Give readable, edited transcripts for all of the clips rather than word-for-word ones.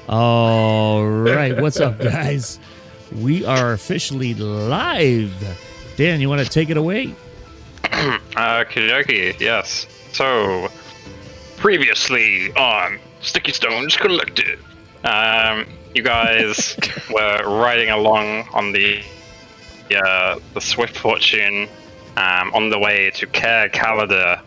All right, what's up, guys? We are officially live. Dan, you want to take it away? Okie yes. So, previously on Sticky Stones Collected, you guys were riding along on the Swift Fortune on the way to Caer Calidar.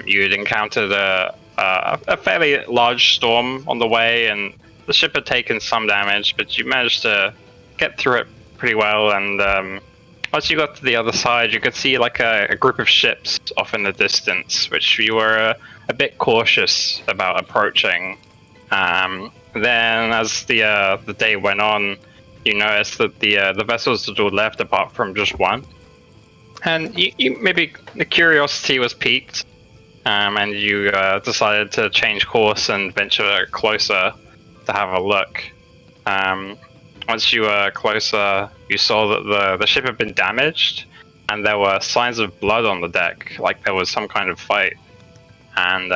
You had encountered a fairly large storm on the way, and the ship had taken some damage, but you managed to get through it pretty well. And once you got to the other side, you could see like a group of ships off in the distance, which you were a bit cautious about approaching. Then, as the day went on, you noticed that the vessels had all left apart from just one, and you maybe the curiosity was piqued, and you decided to change course and venture closer to have a look. Once you were closer, you saw that the ship had been damaged, and there were signs of blood on the deck, like there was some kind of fight. And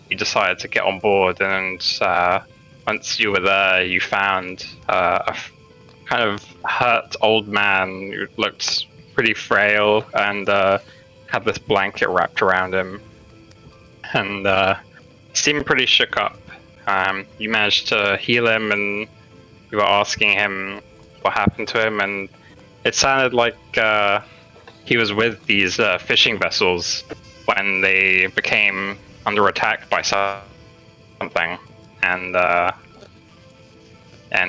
you decided to get on board, and once you were there, you found a kind of hurt old man who looked pretty frail and had this blanket wrapped around him, and seemed pretty shook up. You managed to heal him, and you were asking him what happened to him, and it sounded like he was with these fishing vessels when they became under attack by something, and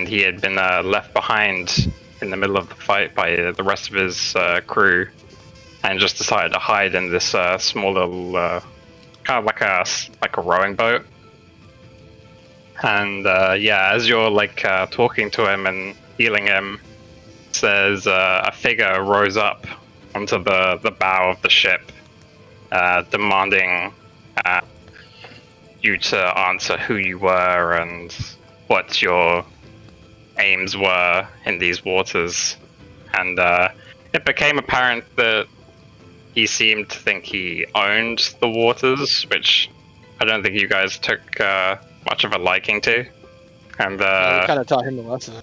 he had been left behind in the middle of the fight by the rest of his crew, and just decided to hide in this small little kind of like a rowing boat. And as you're like talking to him and healing him, there's a figure rose up onto the bow of the ship, demanding you to answer who you were and what your aims were in these waters. And it became apparent that he seemed to think he owned the waters, which I don't think you guys took much of a liking to. And we kind of taught him the lesson.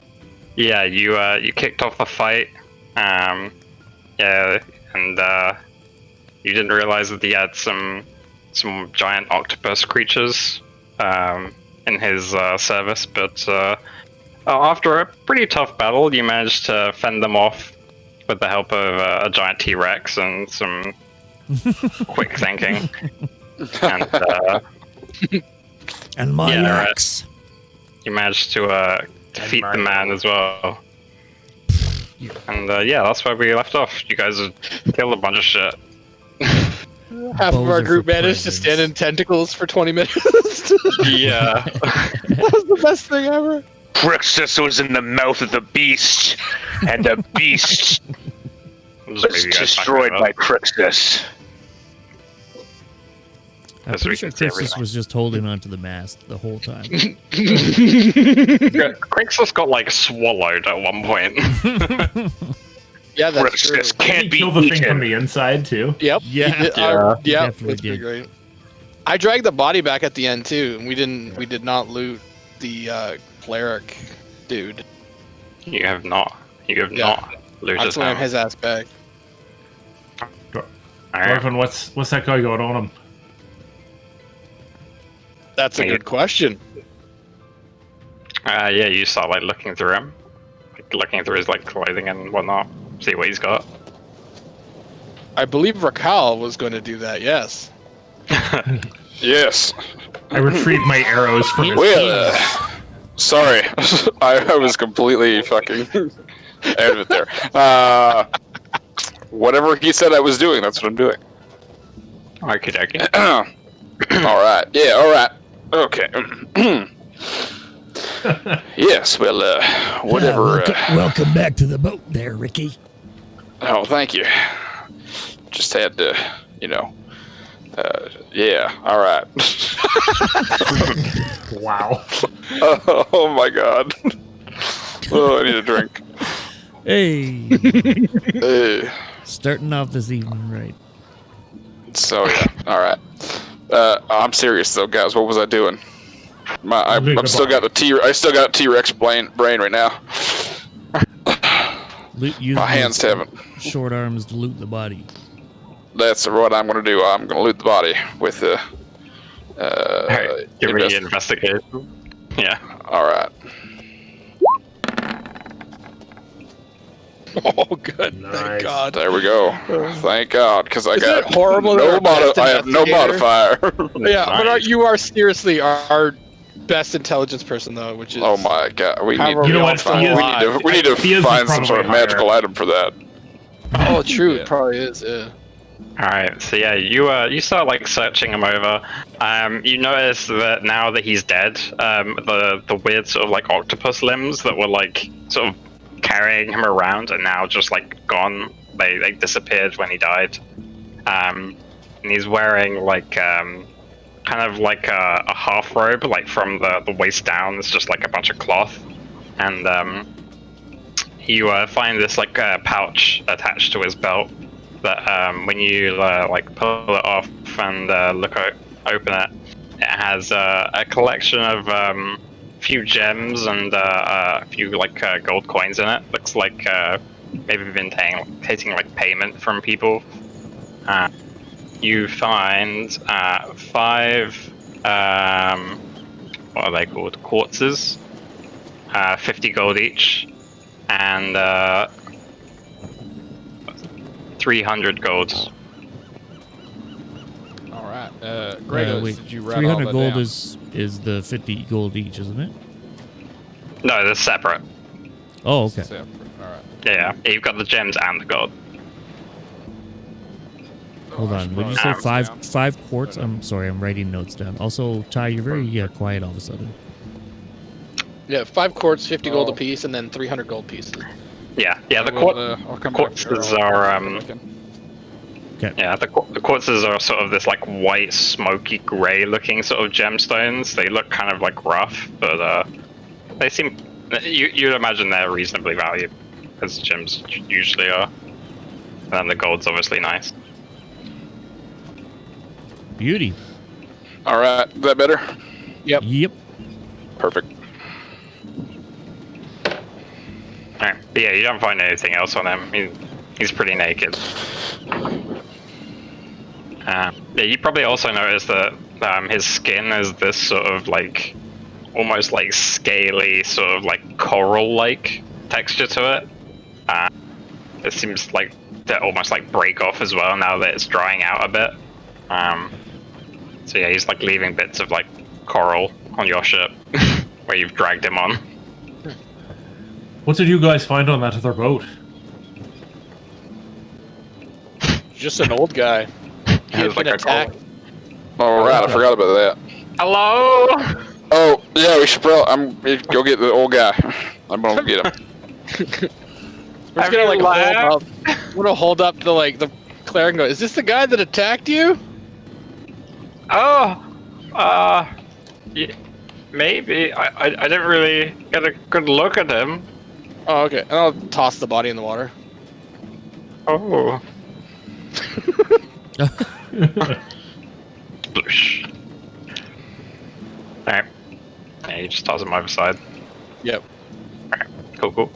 Yeah, you kicked off the fight. And you didn't realize that he had some giant octopus creatures in his service, but after a pretty tough battle, you managed to fend them off with the help of a giant T-Rex and some quick thinking. And my axe. You managed to defeat the man as well. And that's where we left off. You guys had killed a bunch of shit. Half of our group managed to stand in tentacles for 20 minutes. Yeah. That was the best thing ever. Crixus was in the mouth of the beast, and the beast was destroyed by Crixus. I'm pretty sure Kris was just holding onto the mast the whole time. Crixus got like swallowed at one point. Yeah, that's true. Can't be kill the thing from the inside too. Yep. Yeah. That's pretty great. I dragged the body back at the end too, and we did not loot the cleric dude. You have not not looted I slammed his ass back. Dwarven, what's that guy got on him? That's a good question. You saw like looking through him, looking through his like clothing and whatnot, see what he's got. I believe Raquel was going to do that. Yes. Yes. I retrieved my arrows from his Well, sorry, I was completely fucking out of it there. Whatever he said I was doing, that's what I'm doing. Okey-dokey. All right. Yeah. All right. Okay. Yes. Well. Whatever. Welcome back to the boat, there, Ricky. Oh, thank you. Just had to, yeah. All right. Wow. Oh my God. Oh, I need a drink. Hey. Hey. Starting off this evening, right? So yeah. All right. I'm serious though, guys. What was I doing? I'm still got the I still got T-Rex brain right now. Use My hands those haven't. short arms to loot the body. That's what I'm gonna do. I'm gonna loot the body with the. Alright, give me an investigation. Yeah. All right. Oh, good. Nice. Thank God. There we go. Thank God, because I Isn't got it horrible no that our best I have no investigator- modifier. Yeah, but you are seriously our best intelligence person, though, which is. Oh my God, we need. However You know we what, all find we need to Thea's find some probably sort of magical higher. item for that. Oh, true. Yeah. It probably is. Yeah. Alright, so yeah, you start like searching him over. You notice that now that he's dead, the weird sort of like octopus limbs that were like sort of carrying him around are now just like gone. They disappeared when he died. And he's wearing like kind of like a half robe, like from the waist down. It's just like a bunch of cloth, and you find this like pouch attached to his belt. That when you like pull it off and open it, it has a collection of few gems and a few like gold coins in it. Looks like maybe been taking like payment from people. You find 5 what are they called? Quartzes, 50 gold each, and 300 golds. All right. Gregos, wait, did you write 300 all that gold down? is the 50 gold each, isn't it? No, they're separate. Oh, okay. Separate. All right. Yeah, you've got the gems and the gold. Hold on. Would you say five quartz? I'm sorry, I'm writing notes down. Also, Ty, you're very quiet all of a sudden. Yeah, 5 quartz, 50 gold apiece, and then 300 gold pieces. Yeah, the I'll come back there. quartzes are Okay. yeah, the quartzes are sort of this like white, smoky grey looking sort of gemstones. They look kind of like rough, but they seem you'd imagine they're reasonably valued, as gems usually are. And then the gold's obviously nice. Beauty. All right, is that better? Yep. Perfect. Alright, but yeah, you don't find anything else on him. He's pretty naked. Yeah, you probably also notice that his skin is this sort of like almost like scaly, sort of like coral-like texture to it. It seems like they almost like break off as well now that it's drying out a bit. So yeah, he's like leaving bits of like coral on your ship where you've dragged him on. What did you guys find on that other boat? Just an old guy. He had It's like been a attacked. All right, I forgot about that. Hello? Oh yeah, we should probably. Go get the old guy. I'm gonna get him. We're just gonna like hold up. We're gonna hold up to like the cleric and go, "Is this the guy that attacked you?" Oh, yeah, maybe. I didn't really get a good look at him. Oh, okay. And I'll toss the body in the water. Oh. Sploosh. Alright. Yeah, you just toss him over side. Yep. Alright, cool.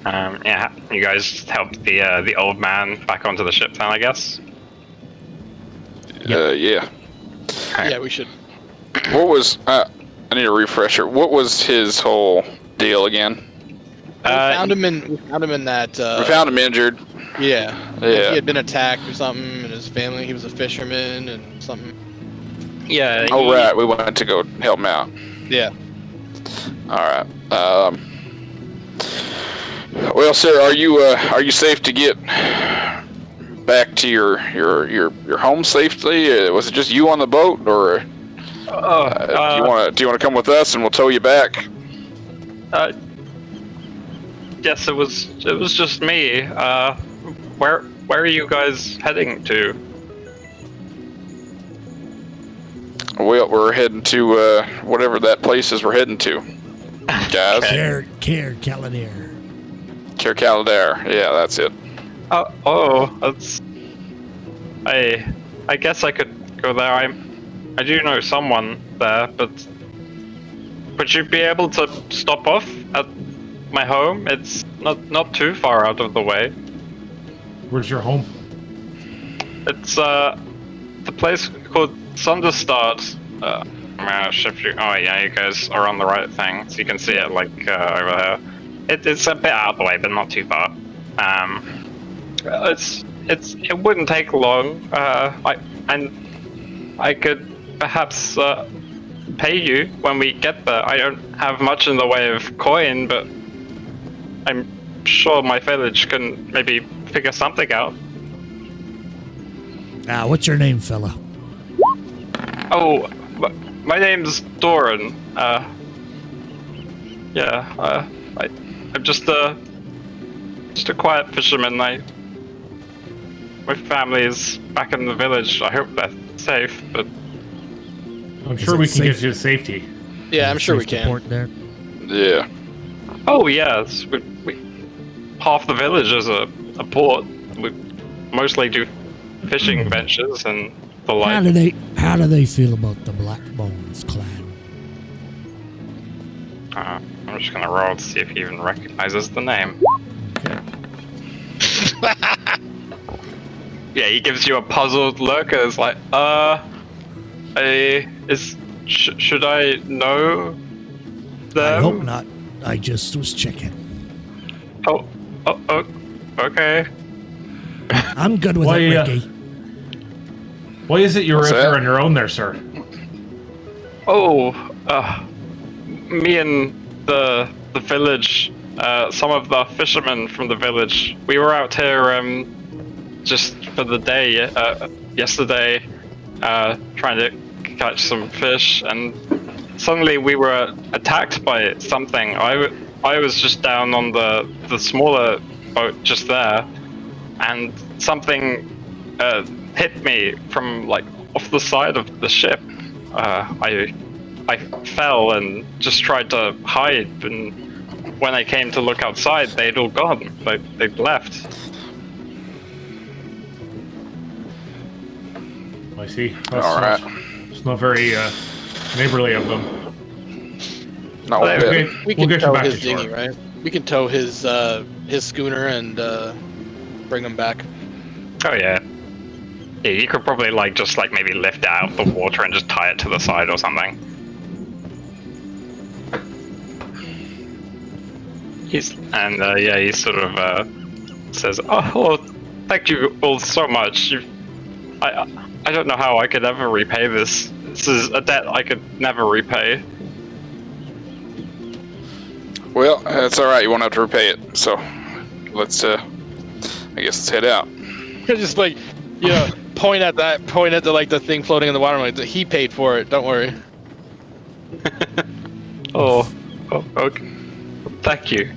Yeah, you guys helped the old man back onto the ship then, I guess? Yeah. Yeah, we should. What was? I need a refresher. What was his whole deal again? We found him in that. We found him injured. Yeah. Yeah. He had been attacked or something, and his family. He was a fisherman and something. Yeah. Oh right, we went to go help him out. Yeah. All right. Well, sir, are you safe to get back to your home safely? Was it just you on the boat, or do you want to come with us and we'll tow you back? Yes, it was just me. Where are you guys heading to? Well, we're heading to whatever that place is. We're heading to, guys. Care Caladair. Care Caladair. Yeah, that's it. That's. I guess I could go there. I do know someone there, but would you be able to stop off at my home? It's not too far out of the way. Where's your home? It's the place called Thunderstart. I'm gonna shift you. Oh yeah, you guys are on the right thing, so you can see it like over there. It's a bit out of the way, but not too far. It wouldn't take long. I could perhaps pay you when we get there. I don't have much in the way of coin, but I'm sure my village can maybe figure something out. What's your name, fella? Oh, my name's Doran. I'm just a quiet fisherman. My family is back in the village. I hope they're safe, but I'm sure we can get you to safety. Yeah, I'm sure we can. Port there. Yeah. oh yes, we half the village is a port. We mostly do fishing ventures and the like. How do they feel about the Black Bones clan? I'm just gonna roll to see if he even recognizes the name. Okay. Yeah, he gives you a puzzled look. It's like, should I know them? I hope not. I just was checking. Oh, okay. I'm good with it, Ricky. Why is it you're What's out that? there on your own there, sir? Me and the village, some of the fishermen from the village, we were out here just for the day yesterday, trying to catch some fish, and suddenly we were attacked by something. I was just down on the smaller boat just there, and something hit me from like off the side of the ship. I fell and just tried to hide, and when I came to look outside, they'd all gone. They'd left. I see. All right. It's not very neighborly of them. No, Okay, We we'll can get you tow back his to shore. dinghy, right? We can tow his schooner and bring him back. Oh yeah. Yeah, you could probably just maybe lift it out of the water and just tie it to the side or something. He sort of says, "Oh, well, thank you all so much. I don't know how I could ever repay this. This is a debt I could never repay." well, that's all right. You won't have to repay it. So, let's. I guess let's head out. Just point at the thing floating in the water. Like, he paid for it. Don't worry. Oh, okay. Thank you.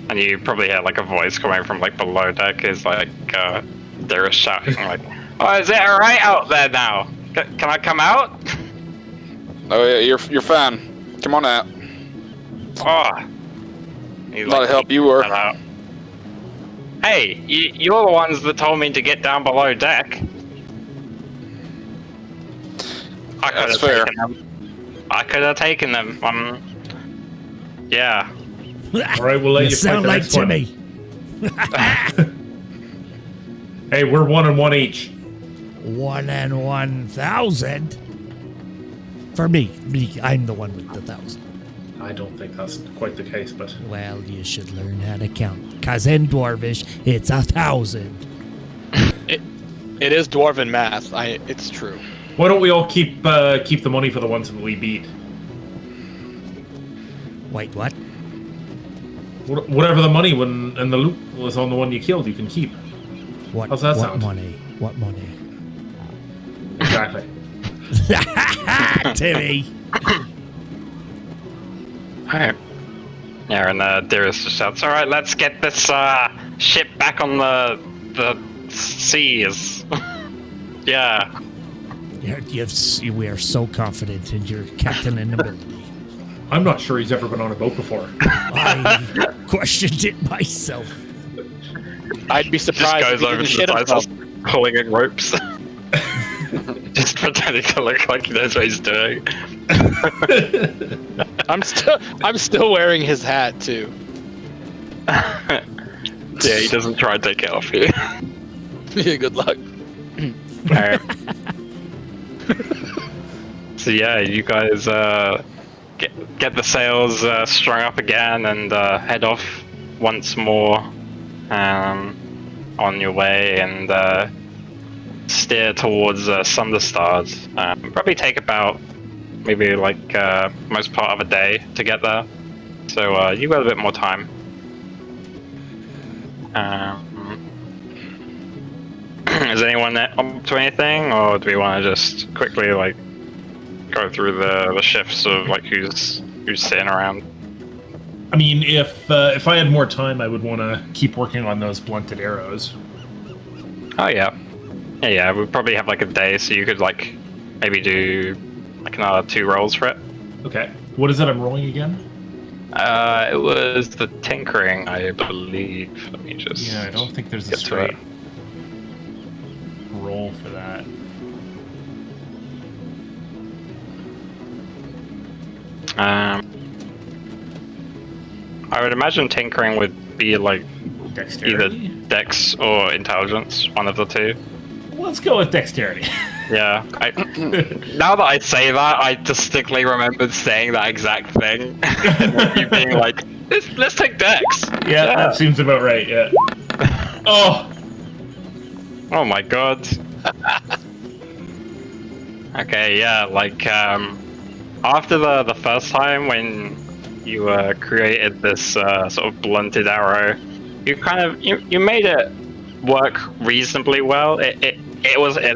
And you probably hear a voice coming from below deck. Is they're shouting "Oh, is it all right out there now? Can I come out?" Oh yeah, you're fine. Come on out. Oh. A lot of help you were. Hey, you're the ones that told me to get down below deck. That's fair. I could have taken them. Yeah. All right, we'll let you fight sound the like next one. Timmy. Hey, we're 1 and 1 each. 1 and 1,000. For me, I'm the one with the 1,000. I don't think that's quite the case, but Well, you should learn how to count. 'Cause in Dwarvish, it's 1,000. It is dwarven math. It's true. why don't we all keep the money for the ones that we beat? Wait, what? Whatever the money and the loot was on the one you killed, you can keep. What? How's that what sound? money? What money? Exactly. Timmy. Alright. Yeah, and Darius just shouts, "Alright, let's get this ship back on the seas." Yeah. We are so confident in your captain and ability. I'm not sure he's ever been on a boat before. I questioned it myself. I'd be Just surprised goes if he over didn't to shit the side, himself. starts pulling in ropes. Just pretending to look like he knows what he's doing. I'm still wearing his hat too. Yeah, he doesn't try and take it off you. Yeah, good luck. Alright. So yeah, you guys get the sails strung up again and head off once more on your way and steer towards Sunderstars. Probably take about maybe like most part of a day to get there. So you've got a bit more time. Is anyone up to anything, or do we want to just quickly like go through the shifts of like who's sitting around? I mean, if I had more time, I would want to keep working on those blunted arrows. Oh yeah, yeah. We'd probably have like a day, so you could like maybe do like another 2 rolls for it. Okay. What is it I'm rolling again? It was the tinkering, I believe. Let me just. Yeah, I don't think there's a get to straight it. roll for that. I would imagine tinkering would be like either Dexterity? dex or intelligence, one of the two. Let's go with dexterity. Yeah. Now that I say that, I distinctly remembered saying that exact thing. And you being like, let's take dex. Yeah, that seems about right, yeah. Oh! Oh my god. Okay, yeah, like, after the first time when you created this sort of blunted arrow, you made it work reasonably well. It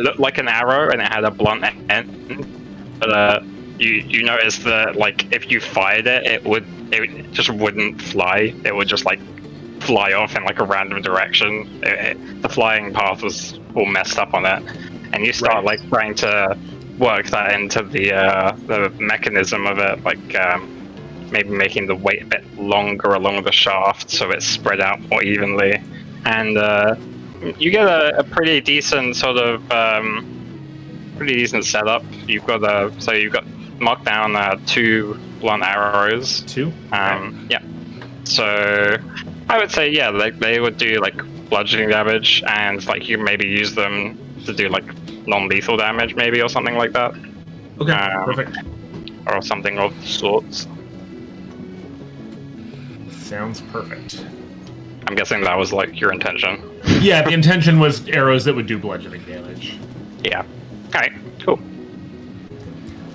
looked like an arrow and it had a blunt end, but you noticed that like if you fired it, it just wouldn't fly. It would just like fly off in like a random direction. The flying path was all messed up on it, and you start like trying to work that into the mechanism of it, like maybe making the weight a bit longer along the shaft so it's spread out more evenly, and you get a pretty decent sort of setup. You've got marked down 2 blunt arrows. 2? Yeah. So I would say they would do like bludgeoning damage, and like you maybe use them to do like non-lethal damage maybe, or something like that. Okay, perfect. Or something of the sorts. Sounds perfect. I'm guessing that was like your intention. Yeah, the intention was arrows that would do bludgeoning damage. Yeah. Alright, cool.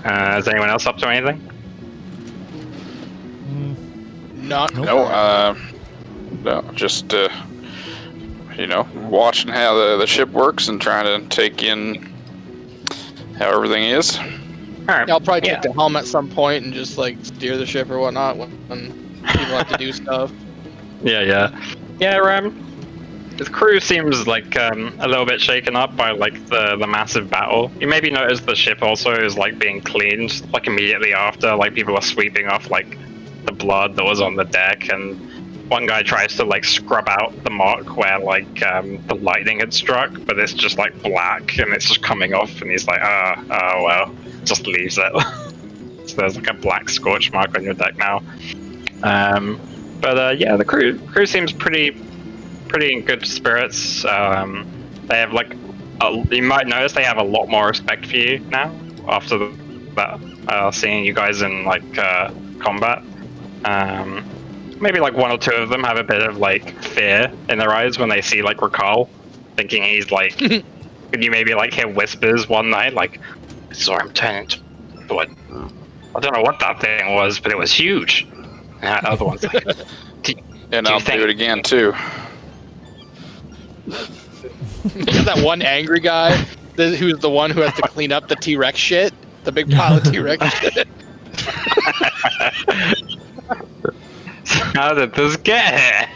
Is anyone else up to anything? Not No, just watching how the ship works and trying to take in how everything is. Alright. I'll probably take the helm at some point and just like steer the ship or whatnot when people have to do stuff. Yeah. The crew seems like a little bit shaken up by like the massive battle. You maybe notice the ship also is like being cleaned like immediately after. Like people are sweeping off like the blood that was on the deck, and one guy tries to like scrub out the mark where like the lightning had struck, but it's just like black and it's just coming off, and he's like, oh well, just leaves it. So there's like a black scorch mark on your deck now. But yeah, the crew seems pretty in good spirits. They have like you might notice they have a lot more respect for you now after that seeing you guys in like combat. Maybe like 1 or 2 of them have a bit of like fear in their eyes when they see like Rakal, thinking he's like. Can you maybe like hear whispers one night like, I saw him turn into blood. I don't know what that thing was, but it was huge. And other one's like, And I'll do it again too. Is that one angry guy who's the one who has to clean up the T-Rex shit? The big pile of T-Rex shit? How did this get here?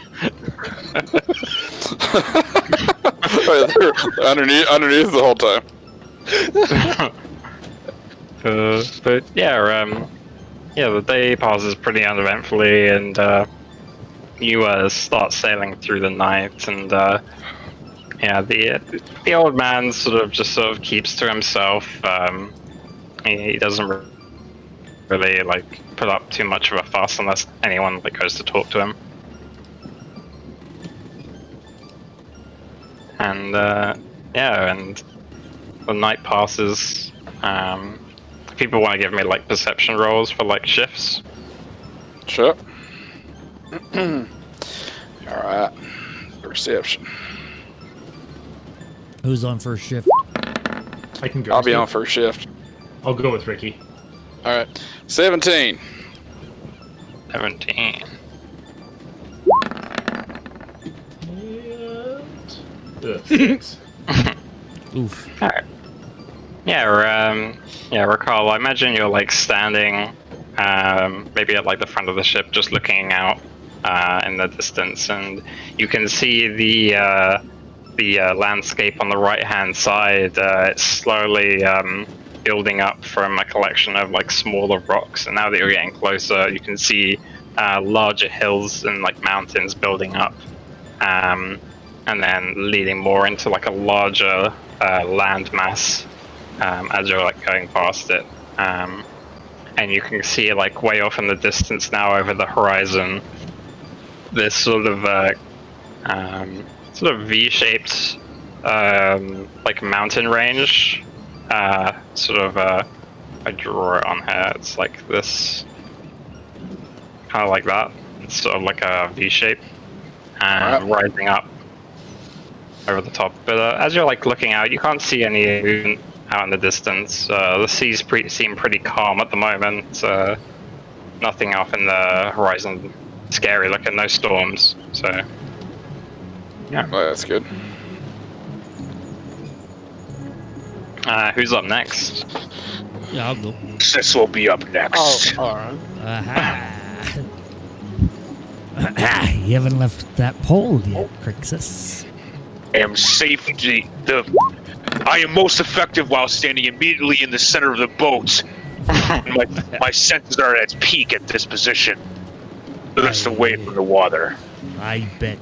underneath the whole time. But yeah, the day passes pretty uneventfully, and you start sailing through the night, and Yeah, the old man sort of keeps to himself. He doesn't really like put up too much of a fuss unless anyone like goes to talk to him. And and the night passes. People want to give me like perception rolls for like shifts. Sure. Alright. Perception. Who's on first shift? I can go. I'll be on first shift. I'll go with Ricky. Alright. 17. 17. And 6. Oof. Alright. Yeah, recall. I imagine you're like standing, maybe at like the front of the ship, just looking out in the distance, and you can see the landscape on the right-hand side. It's slowly building up from a collection of like smaller rocks, and now that you're getting closer, you can see larger hills and like mountains building up, and then leading more into like a larger land mass. As you're like going past it, and you can see like way off in the distance now over the horizon, this sort of V-shaped like mountain range. I draw it on here. It's like this, kind of like that. It's sort of like a V shape, rising up over the top. But as you're like looking out, you can't see any movement out in the distance. The seas seem pretty calm at the moment. Nothing off in the horizon scary looking, no storms. So, yeah. Well, that's good. Who's up next? Yeah, I'll go. This will be up next. Oh, alright. Aha. You haven't left that pole yet, Krixus. I am safety. I am most effective while standing immediately in the center of the boat. my senses are at its peak at this position. That's away from the water. I bet.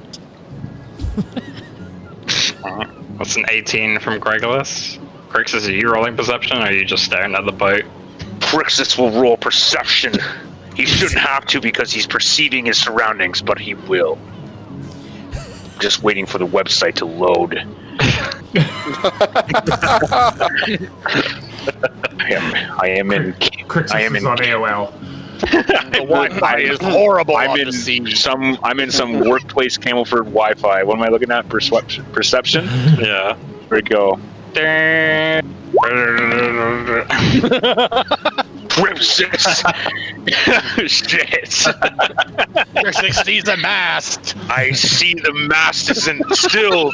What's an 18 from Gregulus? Crixus, are you rolling perception, or are you just staring at the boat? Crixus will roll perception. He shouldn't have to because he's perceiving his surroundings, but he will. Just waiting for the website to load. I am in. Crixus is on AOL. The Wi-Fi is horrible. I'm in some workplace Camelford Wi-Fi. What am I looking at? Perception? Yeah. Here we go. Crixus. Shit. Your 60's a mast. I see the mast isn't still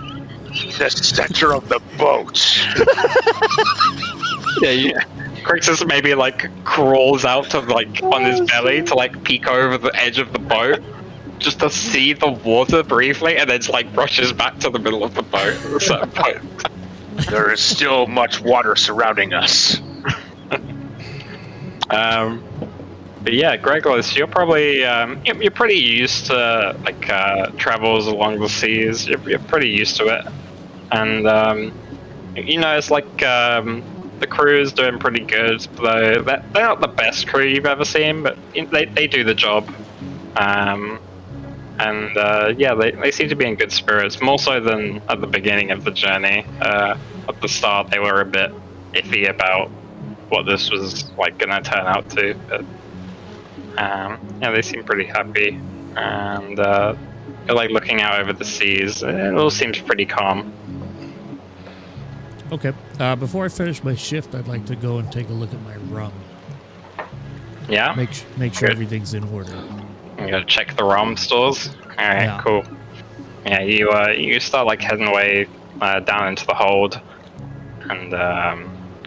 the center of the boat. Yeah. Crixus maybe like crawls out to like on his belly to like peek over the edge of the boat, just to see the water briefly, and then just like rushes back to the middle of the boat. There is still much water surrounding us. But yeah, Gregulus, you're probably you're pretty used to like travels along the seas. You're pretty used to it, and it's like the crew is doing pretty good. Though they're not the best crew you've ever seen, but they do the job. They seem to be in good spirits, more so than at the beginning of the journey. At the start, they were a bit iffy about what this was like gonna turn out to, but they seem pretty happy, and you're like looking out over the seas. It all seems pretty calm. Okay. Before I finish my shift, I'd like to go and take a look at my rum. Yeah. Make sure everything's in order. You gotta check the rum stores. All right, Yeah. cool. Yeah, you start like heading way down into the hold, and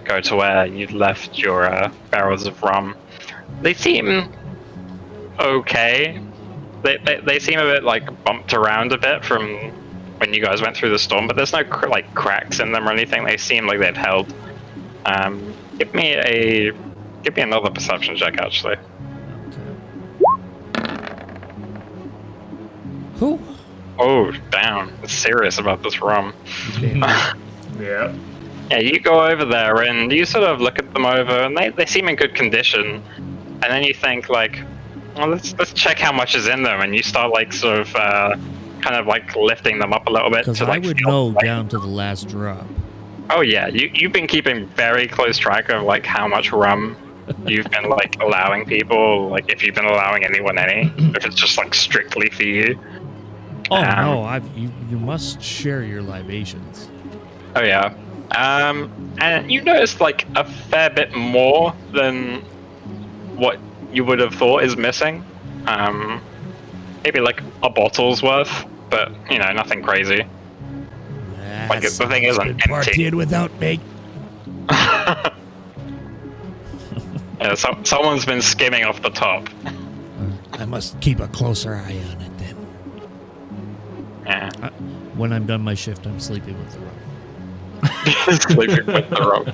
go to where you'd left your barrels of rum. They seem okay. They seem a bit like bumped around a bit from when you guys went through the storm, but there's no like cracks in them or anything. They seem like they've held. Give me another perception check, actually. Whew. Oh, damn. It's serious about this rum. Yeah. Yeah, you go over there and you sort of look at them over, and they seem in good condition. And then you think like, well, let's check how much is in them, and you start like sort of kind of like lifting them up a little bit. Because to, I like, would feel know like- down to the last drop. Oh yeah, you've been keeping very close track of like how much rum you've been like allowing people, like if you've been allowing anyone any, if it's just like strictly for you. Oh Um, no, you must share your libations. Oh yeah. And you noticed like a fair bit more than what you would have thought is missing. Maybe like a bottle's worth, but you know, nothing crazy. Like, the thing isn't been empty. partying without me. Yeah, so someone's been skimming off the top. I must keep a closer eye on it then. Yeah. When I'm done my shift, I'm sleeping with the rum. Sleeping with the rum.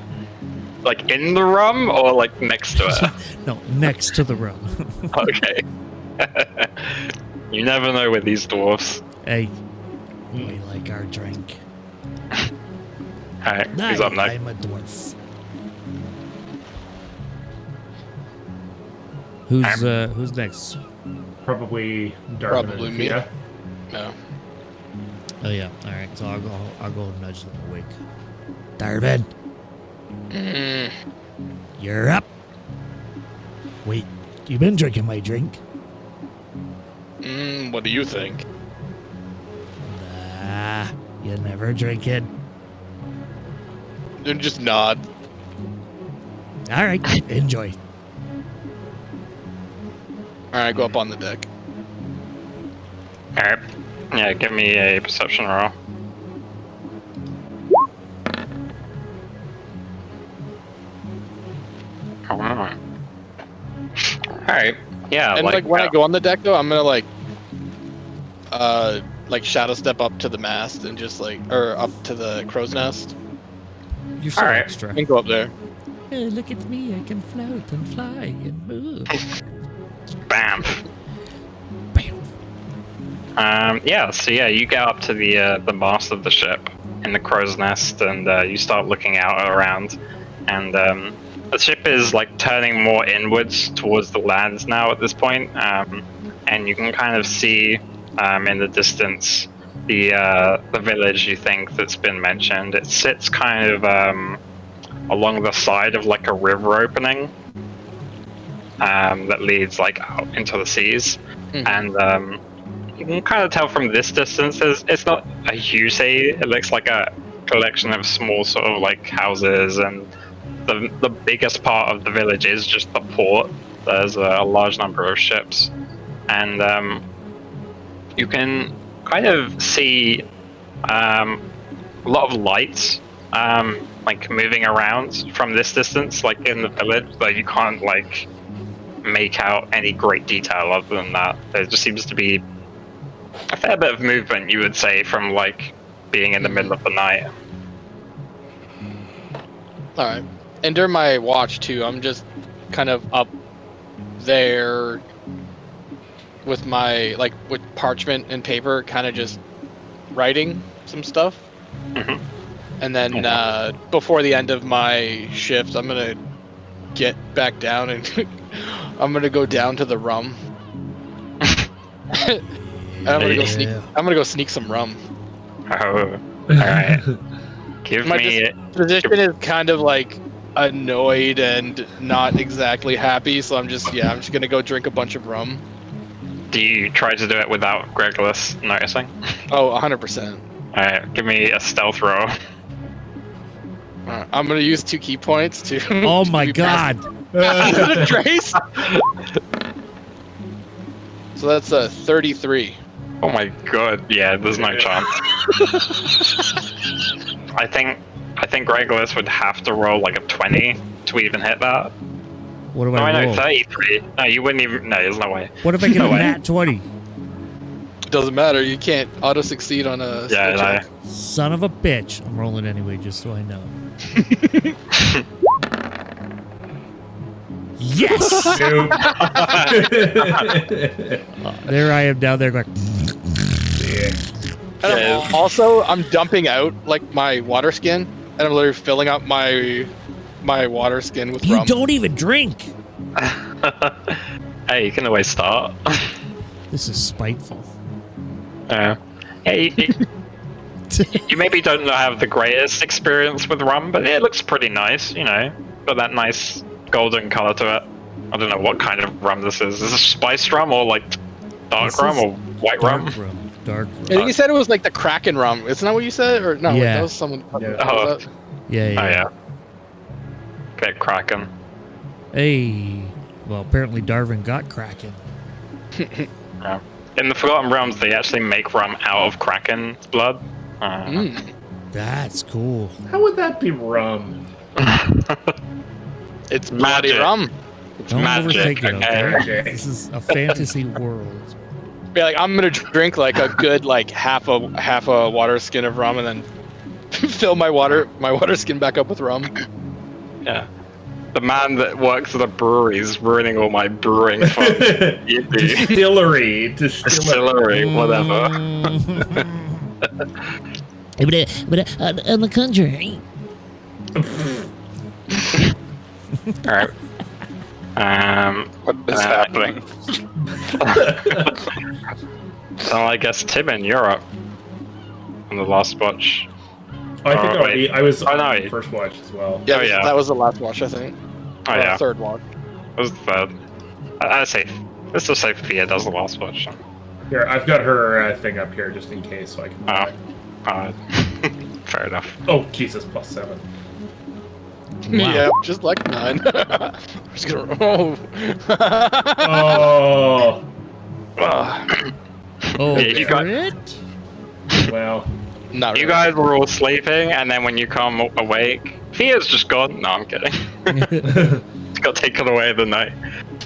Like in the rum or like next to it? No, next to the rum. Okay. You never know with these dwarfs. Hey, we like our drink. Alright, who's up next? I'm a dwarf. Who's next? Probably Darwin Probably and me. Thea. No. Oh yeah. All right. So I'll go nudge them awake. Darvin, you're up. Wait, you been drinking my drink? What do you think? Nah, you never drink it. Then just nod. All right, enjoy. Alright, go up on the deck. Alright. Yeah, give me a perception roll. Oh, no. Alright. Yeah, And like when I go on the deck though, I'm gonna like shadow step up to the mast and just like or up to the crow's nest You're so All right. extra. and go up there. Hey, look at me, I can float and fly and move. Bam. Bam. Yeah, so yeah, you get up to the mast of the ship in the crow's nest, and you start looking out around, and the ship is like turning more inwards towards the lands now at this point, and you can kind of see in the distance the village you think that's been mentioned. It sits kind of along the side of like a river opening that leads like out into the seas, and you can kind of tell from this distance it's not a huge city. It looks like a collection of small sort of like houses, and the biggest part of the village is just the port. There's a large number of ships, and you can kind of see a lot of lights like moving around from this distance, like in the village, but you can't like make out any great detail other than that. There just seems to be a fair bit of movement, you would say, from like being in the middle of the night. Alright. And during my watch too, I'm just kind of up there with my with parchment and paper, kind of just writing some stuff. Mhm. And then before the end of my shift, I'm gonna get back down and I'm gonna go down to the rum. And I'm gonna go sneak. Yeah. I'm gonna go sneak some rum. Oh, alright. Give My me position is kind of like annoyed and not exactly happy, so I'm just gonna go drink a bunch of rum. Do you try to do it without Gregulus noticing? Oh, 100%. Alright, give me a stealth roll. I'm gonna use 2 key points to. Oh to my be past god. the trace. So that's a 33. Oh my god, yeah, there's no chance. I think Gregulus would have to roll like a 20 to even hit that. What do No, I I know, roll? 33. No, you wouldn't even. No, there's no way. What if I get No a way. nat 20? Doesn't matter. You can't auto succeed on a. Yeah, skill check. no. Son of a bitch. I'm rolling anyway, just so I know. Yes! Nope. There I am down there going, Yeah. And I'm dumping out like my water skin, and I'm literally filling up my water skin with You rum. don't even drink. Hey, you can always start. This is spiteful. Hey, you maybe don't have the greatest experience with rum, but it looks pretty nice, you know. Got that nice golden color to it. I don't know what kind of rum this is. Is this spiced rum or like dark This rum is or white rum? Dark I rum. think you said it was like the Kraken rum. Isn't that what you said? Or no, Yeah. that was someone. Yeah. Oh. Was that? Yeah, Oh yeah. yeah. Okay, Kraken. Hey. Well, apparently Darwin got Kraken. Yeah. In the Forgotten Realms, they actually make rum out of Kraken's blood. That's cool. How would that be rum? It's bloody Magic. rum. Don't magic, overthink it, okay. okay? This is a fantasy world. Be like, I'm gonna drink like a good like half a water skin of rum, and then fill my water skin back up with rum. Yeah. The man that works at a brewery is ruining all my brewing fun. Distillery. Distillery, whatever. But on the contrary. Alright. What is happening? So I guess Tim in Europe on the last watch. I think wait. I was Oh, on no. the first watch as well. Yeah, Oh, yeah. that was the last watch, I think. Oh Or yeah, third watch. it was the third. I'd say let's just say Fia does the last watch. Here, I've got her thing up here just in case, so I can. Fair enough. Oh Jesus, +7. Yeah, just like 9. I'm just gonna. Oh. Oh, Oh, Yeah, you got- crit? well. Not You really. guys were all sleeping, and then when you come awake, Fia's just gone. No, I'm kidding. She got taken away the night.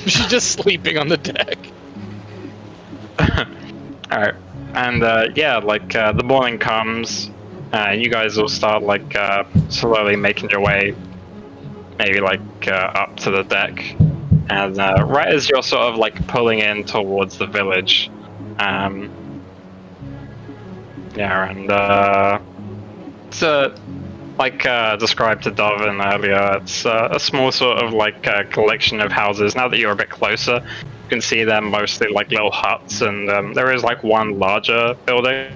She's just sleeping on the deck. Alright. And yeah, like the morning comes, you guys will start like slowly making your way, maybe like up to the deck. And right as you're sort of like pulling in towards the village, yeah, and it's like described to Darwin earlier, it's a small sort of like collection of houses. Now that you're a bit closer, you can see them mostly like little huts, and there is like one larger building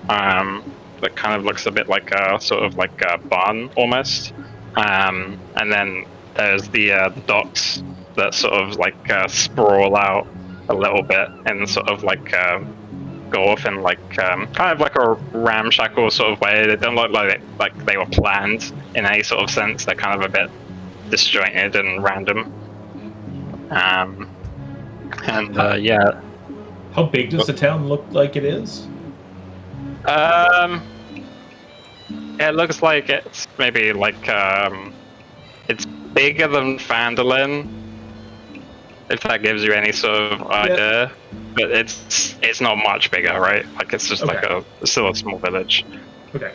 that kind of looks a bit like a sort of like a barn almost. And then there's the docks that sort of like sprawl out a little bit and sort of like go off in like kind of like a ramshackle sort of way. They don't look like they were planned in any sort of sense. They're kind of a bit disjointed and random. And yeah. How big does the town look like it is? It looks like it's maybe like it's bigger than Phandelver, if that gives you any sort of idea. But it's not much bigger, right? Like it's just like it's still a small village. Okay.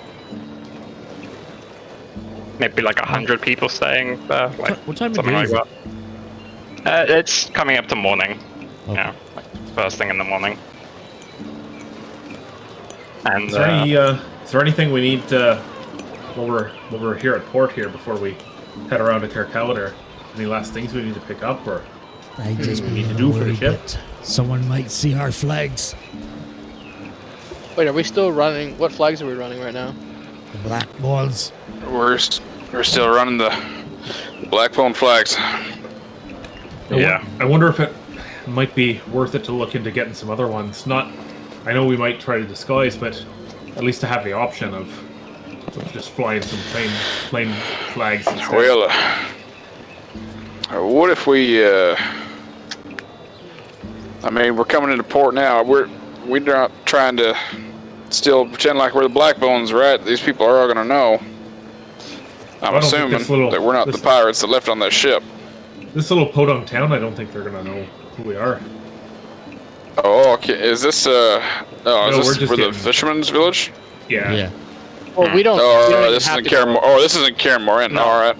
Maybe like 100 people staying there. Like What time of something day like is it? that. It's coming up to morning. Okay. Yeah, like first thing in the morning. And Is there anything we need while we're here at port here before we head around to Kirkcallador? Any last things we need to pick up or I just need to do for the worried ship? that someone might see our flags. Wait, are we still running? What flags are we running right now? The black balls. We're still running the Blackbone flags. Yeah. I wonder if it might be worth it to look into getting some other ones. Not, I know we might try to disguise, but at least to have the option of just flying some plain flags instead. Well, what if we? I mean, we're coming into port now. We're not trying to still pretend like we're the Blackbones, right? These people are all gonna know. I'm I don't think assuming this little- that we're not the this- pirates that left on that ship. This little podunk town, I don't think they're gonna know who we are. Oh, okay. Is this No, is we're this just for the getting- fisherman's village? Yeah. Well, we don't. we Oh, don't even this have isn't to go- Caramore. Oh, this isn't Caramore. No. All right.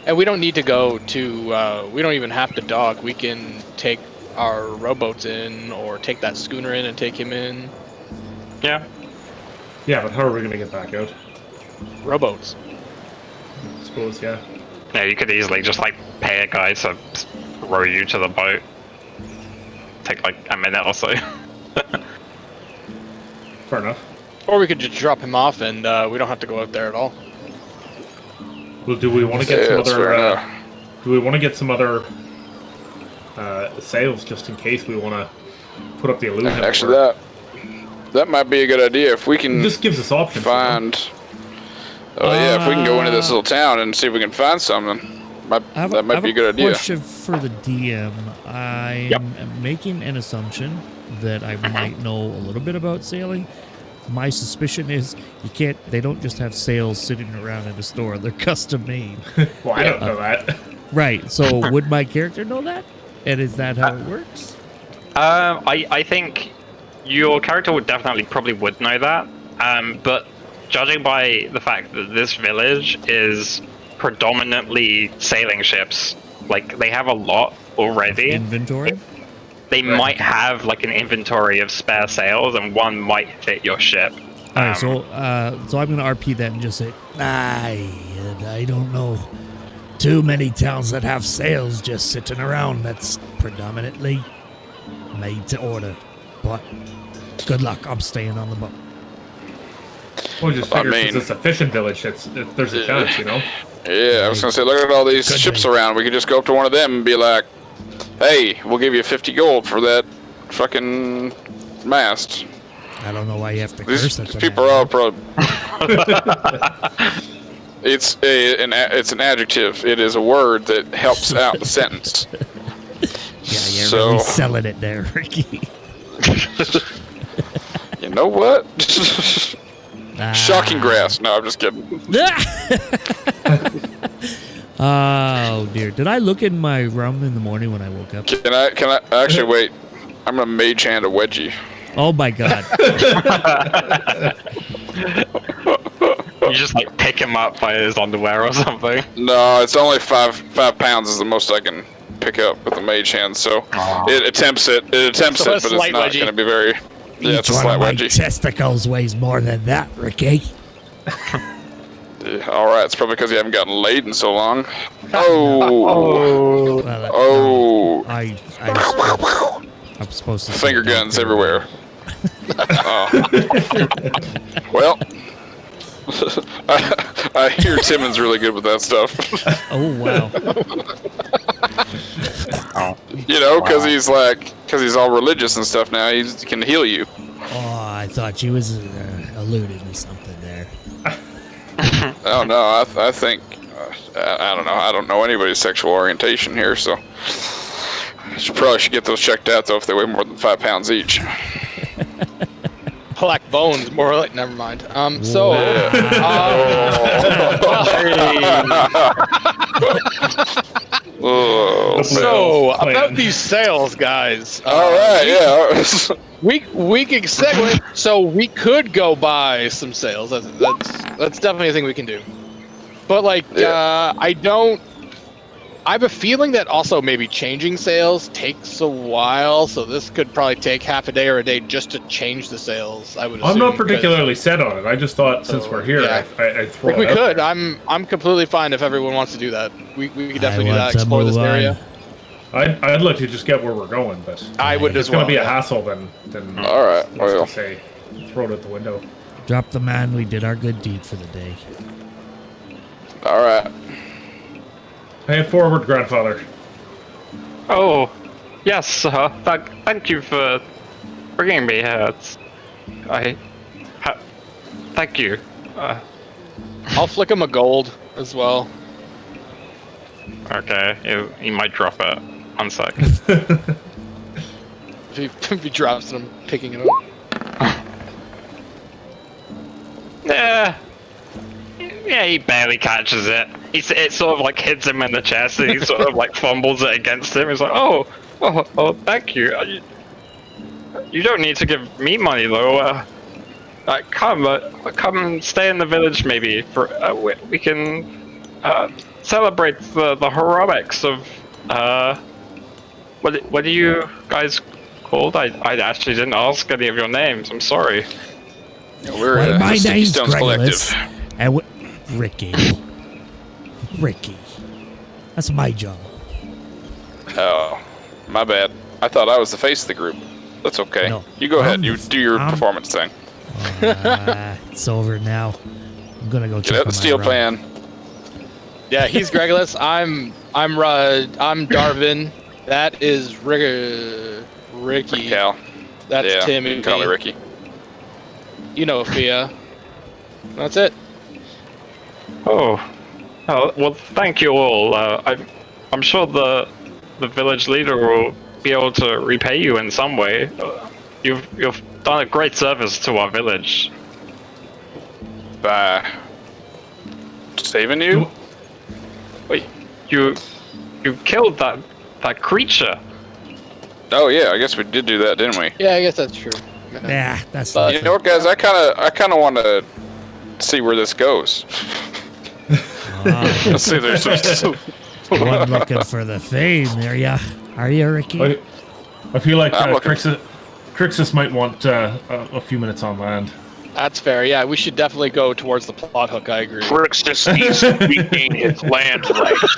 And we don't need to go to. We don't even have to dock. We can take our rowboats in, or take that schooner in and take him in. Yeah. Yeah, but how are we going to get back out? Rowboats. I suppose, yeah. Yeah, you could easily just like pay a guy to row you to the boat. Take like a minute or so. Fair enough. Or we could just drop him off and we don't have to go out there at all. Well, do we want to get some that's fair other... enough. do we want to get some other sails just in case we want to put up the illusion? Actually, that might be a good idea if we can This gives us options. you know? find. Oh yeah, if we can go into this little town and see if we can find something, that might be a good idea. Question for the DM. I'm making an assumption that I might know a little bit about sailing. My suspicion is they don't just have sails sitting around in a store. They're custom made. Well, I don't know that. Right. So would my character know that? And is that how it works? I think your character would probably would know that. But judging by the fact that this village is predominantly sailing ships, like they have a lot already. Inventory? They might have like an inventory of spare sails, and one might fit your ship. All right, so I'm going to RP that and just say, I don't know too many towns that have sails just sitting around. That's predominantly made to order. But good luck. I'm staying on the boat. Well, just figure since it's a fishing village, there's a chance, you know? Yeah, I was gonna say, look at all these ships around. We could just go up to one of them and be like, "Hey, we'll give you 50 gold for that fucking mast." I don't know why you have to curse at These them. people are all probably. It's an adjective. It is a word that helps out the sentence. Yeah, you're really selling it there, Ricky. You know what? Shocking grass. No, I'm just kidding. Oh dear! Did I look in my room in the morning when I woke up? Can I actually wait? I'm gonna mage hand a wedgie. Oh my god! You just like pick him up by his underwear or something. No, it's only 5 pounds is the most I can pick up with the mage hand. So it attempts it. It attempts So it, a but it's slight not wedgie. gonna be very. Yeah, it's Each a one slight of my wedgie. testicles weighs more than that, Ricky. All right, it's probably because you haven't gotten laid in so long. Oh, Well, I'm supposed to say finger guns doctor. everywhere. Oh. Well, I hear Timmons really good with that stuff. Oh wow! You know, because he's all religious and stuff now. He can heal you. Oh, I thought you was alluding to something there. Oh no, I think I don't know. I don't know anybody's sexual orientation here, so probably should get those checked out though if they weigh more than 5 pounds each. Black bones, more like. Never mind. Oh, So Plan. about these sales, guys. all right, yeah. We can segue. So we could go buy some sales. That's definitely a thing we can do. But like, Yeah. I have a feeling that also maybe changing sails takes a while. So this could probably take half a day or a day just to change the sails. I would. I'm assume, not 'cause- particularly set on it. I just thought since we're here, yeah. I'd throw Like we it out could. there. I'm completely fine if everyone wants to do that. We could definitely do I that. want to Explore this move on. area. I'd like to just get where we're going, but I would if as it's going well. to be a yeah. hassle, then All right, let's well. just say throw it out the window. Drop the man. We did our good deed for the day. All right. Pay it forward, grandfather. Oh, yes. Thank you for bringing me here. Thank you. I'll flick him a gold as well. Okay, he might drop it. 1 sec. If he drops it, I'm picking it up. Yeah, he barely catches it. It sort of like hits him in the chest, and he sort of like fumbles it against him. He's like, oh, thank you. You don't need to give me money though. Come and stay in the village maybe. We can celebrate the heroics of what are you guys called? I actually didn't ask any of your names. I'm sorry. We're Well, my Sticky name's Stones Gregolis, Collective. and Ricky. Ricky. That's my job. Oh, my bad. I thought I was the face of the group. That's okay. No, You go ahead. I'm You the- do your I'm- performance thing. It's over now. I'm gonna go Get check out on the my steel rum. pan. Yeah, he's Gregolis. I'm Darvin. That is Ricky. Cal. That's Yeah, Timmy. you can call me Ricky. You know Fia. That's it. Oh, well, thank you all. I'm sure the village leader will be able to repay you in some way. You've done a great service to our village. By saving you? Wait, you killed that creature. Oh yeah, I guess we did do that, didn't we? Yeah, I guess that's true. Nah, that's But- You know what, guys? I kind of want to see where this goes. Let's see. There's some. one looking for the fame. Are you, Ricky? I feel like I'm looking- Crixus might want a few minutes on land. That's fair. Yeah, we should definitely go towards the plot hook. I agree. Crix just needs to regain his land legs.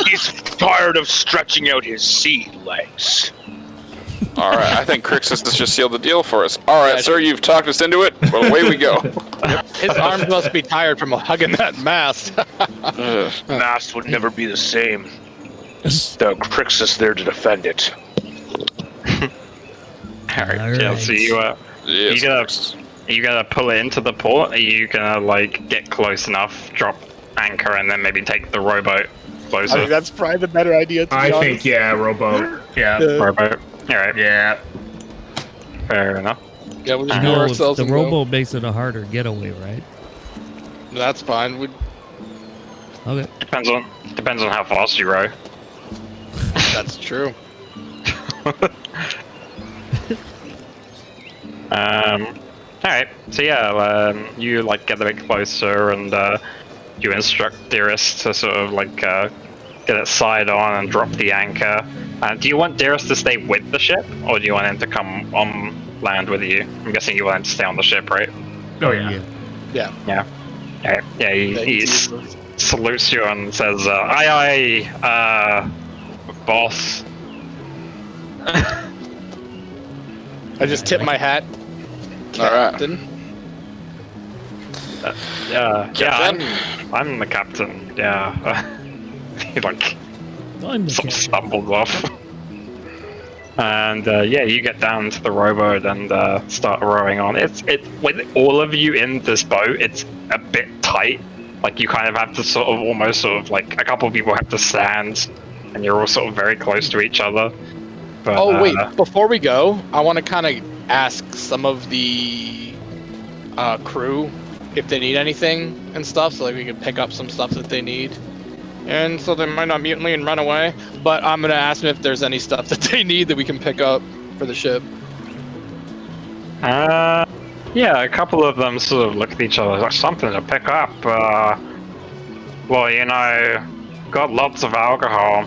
He's tired of stretching out his sea legs. All right, I think Crixus has just sealed the deal for us. All right, Yeah, sir, you've talked us into it. Well, away we go. His arms must be tired from hugging that mast. Ugh. Mast would never be the same. The Crixus there to defend it. Alright, yeah, so you Yes, You gotta- Crixus. you gotta pull it into the port. Are you gonna like get close enough, drop anchor, and then maybe take the rowboat closer? I think that's probably the better idea. To be I honest. think, yeah, rowboat. Yeah. Rowboat. Alright, Yeah. fair enough. Yeah, we'll just No, do if ourselves. the and go. rowboat makes it a harder getaway, right? That's fine. We, Okay. Depends on how fast you row. that's true. Alright, so yeah, you like get a bit closer and you instruct Dearest to sort of like get it side on and drop the anchor. Do you want Dearest to stay with the ship, or do you want him to come on land with you? I'm guessing you want him to stay on the ship, right? Oh, yeah. Yeah. Yeah. Alright, yeah, he salutes you and says, aye aye, boss. I just tip my hat. All right. Captain. Yeah, Captain? I'm the captain, yeah. He like I'm the sort captain. of stumbles off. And yeah, you get down to the rowboat and start rowing on. It's with all of you in this boat, it's a bit tight. Like you kind of have to sort of almost sort of like a couple of people have to stand, and you're all sort of very close to each other. But, Oh wait, before we go, I want to kind of ask some of the crew if they need anything and stuff, so like we can pick up some stuff that they need. And so they might not mutiny and run away, but I'm gonna ask them if there's any stuff that they need that we can pick up for the ship. yeah, a couple of them sort of look at each other like something to pick up. Well, you know, got lots of alcohol.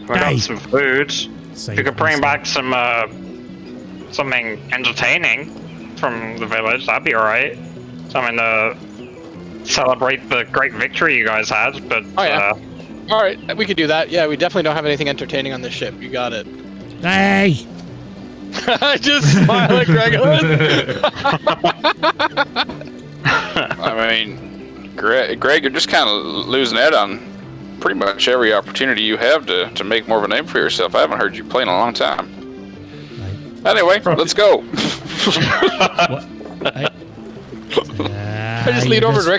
We Hey. got some food. Say If you could bring something. back some something entertaining from the village, that'd be alright. Something to celebrate the great victory you guys had. But Oh, yeah. All right, we could do that. Yeah, we definitely don't have anything entertaining on this ship. You got it. Hey! I just smile at Greg. I mean, Greg, you're just kind of losing out on pretty much every opportunity you have to make more of a name for yourself. I haven't heard you play in a long time. Anyway, let's go. What? I just lean over to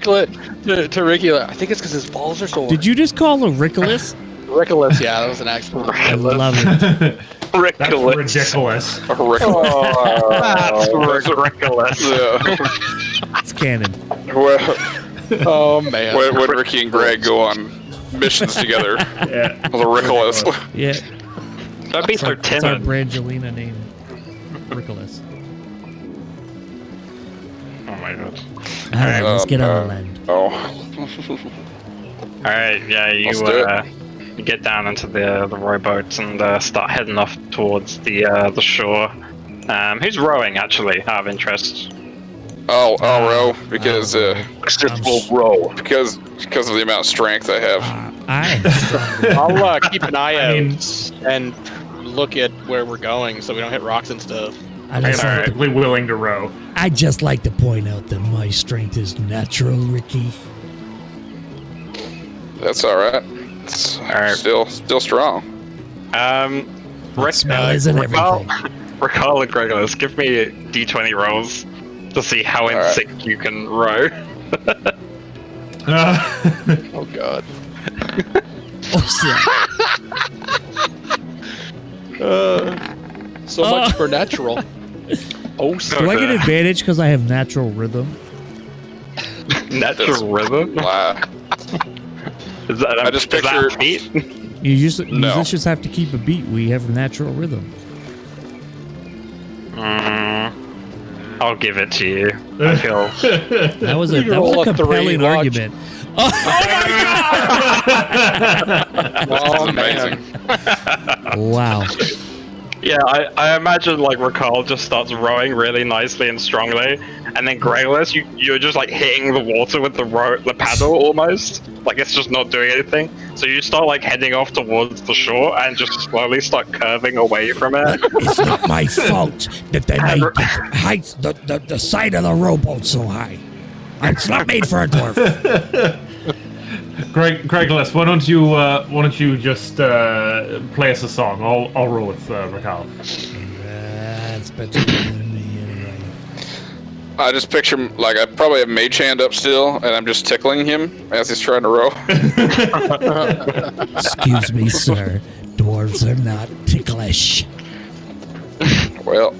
Ricky. Like, I think it's because his balls are sore. Did you just call a Ricolas? Ricolas, yeah, that was an accident. I love it. That's Ridiculous. ridiculous. That's ridiculous. Yeah. It's canon. Well, Oh man. when Ricky and Greg go on missions together, Yeah. the Ricolas. Yeah. Don't be It's so our, it's our timid. Brangelina name. Ricolas. Oh my god. Alright, let's get on the land. Oh, Alright, yeah, Let's do you get down into the rowboat and start heading off towards the shore. Who's rowing, actually, out of interest? I'll row because Successful row. because of the amount of strength I have. I am stronger. I'll keep an eye out mean- and look at where we're going so we don't hit rocks and stuff. I I'm just, like, perfectly willing to row. I just like to point out that my strength is natural, Ricky. That's all right. It's right. still strong. Smell isn't everything. Recall and Gregor's, give me D20 rolls to see how in Alright. sync you can row. Oh god. So much for natural. Oh, Do I get advantage because I have natural rhythm? Natural rhythm? Wow. Is that I just is that picture- a feat? Musicians have to keep a beat. We have natural rhythm. I'll give it to you. I feel. That was a You roll a three, compelling watch. argument. Oh amazing. man. Wow. Yeah, I imagine like Recall just starts rowing really nicely and strongly, and then Grayless, you're just like hitting the water with the paddle almost, like it's just not doing anything. So you start like heading off towards the shore and just slowly start curving away from it. It's not my fault that they made the side of the rowboat so high. It's not made for a dwarf. Gregulus, why don't you just play us a song? I'll roll with Raquel. That's better than me anyway. I just picture like I probably have Mage Hand up still, and I'm just tickling him as he's trying to row. Excuse me, sir. Dwarves are not ticklish. Well,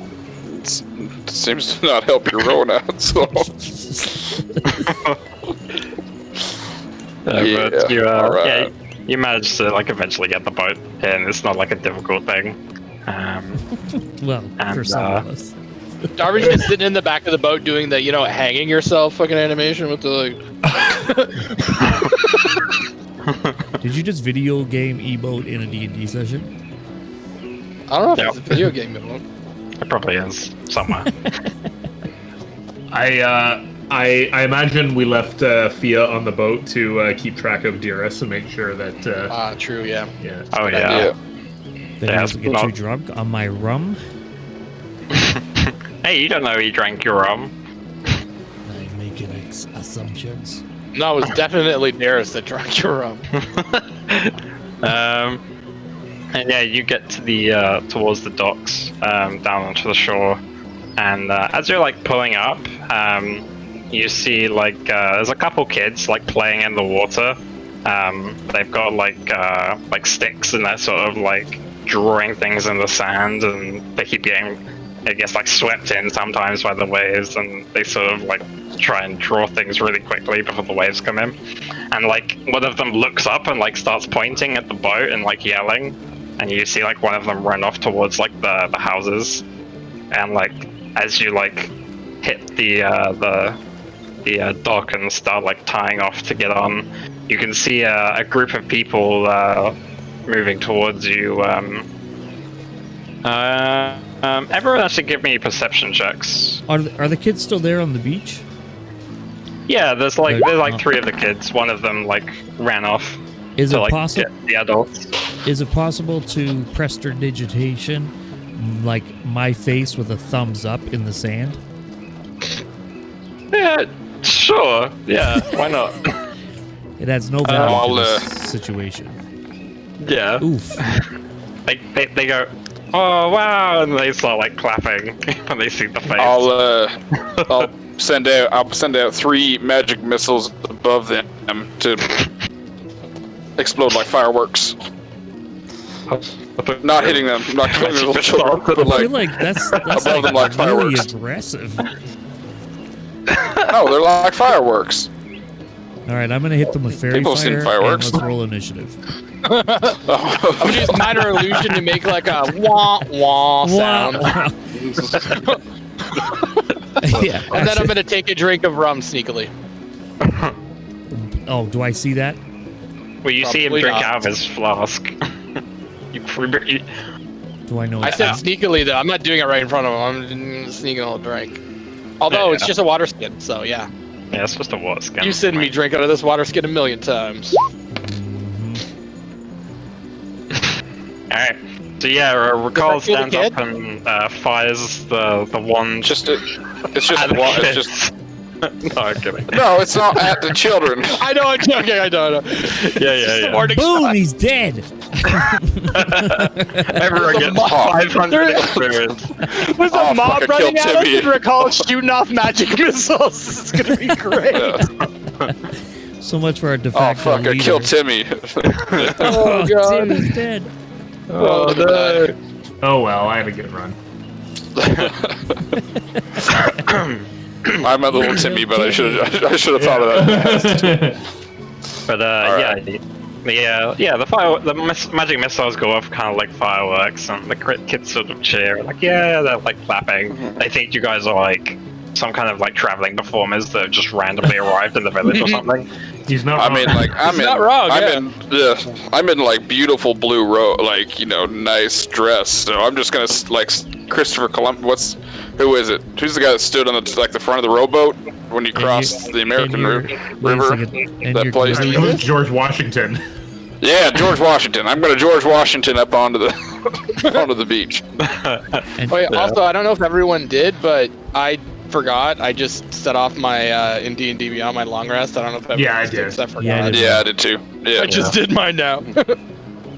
it seems to not help your rowing out. So Yeah, But you, alright. yeah, you managed to like eventually get the boat in. It's not like a difficult thing. Well, And, for some of us. Darby's just sitting in the back of the boat doing the, hanging yourself fucking animation with the like. Did you just video game emote in a D&D session? I don't know if Yep. it's a video game mode. It probably is somewhere. I imagine we left Fia on the boat to keep track of Dearest and make sure that True, yeah. yeah. Oh yeah. yeah. Did Yeah, I it's get not- too drunk on my rum? Hey, you don't know he drank your rum. I'm making assumptions. No, it was definitely Darius that drank your rum. And yeah, you get to the towards the docks, down onto the shore, and as you're like pulling up, you see like there's a couple kids like playing in the water. They've got like sticks and they're sort of like drawing things in the sand, and they keep getting, I guess, like swept in sometimes by the waves, and they sort of like try and draw things really quickly before the waves come in. And like one of them looks up and like starts pointing at the boat and like yelling, and you see like one of them run off towards like the houses, and like as you like hit the dock and start like tying off to get on, you can see a group of people moving towards you. Everyone has to give me perception checks. Are the kids still there on the beach? Yeah, there's like three of the kids. One of them like ran off Is to it like possible? get the adults. Is it possible to prestidigitation, like my face with a thumbs up in the sand? Yeah, sure. Yeah, why not? It adds no value I'll, to this situation. Yeah. Oof. They go, oh wow, and they start like clapping when they see the face. I'll send out 3 magic missiles above them to explode like fireworks. Not hitting them, not killing the little children, but I feel like like that's above like, them like really fireworks. aggressive. No, they're like fireworks. All right, I'm gonna hit them with fairy People have seen fire, fireworks. and let's roll initiative. I'm gonna use minor illusion to make like a wah wah sound. Yeah. And then I'm gonna take a drink of rum sneakily. Oh, do I see that? Well, you see him Probably drink not. out of his flask. you Do I know? I it's said not? sneakily though. I'm not doing it right in front of him. I'm sneaking a little drink. Although Yeah. it's just a water skin, so yeah. Yeah, it's just a water skin. You've seen me drink out of this water skin a million times. Alright. So yeah, Recall Does that stands kill the up and fires the wand. It's just at the one. kid. It's just No, I'm kidding. no. It's not at the children. I know, I'm joking, I know. Yeah. Warning Boom, shot. he's dead. Everyone gets 500 experience. There's Oh, a mob fucking running kill at us Timmy. and Recall shooting off magic missiles. This is gonna be great. So much for our de Oh facto fuck! I leader. killed Timmy. Oh god. Timmy's dead. Oh no. Oh well, I had a good run. I'm a little Timmy, but I should have thought of that. But Alright. the magic missiles go off kind of like fireworks, and the kids sort of cheer, like they're like clapping. They think you guys are like some kind of like traveling performers that have just randomly arrived in the village or something. He's not. I wrong. mean, like I'm in. not wrong, I'm in like beautiful blue like nice dress. So I'm just gonna like Christopher Columbus. Who is it? Who's the guy that stood on the front of the rowboat when you crossed the American River? That place. It was George Washington. Yeah, George Washington. I'm gonna George Washington up onto the onto the beach. Also, I don't know if everyone did, but I forgot. I just set off my in D&D Beyond my long rest. I don't know if everyone Yeah, I did. did. 'Cause I forgot. Yeah, I did. Yeah, I did too. Yeah. I just did mine now.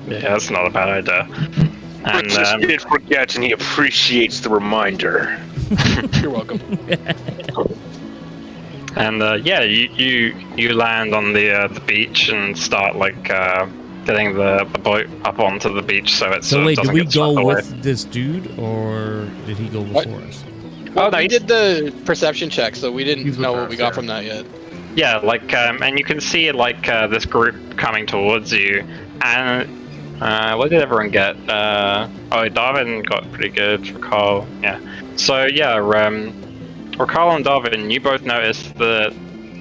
Yeah, that's not a bad idea. And Chris did forget, and he appreciates the reminder. You're welcome. And you land on the beach and start like getting the boat up onto the beach so it's So wait, did doesn't we get swept go away. with this dude, or did he go before us? Well, no, we he's- did the perception check, so we He's didn't with know what us, we got yeah. from that yet. Yeah, like and you can see like this group coming towards you, and what did everyone get? Darwin got pretty good. Recall, yeah. So yeah, Recall and Darwin, you both noticed that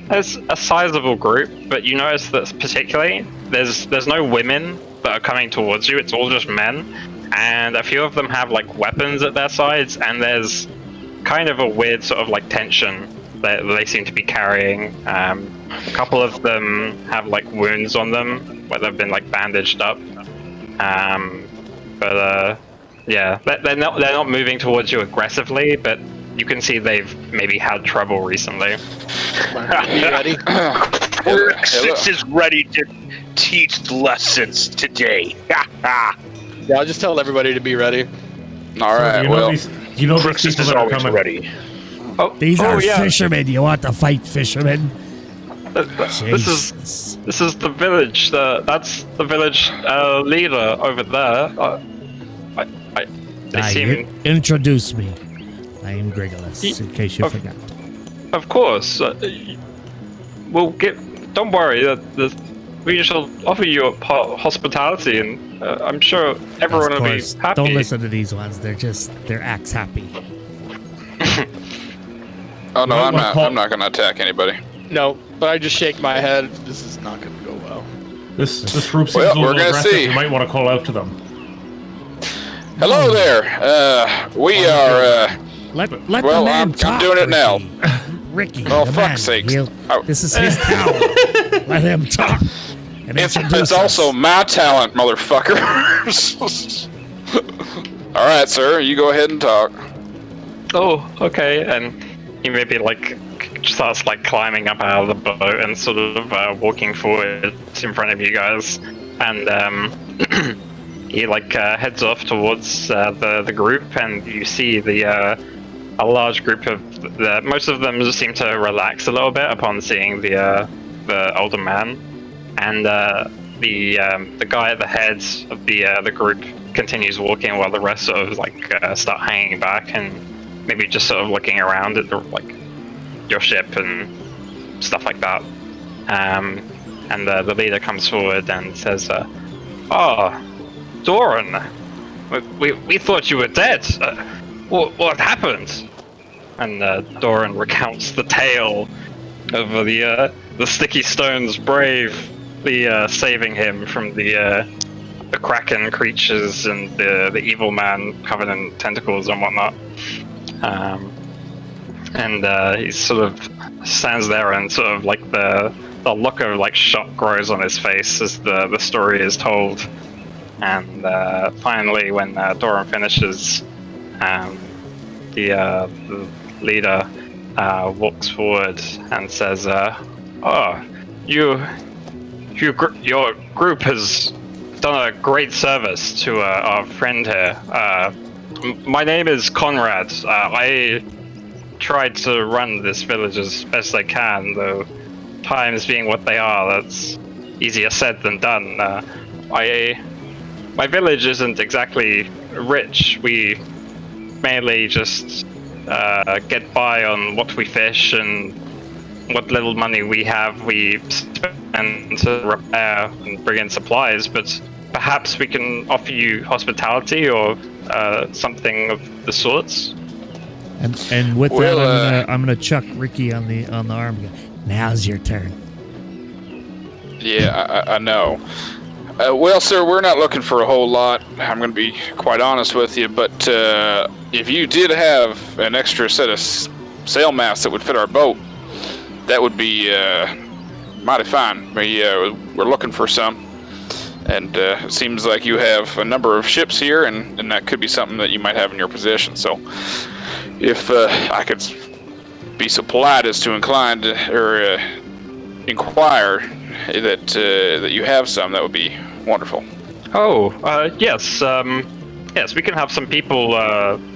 there's a sizable group, but you notice that particularly there's no women that are coming towards you. It's all just men, and a few of them have like weapons at their sides, and there's kind of a weird sort of like tension that they seem to be carrying. A couple of them have like wounds on them where they've been like bandaged up. Yeah, they're not moving towards you aggressively, but you can see they've maybe had trouble recently. You ready? Chris is ready to teach lessons today. Yeah, I'll just tell everybody to be ready. All right. you know Well, these. You know these Chris people is that are always coming. ready. These are yeah. fishermen. You want to fight fishermen? This Jesus. is the village. That's the village leader over there. They seem. Introduce me. I am Grigolas, in case you of- forgot. Of course. We'll get. Don't worry. We shall offer you hospitality, and I'm sure everyone Of will course. be happy. Don't listen to these ones. They're axe happy. oh no, Well, I'm we'll not. call- I'm not gonna attack anybody. No, but I just shake my head. This is not going to go well. This group seems Well, a little we're gonna aggressive. see. You might want to call out to them. Hello there. We are. Let Well, the man I'm talk, doing it now. Ricky. Oh, the fuck's man. sakes. He'll- Oh. This is his town. Let him talk. And It's introduce also us. my talent, motherfucker. All right, sir. You go ahead and talk. Oh, okay. And he maybe like starts like climbing up out of the boat and sort of walking forward in front of you guys, and he like heads off towards the group, and you see a large group of most of them seem to relax a little bit upon seeing the older man, and the guy at the head of the group continues walking while the rest sort of like start hanging back and maybe just sort of looking around at your ship and stuff like that. And the leader comes forward and says, "Oh, Doran, we thought you were dead. What happened?" And Doran recounts the tale of the Sticky Stones bravely saving him from the Kraken creatures and the evil man covered in tentacles and whatnot. And he sort of stands there, and sort of like the look of like shock grows on his face as the story is told. And finally, when Doran finishes, the leader walks forward and says, "Oh, your group has done a great service to our friend here. My name is Conrad. I tried to run this village as best I can, though times being what they are, that's easier said than done. My village isn't exactly rich. We mainly just get by on what we fish, and what little money we have we spend to repair and bring in supplies, but perhaps we can offer you hospitality or something of the sorts." And with that, I'm gonna chuck Ricky on the arm again. Now's your turn. Yeah, I know. Well, sir, we're not looking for a whole lot. I'm going to be quite honest with you, but if you did have an extra set of sail masts that would fit our boat, that would be mighty fine. We're looking for some, and it seems like you have a number of ships here, and that could be something that you might have in your possession. So, if I could be so polite as to incline to, or inquire that you have some, that would be wonderful. Oh, yes. Yes, we can have some people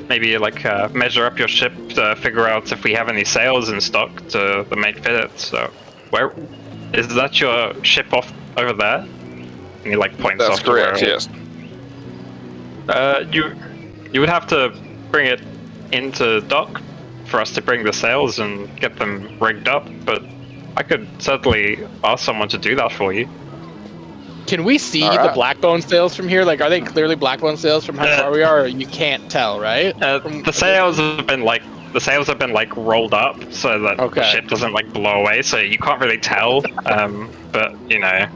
maybe like measure up your ship to figure out if we have any sails in stock to make fit it. So, where is that your ship off over there? And he like points That's off correct. to where, Yes. You would have to bring it into dock for us to bring the sails and get them rigged up, but I could certainly ask someone to do that for you. Can we see All the right. Blackbone sails from here? Like, are they clearly Blackbone sails from how far we are? Or you can't tell, right? The sails have been like rolled up so that the ship doesn't like blow away, so you can't really tell. But you know,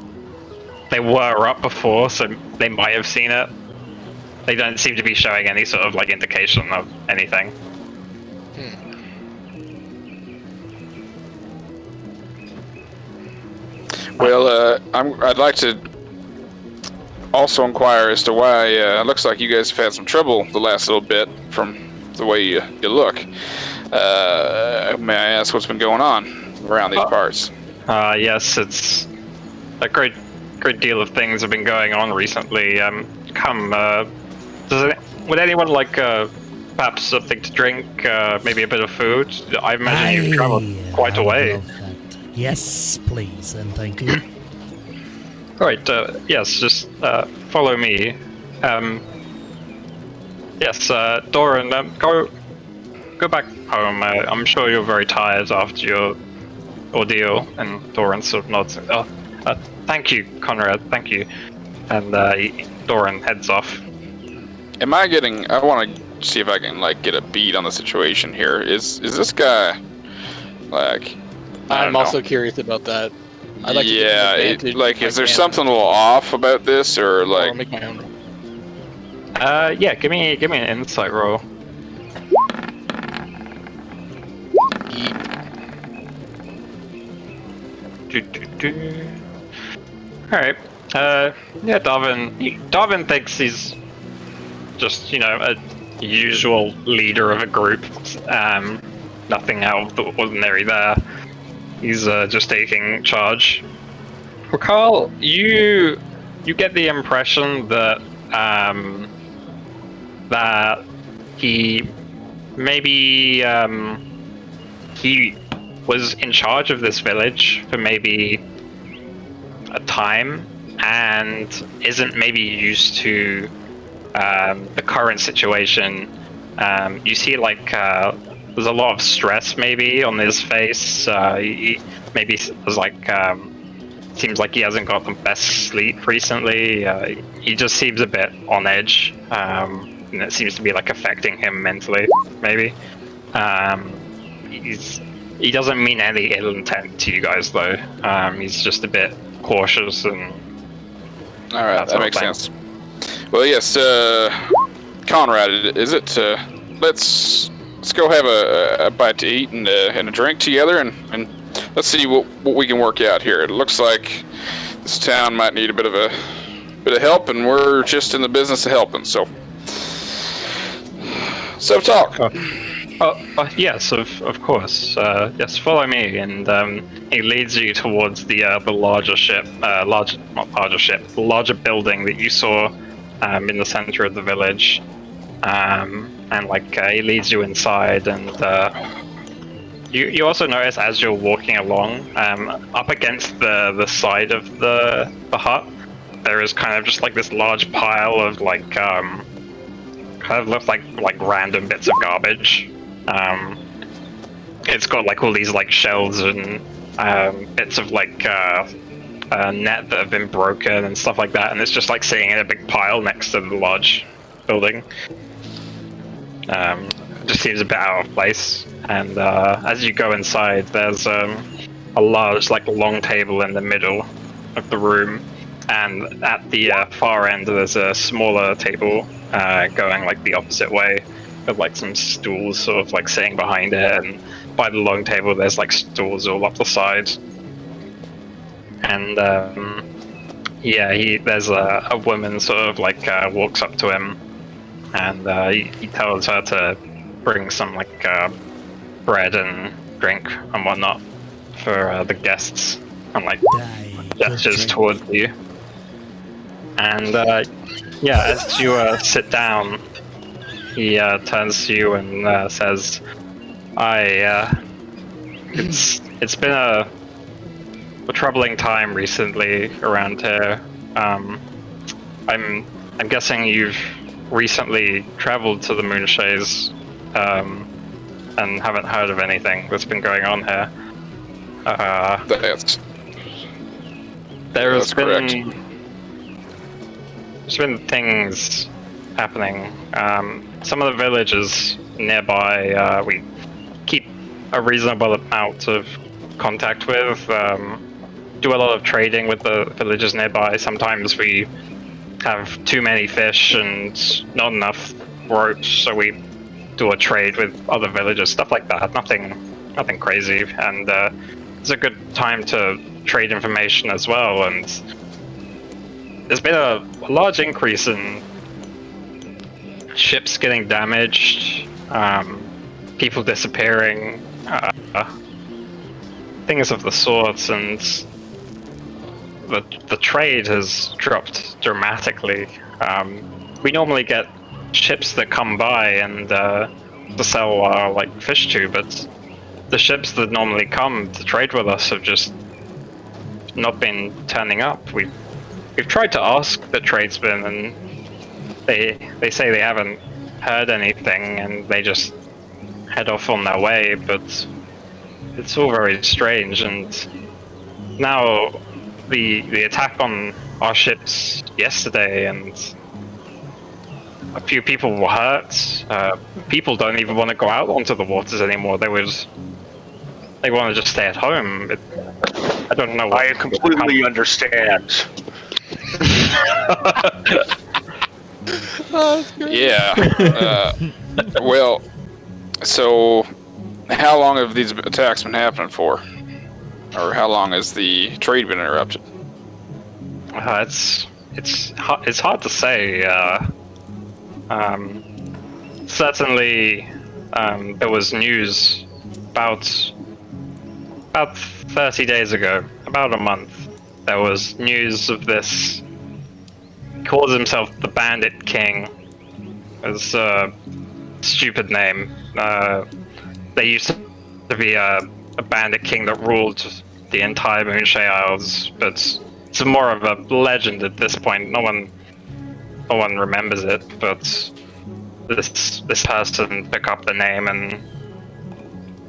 they were up before, so they might have seen it. They don't seem to be showing any sort of like indication of anything. Well, I'd like to also inquire as to why it looks like you guys have had some trouble the last little bit from the way you look. May I ask what's been going on around these parts? Yes, it's a great deal of things have been going on recently. Would anyone like perhaps something to drink, maybe a bit of food? I imagine you've traveled quite a way. Love that. Yes, please, and thank you. Right, yes, just follow me. Yes, Doran, go back home. I'm sure you're very tired after your ordeal. And Doran sort of nods. Thank you, Conrad, thank you. And Doran heads off. I want to see if I can like get a beat on the situation here. Is this guy like? I'm also curious about that. I'd like to get an advantage if is I there can. something a little off about this, or like? I'll make my own roll. Yeah, give me an insight roll. Alright. Yeah, Darwin thinks he's just, a usual leader of a group. Nothing out of the ordinary there. He's just taking charge. Carl, you get the impression that that he maybe he was in charge of this village for maybe a time and isn't maybe used to the current situation. You see there's a lot of stress maybe on his face. Maybe there's seems like he hasn't got the best sleep recently. He just seems a bit on edge, and it seems to be affecting him mentally. Maybe he doesn't mean any ill intent to you guys though. He's just a bit cautious and. All right, that makes sense. Well, yes, Conrad, is it? Let's let's go have a bite to eat and a drink together, and let's see what we can work out here. It looks like this town might need a bit of help, and we're just in the business of helping. So talk. Yes, of course. Yes, follow me, and he leads you towards the larger ship, larger building that you saw in the center of the village, and he leads you inside, and you also notice as you're walking along, up against the side of the hut, there is kind of just like this large pile of kind of looks like random bits of garbage. It's got like all these like shells and bits of like net that have been broken and stuff like that, and it's just like sitting in a big pile next to the large building. It just seems a bit out of place. And as you go inside, there's a large like long table in the middle of the room, and at the far end there's a smaller table going like the opposite way, with like some stools sort of like sitting behind it, and by the long table there's like stools all up the side. And there's a woman sort of like walks up to him, and he tells her to bring some like bread and drink and whatnot for the guests, and like gestures towards you. And as you sit down, he turns to you and says, it's been a troubling time recently around here. I'm guessing you've recently traveled to the Moonshays and haven't heard of anything that's been going on here. That's correct. There's been things happening. Some of the villages nearby we keep a reasonable amount of contact with, do a lot of trading with the villages nearby. Sometimes we have too many fish and not enough ropes, so we do a trade with other villages, stuff like that. Nothing crazy, and it's a good time to trade information as well. And there's been a large increase in ships getting damaged, people disappearing, things of the sort, and the trade has dropped dramatically. We normally get ships that come by and to sell like fish to, but the ships that normally come to trade with us have just not been turning up. We've tried to ask the tradesmen, and they say they haven't heard anything, and they just head off on their way. But it's all very strange. And now the attack on our ships yesterday, and a few people were hurt. People don't even want to go out onto the waters anymore. They want to just stay at home. I don't know. I completely understand. Yeah. Well, so how long have these attacks been happening for? Or how long has the trade been interrupted? It's hard to say. Certainly, there was news about 30 days ago, about a month. There was news of this. He calls himself the Bandit King. It's a stupid name. There used to be a Bandit King that ruled the entire Moonshay Isles, but it's more of a legend at this point. No one remembers it, but this person took up the name, and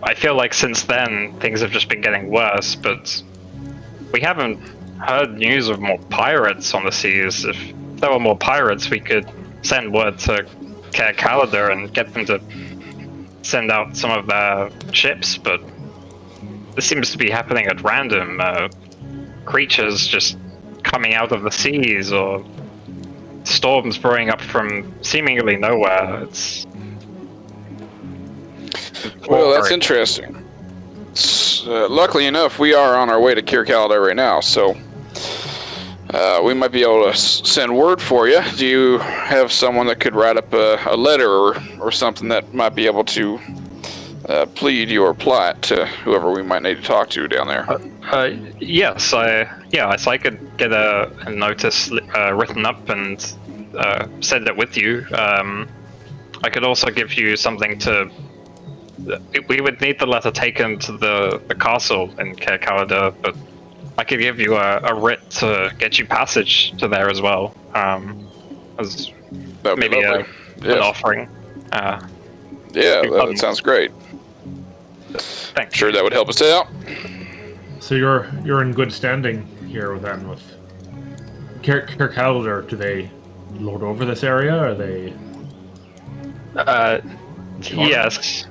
I feel like since then things have just been getting worse. But we haven't heard news of more pirates on the seas. If there were more pirates, we could send word to Kaiya H and get them to send out some of their ships, but this seems to be happening at random. Creatures just coming out of the seas, or storms brewing up from seemingly nowhere. Well, that's interesting. Luckily enough, we are on our way to Kir Kaladar right now, so we might be able to send word for you. Do you have someone that could write up a letter or something that might be able to plead your plight to whoever we might need to talk to down there? Yes, I could get a notice written up and send it with you. I could also give you something to. We would need the letter taken to the castle in Kir Kaladar, but I could give you a writ to get you passage to there as well. As maybe an offering. Yeah, that sounds great. Thanks. Sure, that would help us out. So you're in good standing here then with Kir Kaladar. Do they lord over this area? Are they? Yes.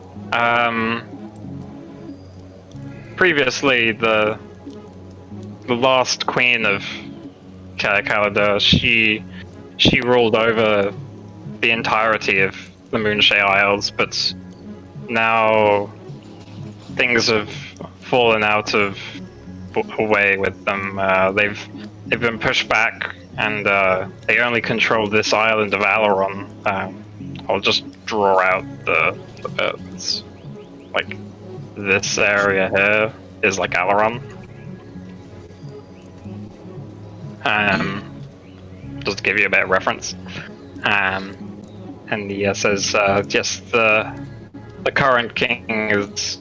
Previously, the last queen of Kaiya Kaladar, she ruled over the entirety of the Moonshade Isles, but now things have fallen out of way with them. They've been pushed back, and they only control this island of Alaron. I'll just draw out the bits. Like, this area here is like Alaron. Just to give you a bit of reference. And he says, just the current king is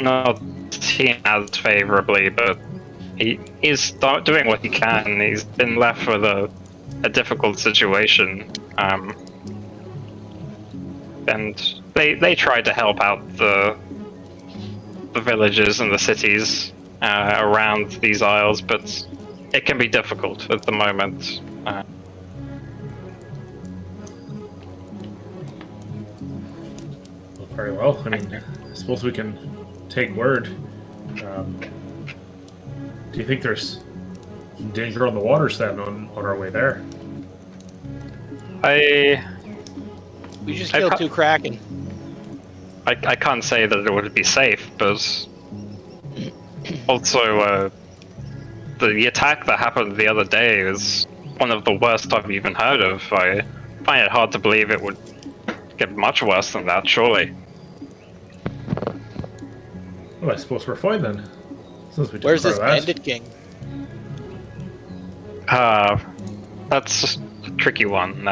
not seen as favorably, but he's doing what he can. He's been left with a difficult situation. And they tried to help out the villages and the cities around these isles, but it can be difficult at the moment. Very well. I mean, I suppose we can take word. Do you think there's danger on the waters then on our way there? We just killed 2 Kraken. I can't say that it would be safe, but also the attack that happened the other day is one of the worst I've even heard of. I find it hard to believe it would get much worse than that, surely. Well, I suppose we're fine then. Since we took Where's care this of that. Bandit King? That's a tricky one.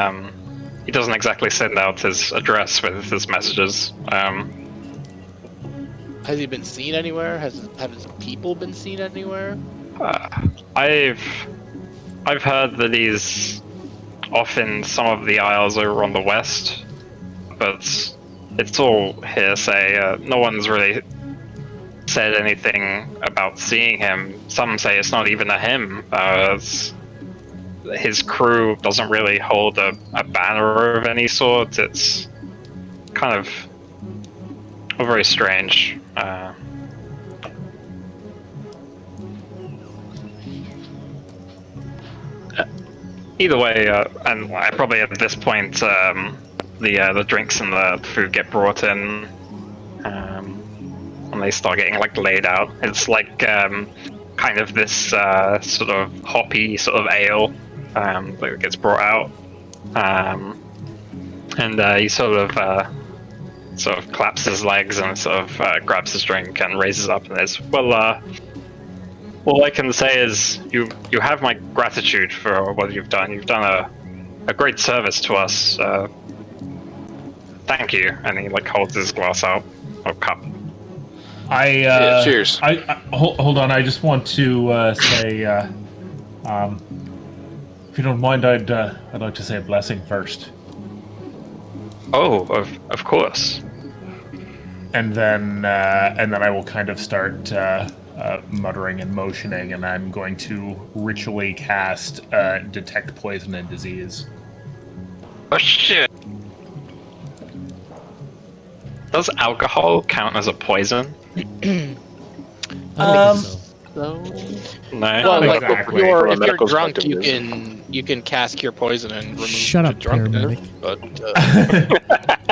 He doesn't exactly send out his address with his messages. Has he been seen anywhere? Have his people been seen anywhere? I've heard that he's off in some of the isles over on the west, but it's all hearsay. No one's really said anything about seeing him. Some say it's not even a him. His crew doesn't really hold a banner of any sort. It's kind of very strange. Either way, and I probably at this point, the drinks and the food get brought in, and they start getting like laid out. It's like kind of this sort of hoppy sort of ale that gets brought out, and he sort of claps his legs and sort of grabs his drink and raises up and says, "Well, all I can say is you have my gratitude for what you've done. You've done a great service to us. Thank you." And he like holds his glass out or cup. Cheers. Hold on. I just want to say, if you don't mind, I'd like to say a blessing first, Oh, of course. and then I will kind of start muttering and motioning, and I'm going to ritually cast detect poison and disease. Oh shit. Does alcohol count as a poison? I think so. though. No. Well, like exactly. if From a you're medical drunk, perspective, you can cast cure poison and remove Shut the up, drunkenness, paramedic.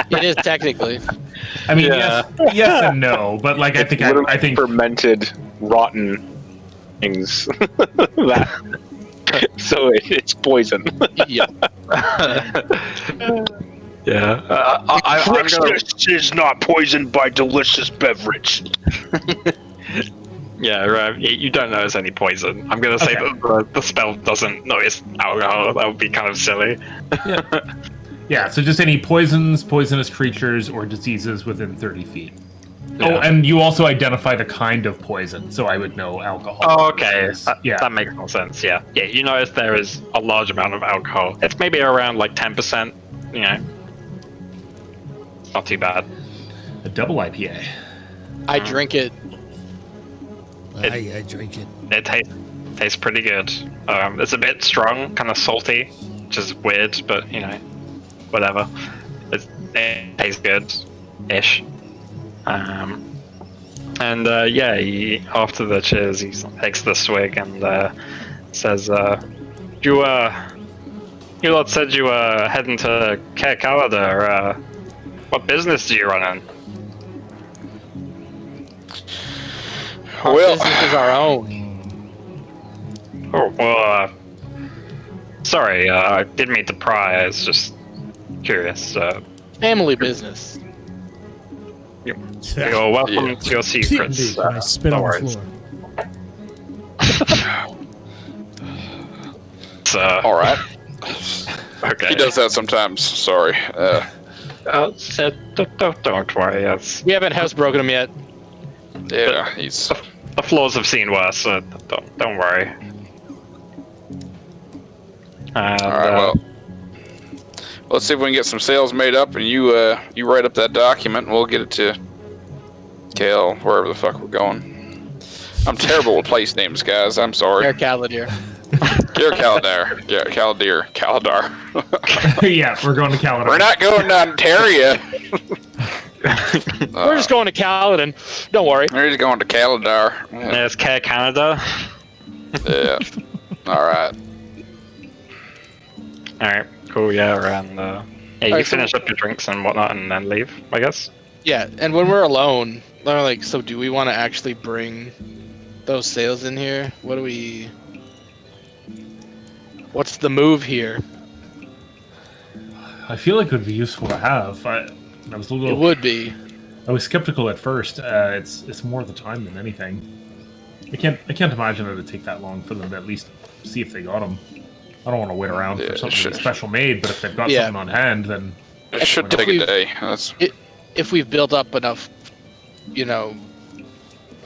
but it is technically. I mean, Yeah. yes and no, but like it's I literally think fermented, rotten things. That- so it's poison. Yeah. Yeah. I'm gonna. is not poisoned by delicious beverage. Yeah, right. You don't notice any poison. I'm gonna say Okay. that the spell doesn't notice alcohol. That would be kind of silly. yeah. So just any poisons, poisonous creatures, or diseases within 30 feet. Oh, Yeah. and you also identify the kind of poison, so I would know alcohol. Oh, okay. versus- That makes more sense. Yeah. Yeah. You notice there is a large amount of alcohol. It's maybe around like 10%. You know, not too bad. a double IPA. I drink it. I drink it. It tastes pretty good. It's a bit strong, kind of salty, which is weird, but you know, whatever. It tastes good-ish. Yeah, after the cheers, he takes the swig and says, "You lot said you were heading to Kaiya H. What business do you run in?" Our Well- business is our own. Oh, well, sorry, I didn't mean to pry. I was just curious. Family business. You're welcome to your secrets. Indeed, and I spit no on the worries. floor. All right. Okay. He does that sometimes. Sorry. Don't worry. We haven't housebroken him yet. Yeah, he's. The floors have seen worse, so don't worry. And, All right. Well, let's see if we can get some sales made up, and you write up that document, and we'll get it to Kale, wherever the fuck we're going. I'm terrible with place names, guys. I'm sorry. Air Caladir. Dear Caladar. Yeah, Caladar. yeah, we're going to Caledon. We're not going to Ontario. We're just going to Caledon. Don't worry. We're just going to Caladar. Yeah. there's Kaiya Canada. Yeah. All right. Alright, cool, yeah, and you Alright, so- finish up your drinks and whatnot and then leave, I guess. Yeah, and when we're alone, they're like, so do we want to actually bring those sales in here? What's the move here? I feel like it would be useful to have. I was a It little. would be. I was skeptical at first. It's more the time than anything. I can't imagine it would take that long for them to at least see if they got them. I don't want to wait around Yeah, for something sure. special made, but if they've got Yeah. something on hand, then It should If take a we've- day. That's If we've built up enough, I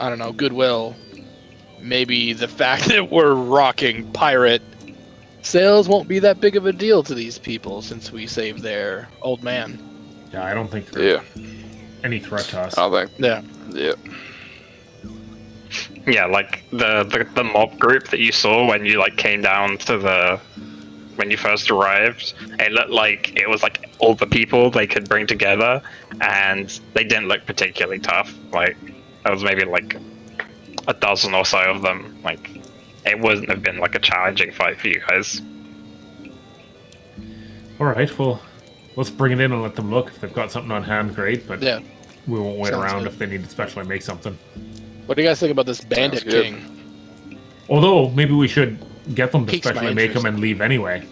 don't know, goodwill, maybe the fact that we're rocking pirate sales won't be that big of a deal to these people since we saved their old man. yeah, I don't think they're yeah. any threat to us. I think. Yeah. Yeah. Yeah, like the mob group that you saw when you like came down to when you first arrived, it looked like it was like all the people they could bring together, and they didn't look particularly tough. Like there was maybe like a dozen or so of them. Like it wouldn't have been like a challenging fight for you guys. All right, well, let's bring it in and let them look. If they've got something on hand, great. But Yeah. we won't wait Sounds around good. if they need to specially make something. What do you guys think about this Bandit Sounds good. King? Although maybe we should get them to Piques my specially make them interest. and leave anyway.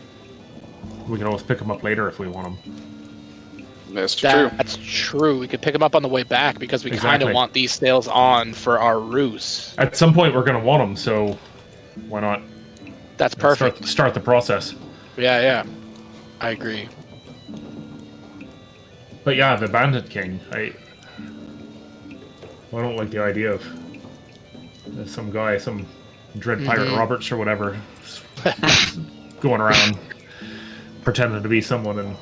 We can always pick them up later if we want them. That's true. That's true. We could pick them up on the way back because we kind Exactly. of want these sales on for our ruse. At some point, we're going to want them, so why not That's perfect. start the process? Yeah. I agree. But yeah, the Bandit King, I don't like the idea of some guy, some Dread Pirate Mhm. Roberts or whatever, going around pretending to be someone and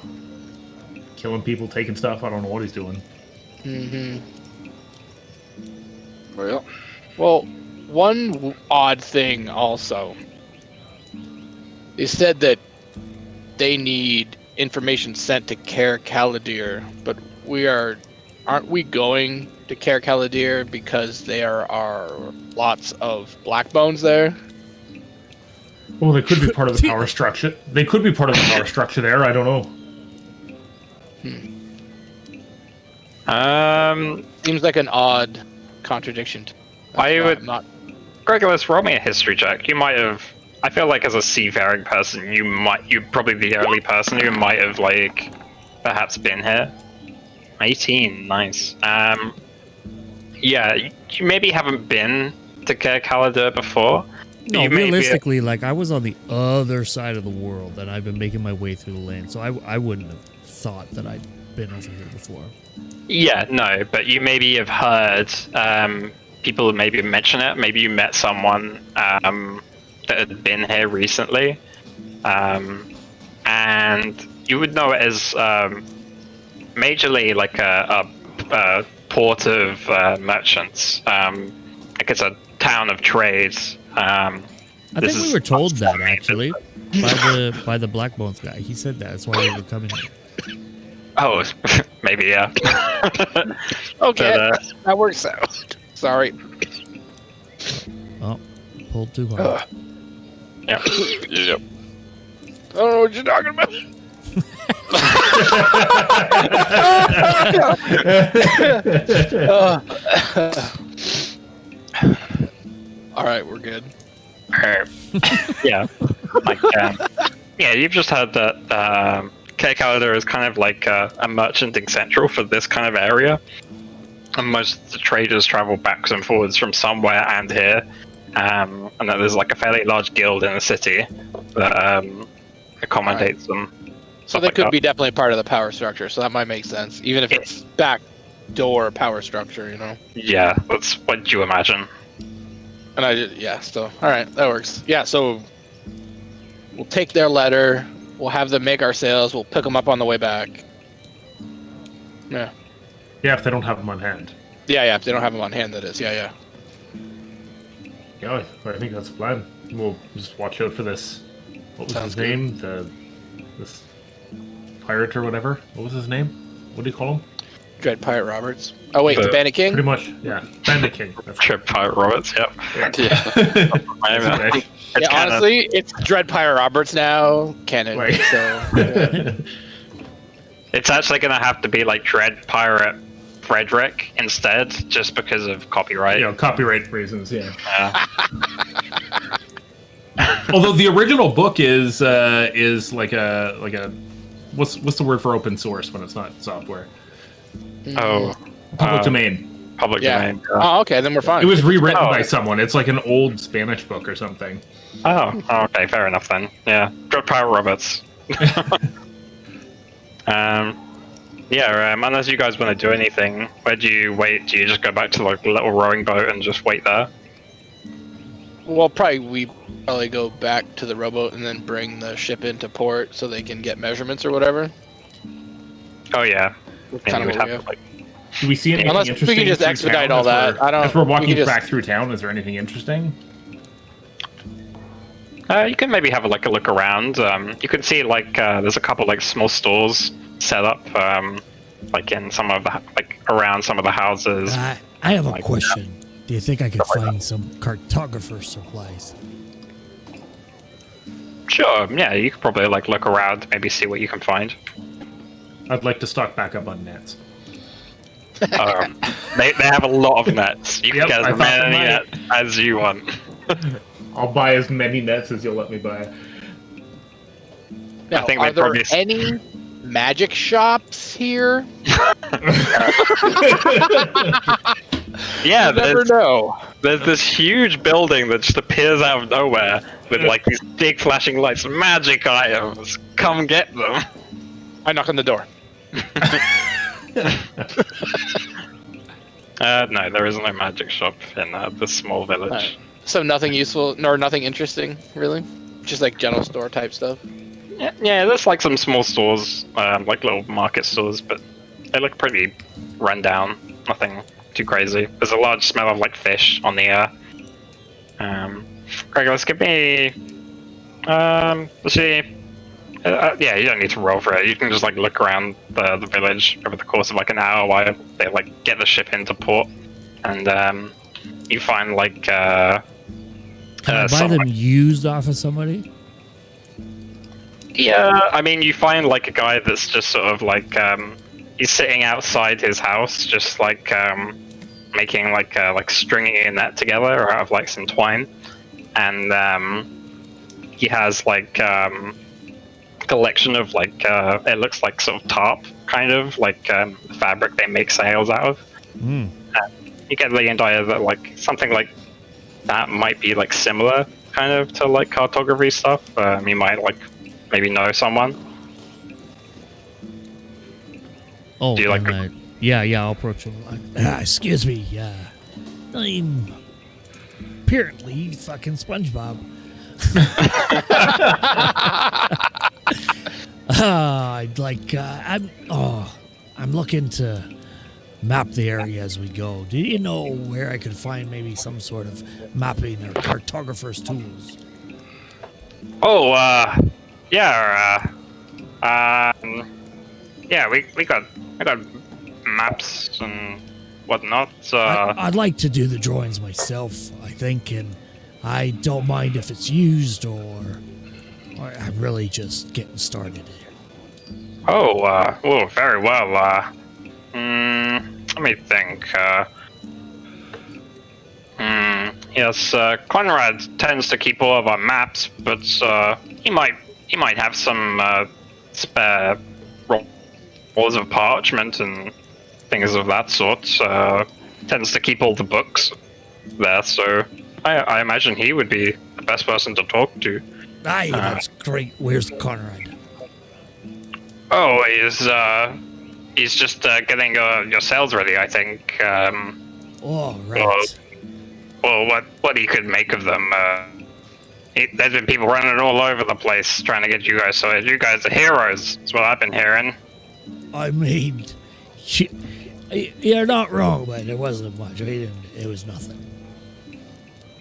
killing people, taking stuff. I don't know what he's doing. Well, Well, one odd thing also. They said that they need information sent to Kaiya Caladir, but aren't we going to Kaer Caladir because there are lots of black bones there? Well, they could be part of the power structure. They could be part of the power structure there. I don't know. Seems like an odd contradiction. I would not. Greg, let's roll me a history check. You might have. I feel like as a seafaring person, you're probably the only person who might have like perhaps been here. 18, nice. Yeah, you maybe haven't been to Kaer Caladir before. No, You may be- realistically, like I was on the other side of the world, and I've been making my way through the land, so I wouldn't have thought that I'd been over here before. Yeah, no, but you maybe have heard people maybe mention it. Maybe you met someone that had been here recently, and you would know it as majorly like a port of merchants. Like it's a town of trade. I think we were told that actually by the Black Bones guy. He said that. That's why we were coming here. Oh, maybe yeah. Okay, But, that works out. Sorry. Oh, pulled too hard. yeah. Yep. I don't know what you're talking about. All right, we're good. Yeah. Like, yeah, you've just heard that Kaer Caladir is kind of like a merchanting central for this kind of area. And most of the traders travel backwards and forwards from somewhere and here. And that there's like a fairly large guild in the city that accommodates them. So Stuff they like could that. be definitely part of the power structure. So that might make sense, even if it's back door power structure, you know. Yeah, that's what you imagine. And so all right, that works. Yeah, so we'll take their letter. We'll have them make our sales. We'll pick them up on the way back. Yeah. Yeah, if they don't have them on hand. Yeah. If they don't have them on hand, that is. Yeah. Yeah, I think that's the plan. We'll just watch out for this. What was Sounds his name? This pirate or whatever. What was his name? What do you call him? Dread Pirate Roberts. Oh wait, the Bandit King. Pretty much, yeah. Bandit King. That's Trip Pirate Roberts, yep. Yeah. That's okay. It's Yeah, kinda- honestly, it's Dread Pirate Roberts now, canon. Right. So yeah. It's actually going to have to be like Dread Pirate Frederick instead, just because of copyright. You know, copyright reasons, yeah. Yeah. Although the original book is like a what's the word for open source when it's not software? Oh, Public domain. public Yeah. domain. Oh, okay, then we're fine. It was rewritten Oh. by someone. It's like an old Spanish book or something. Oh, okay, fair enough then. Yeah, Dread Pirate Roberts. Unless you guys want to do anything, where do you wait? Do you just go back to like the little rowing boat and just wait there? Well, we probably go back to the rowboat and then bring the ship into port so they can get measurements or whatever. Oh yeah. That's And kind you of would what we have have. to, like, Do we see anything Unless we interesting? can just through expedite town all as that. we're- I don't- As we're we walking can just- back through town, is there anything interesting? you can maybe have a look around. You can see like there's a couple like small stores set up, like in some of the around some of the houses. I have a Like question. Do you think I could find some cartographer supplies? Sure, yeah, you could probably like look around, maybe see what you can find. I'd like to stock back up on nets. They have a lot of nets. You Yep, can I get as thought they many might. nets as you want. I'll buy as many nets as you'll let me buy. Now, think are they there probably- any magic shops here? Yeah, You never know. there's this huge building that just appears out of nowhere with like these big flashing lights, magic items. Come get them. I knock on the door. No, there isn't a magic shop in this small village. Alright. So nothing useful, nor nothing interesting, really? Just like general store type stuff? Yeah, there's like some small stores, like little market stores, but they look pretty run down. Nothing too crazy. There's a large smell of like fish on the air. Greg, let's give me. Let's see. Yeah, you don't need to roll for it. You can just like look around the village over the course of like an hour while they like get the ship into port, and you find like Can I buy them used off of somebody? Yeah, I mean, you find like a guy that's just sort of like he's sitting outside his house, just like making like stringing a net together out of like some twine, and he has like collection of like it looks like sort of tarp kind of like fabric they make sails out of. You get the idea that like something like that might be like similar kind of to like cartography stuff. You might like maybe know someone. Oh, Do you like yeah, I'll approach him. Excuse me, I'm apparently fucking SpongeBob. I'm looking to map the area as we go. Do you know where I could find maybe some sort of mapping or cartographer's tools? Oh, yeah, yeah, we got maps and whatnot. I'd like to do the drawings myself, I think, and I don't mind if it's used or I'm really just getting started here. Oh, very well. Let me think. Yes, Conrad tends to keep all of our maps, but he might have some spare rolls of parchment and things of that sort. Tends to keep all the books there, so I imagine he would be the best person to talk to. Aye, that's great. Where's Conrad? Oh, he's just getting your sails ready, I think. Oh, right. Well, what he could make of them. There's been people running all over the place trying to get you guys sorted. You guys are heroes. That's what I've been hearing. I mean, you're not wrong, but it wasn't much. It was nothing.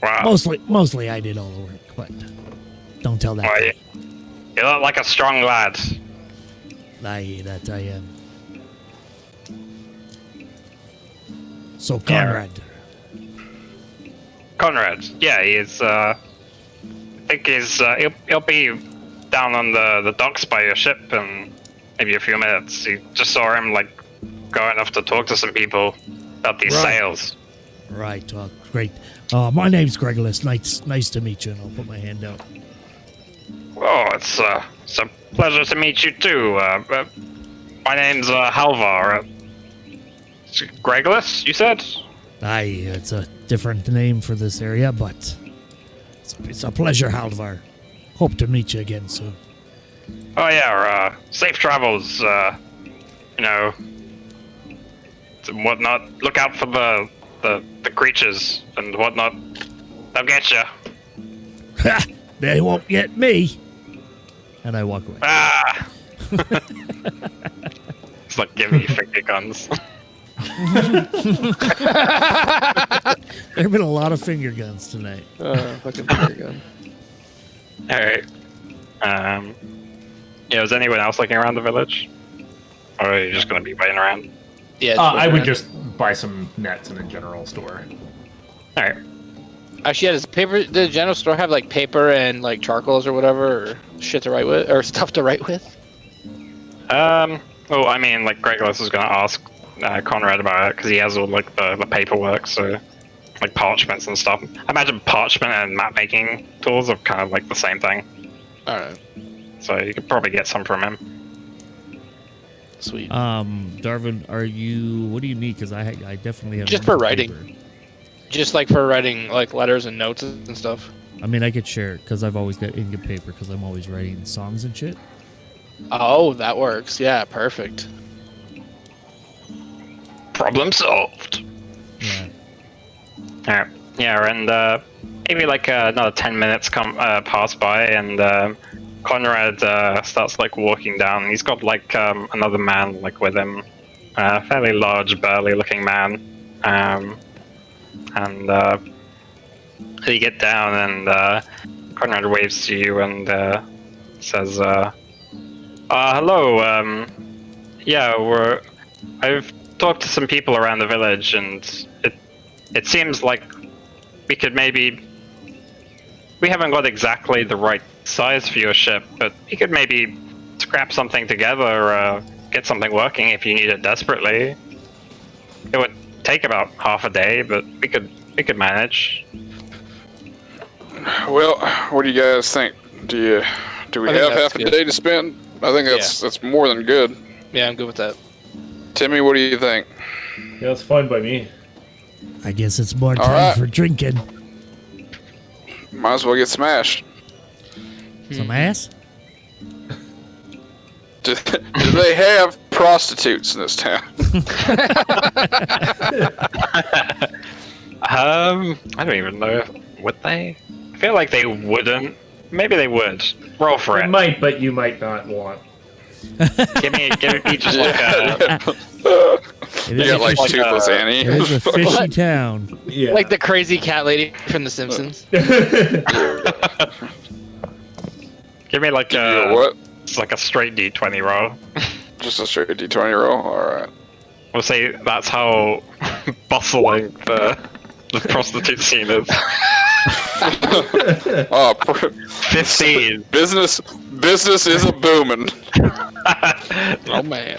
Wow. Mostly I did all the work, but don't tell that. Well, you look like a strong lad. Aye, that I am. So Conrad. Conrad, yeah, he's. I think he'll be down on the docks by your ship in maybe a few minutes. You just saw him like going off to talk to some people about these sails. Right. Great. My name's Gregolis. Nice to meet you, and I'll put my hand out. Oh, it's a pleasure to meet you too. My name's Halvar. Gregolis, you said? Aye, it's a different name for this area, but it's a pleasure, Halvar. Hope to meet you again soon. Oh yeah, safe travels, and whatnot. Look out for the creatures and whatnot. They'll get you. Ha! They won't get me. And I walk away. Ah! It's like giving you finger guns. There have been a lot of finger guns tonight. Fucking finger gun. Alright. Yeah, is anyone else looking around the village? Or are you just gonna be waiting around? Yeah. I would just buy some nets in a general store. Alright. Actually, does the general store have like paper and like charcoals or whatever, or shit to write with, or stuff to write with? Well, I mean, like, Gregolis is gonna ask Conrad about it, because he has all, like, the paperwork, so, like, parchments and stuff. I imagine parchment and map-making tools are kind of, like, the same thing. Alright. So you could probably get some from him. Sweet. Darwin, what do you need? Because I definitely have Just for enough writing. paper. Just like for writing like letters and notes and stuff. I mean, I could share it because I've always got ink and paper because I'm always writing songs and shit. Oh, that works. Yeah, perfect. Problem solved. Yeah. Alright. Yeah, and maybe like another 10 minutes pass by, and Conrad starts like walking down. He's got like another man like with him, fairly large, burly-looking man. And you get down, and Conrad waves to you and says, Hello. Yeah, I've talked to some people around the village, and it seems like we could maybe. We haven't got exactly the right size for your ship, but we could maybe scrap something together, get something working if you need it desperately. It would take about half a day, but we could manage. Well, what do you guys think? Do we I think have that's half a good. day to spend? I think that's more than good. Yeah, I'm good with that. Timmy, what do you think? Yeah, it's fine by me. I guess it's more All time right. for drinking. Might as well get smashed. Some ass? Do they have prostitutes in this town? I don't even know. Would they? I feel like they wouldn't. Maybe they would. Roll for It it. might, but you might not want. Give me just like a. It You is, got a, like like, Toothless Annie. it is a fishy town. Yeah. Like the crazy cat lady from The Simpsons. Give me like You a. what? It's like a straight D20 roll. Just a straight D20 roll? Alright. We'll say that's how bustling the prostitute scene is. Oh, 15. business is a booming. Oh man.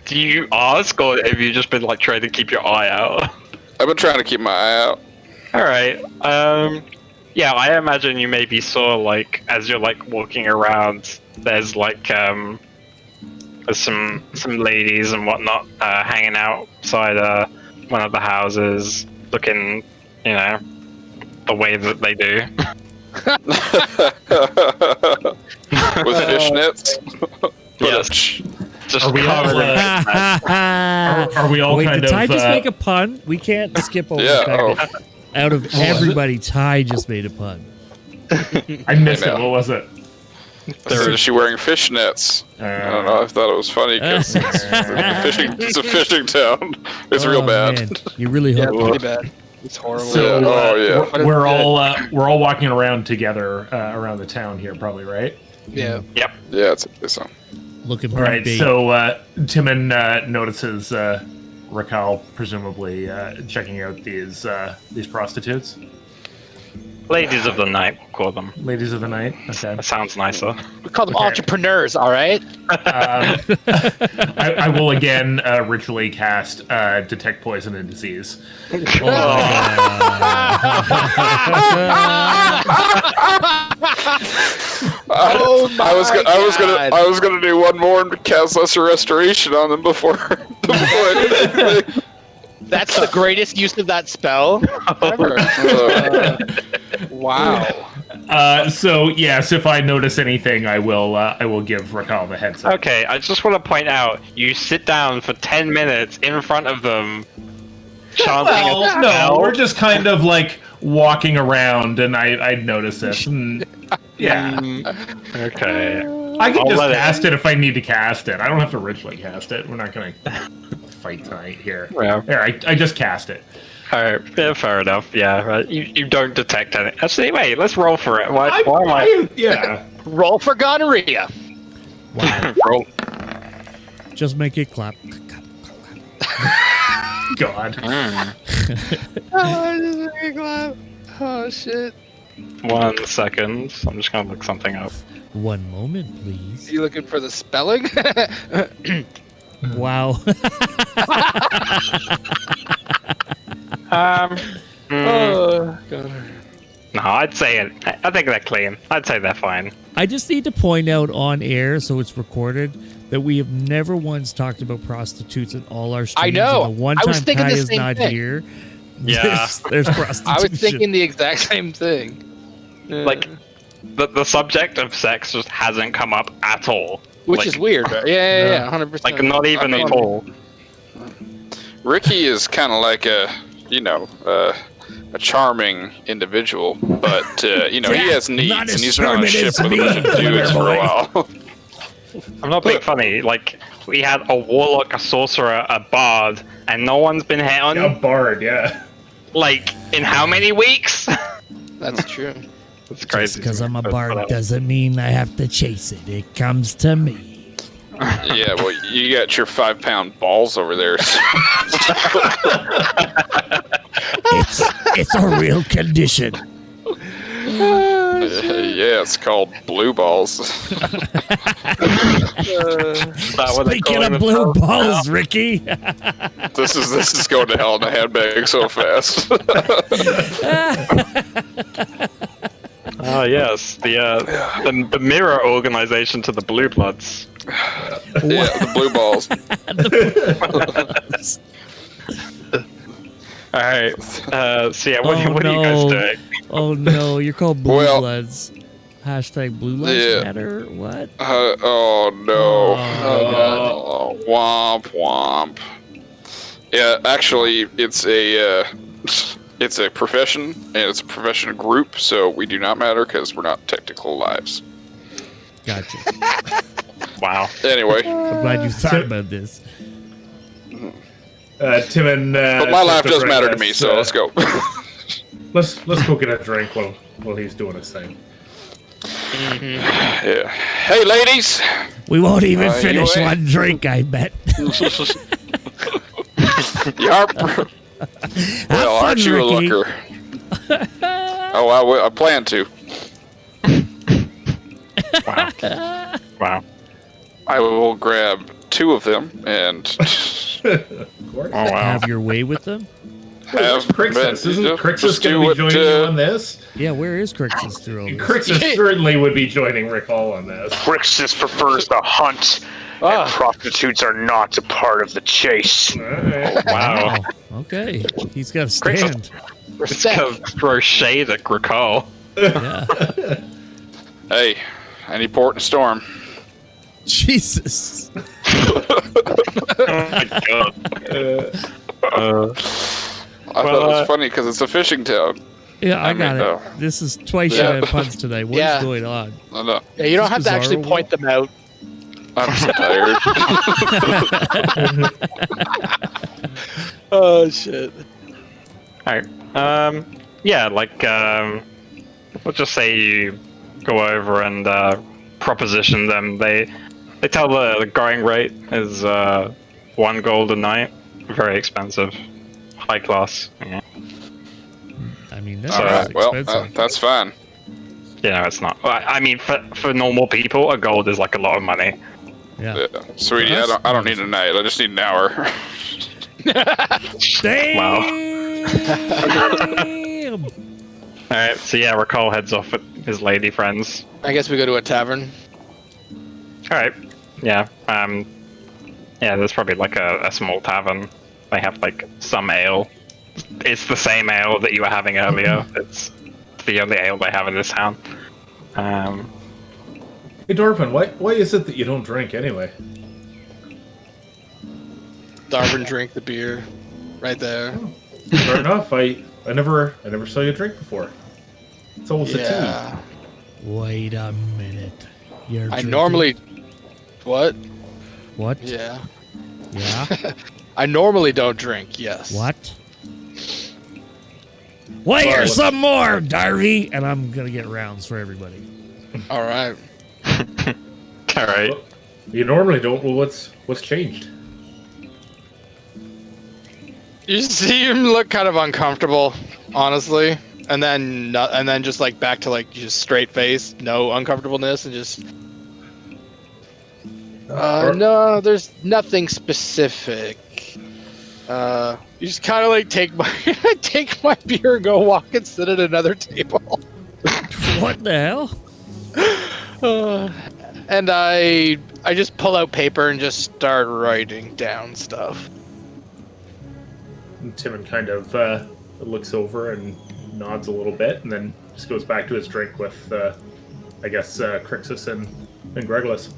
Do you ask, or have you just been like trying to keep your eye out? I've been trying to keep my eye out. All right. Yeah, I imagine you maybe saw like as you're like walking around, there's like there's some ladies and whatnot hanging outside one of the houses, looking, you know, the way that they do. With fishnets. Yes. Just Are we all, covered in Are we all Wait, kind did Ty of? just make a pun? We can't skip over Yeah, the fact that out of everybody, Ty just made a pun. I missed I it. know. What was it? Is she wearing fishnets? I don't know. I thought it was funny because it's a fishing town. It's real Oh, bad. man. You really Yeah, hope. pretty bad. It's horrible. So Yeah. we're all walking around together around the town here, probably, right? Yeah. Yeah, it's Looking All pretty right. big. So Timon notices Raquel presumably checking out these prostitutes, ladies of the night, we'll call them. ladies of the night. Okay. That sounds nicer. We call them Okay. entrepreneurs, all right? I will again ritually cast detect poison and disease. I was gonna do one more and cast lesser restoration on them before I did anything. That's the greatest use of that spell ever. Wow. So yes, if I notice anything, I will give Raquel the heads up. Okay, I just want to point out, you sit down for 10 minutes in front of them, chanting a Well, no, spell. we're just kind of like walking around, and I'd notice this. And, yeah, Okay. I can I'll just let it- cast it if I need to cast it. I don't have to ritually cast it. We're not gonna fight tonight here. Yeah. There, I just cast it. Alright, yeah, fair enough. Yeah, right. You don't detect any. Actually, wait, let's roll for it. Why am I? Yeah. Roll for gonorrhea. Wow. Roll. Just make it clap. God. Oh, shit. 1 second. I'm just gonna look something up. One moment, please. You looking for the spelling? Wow. Oh, God. No, I'd say it. I think they're clean. I'd say they're fine. I just need to point out on air, so it's recorded, that we have never once talked about prostitutes in all our streams. I know. And the one I was time thinking the Kaya's same not thing. here, Yeah. there's prostitution. I was thinking the exact same thing. Like, the subject of sex just hasn't come up at all. Which like- is weird, right? Yeah, 100%. Like, not even I mean- at all. Ricky is kind of like a charming individual, but he has needs, not as and he's been on a charming ship as with a me, bunch of dudes for a while. I'm not being funny. Like, we had a warlock, a sorcerer, a bard, and no one's been hit on. A bard, yeah. Like, in how many weeks? That's true. It's Just crazy. because I'm a But, bard doesn't mean I have to chase it. It comes to me. Yeah, well, you got your 5-pound balls over there. It's a real condition. Yeah, it's called blue balls. Speaking of blue balls, Ricky. This is going to hell in a handbag so fast. Oh yes, the mirror organization to the Blue Bloods. Yeah, the blue balls. All right. So yeah, what are you guys doing? Oh no, you're called Blue Well- Bloods. Hashtag Blue Lives Yeah. Matter. What? Oh no. Oh, Womp womp. Yeah, actually, it's a profession, and it's a profession group, so we do not matter because we're not technical lives. Gotcha. Wow. Anyway, I'm glad you thought about this. Tim and but my life does Christopher, matter to me, so let's go. Let's go get a drink while he's doing his thing. Yeah. Hey, ladies. We won't even finish anyway. one drink, I bet. You are. Well, fun, aren't you Ricky. a looker? Oh, I plan to. Wow. Wow. I will grab 2 of them and Of course. Oh wow. Have your way with them? have. Crixus, isn't Crixus just going do to be what, joining you on this? Yeah, where is Crixus through all this? Crixus certainly would be joining Rick Hall on this. Crixus prefers to hunt, and prostitutes are not a part of the chase. All right. Wow. Okay. He's got a stand. It's gonna throw shade at Gracol. Yeah. Hey, any port in a storm. Jesus. Oh my god. I thought it was funny because it's a fishing town. Yeah, I got mean, it. This is twice you Yeah. had puns today. What's Yeah. going on? I know. Yeah, you don't Is have to actually Bizarro point them out. I'm so tired. Oh shit. Alright. Yeah, like, let's just say you go over and proposition them. They tell the going rate is 1 gold a night. Very expensive. High class. Yeah. I mean, that's All right. Well, expensive. that's fine. You know, it's not. I mean, for normal people, a gold is like a lot of money. yeah. Yeah. Sweetie, I don't need a night. I just need an hour. Damn! Alright, so yeah, Recall heads off with his lady friends. I guess we go to a tavern. Alright, yeah. Yeah, there's probably like a small tavern. They have like some ale. It's the same ale that you were having earlier. It's the only ale they have in this town. Hey, Dorfin, why is it that you don't drink anyway? Darvin drink the beer. Right there. Fair enough. I never saw you drink before. It's almost a Yeah. Wait a minute. You're I drinking? normally. What? What? Yeah. Yeah? I normally don't drink, yes. What? Wait, some more, Darby! And I'm gonna get rounds for everybody. Alright. Alright. tea. You normally don't. Well, what's changed? You see him look kind of uncomfortable, honestly. And then just like back to like just straight face, no uncomfortableness, and just no, there's nothing specific. You just kind of like take my beer and go walk and sit at another table. What the hell? And I just pull out paper and just start writing down stuff. And Timon kind of looks over and nods a little bit, and then just goes back to his drink with, I guess, Crixus and Gregulus.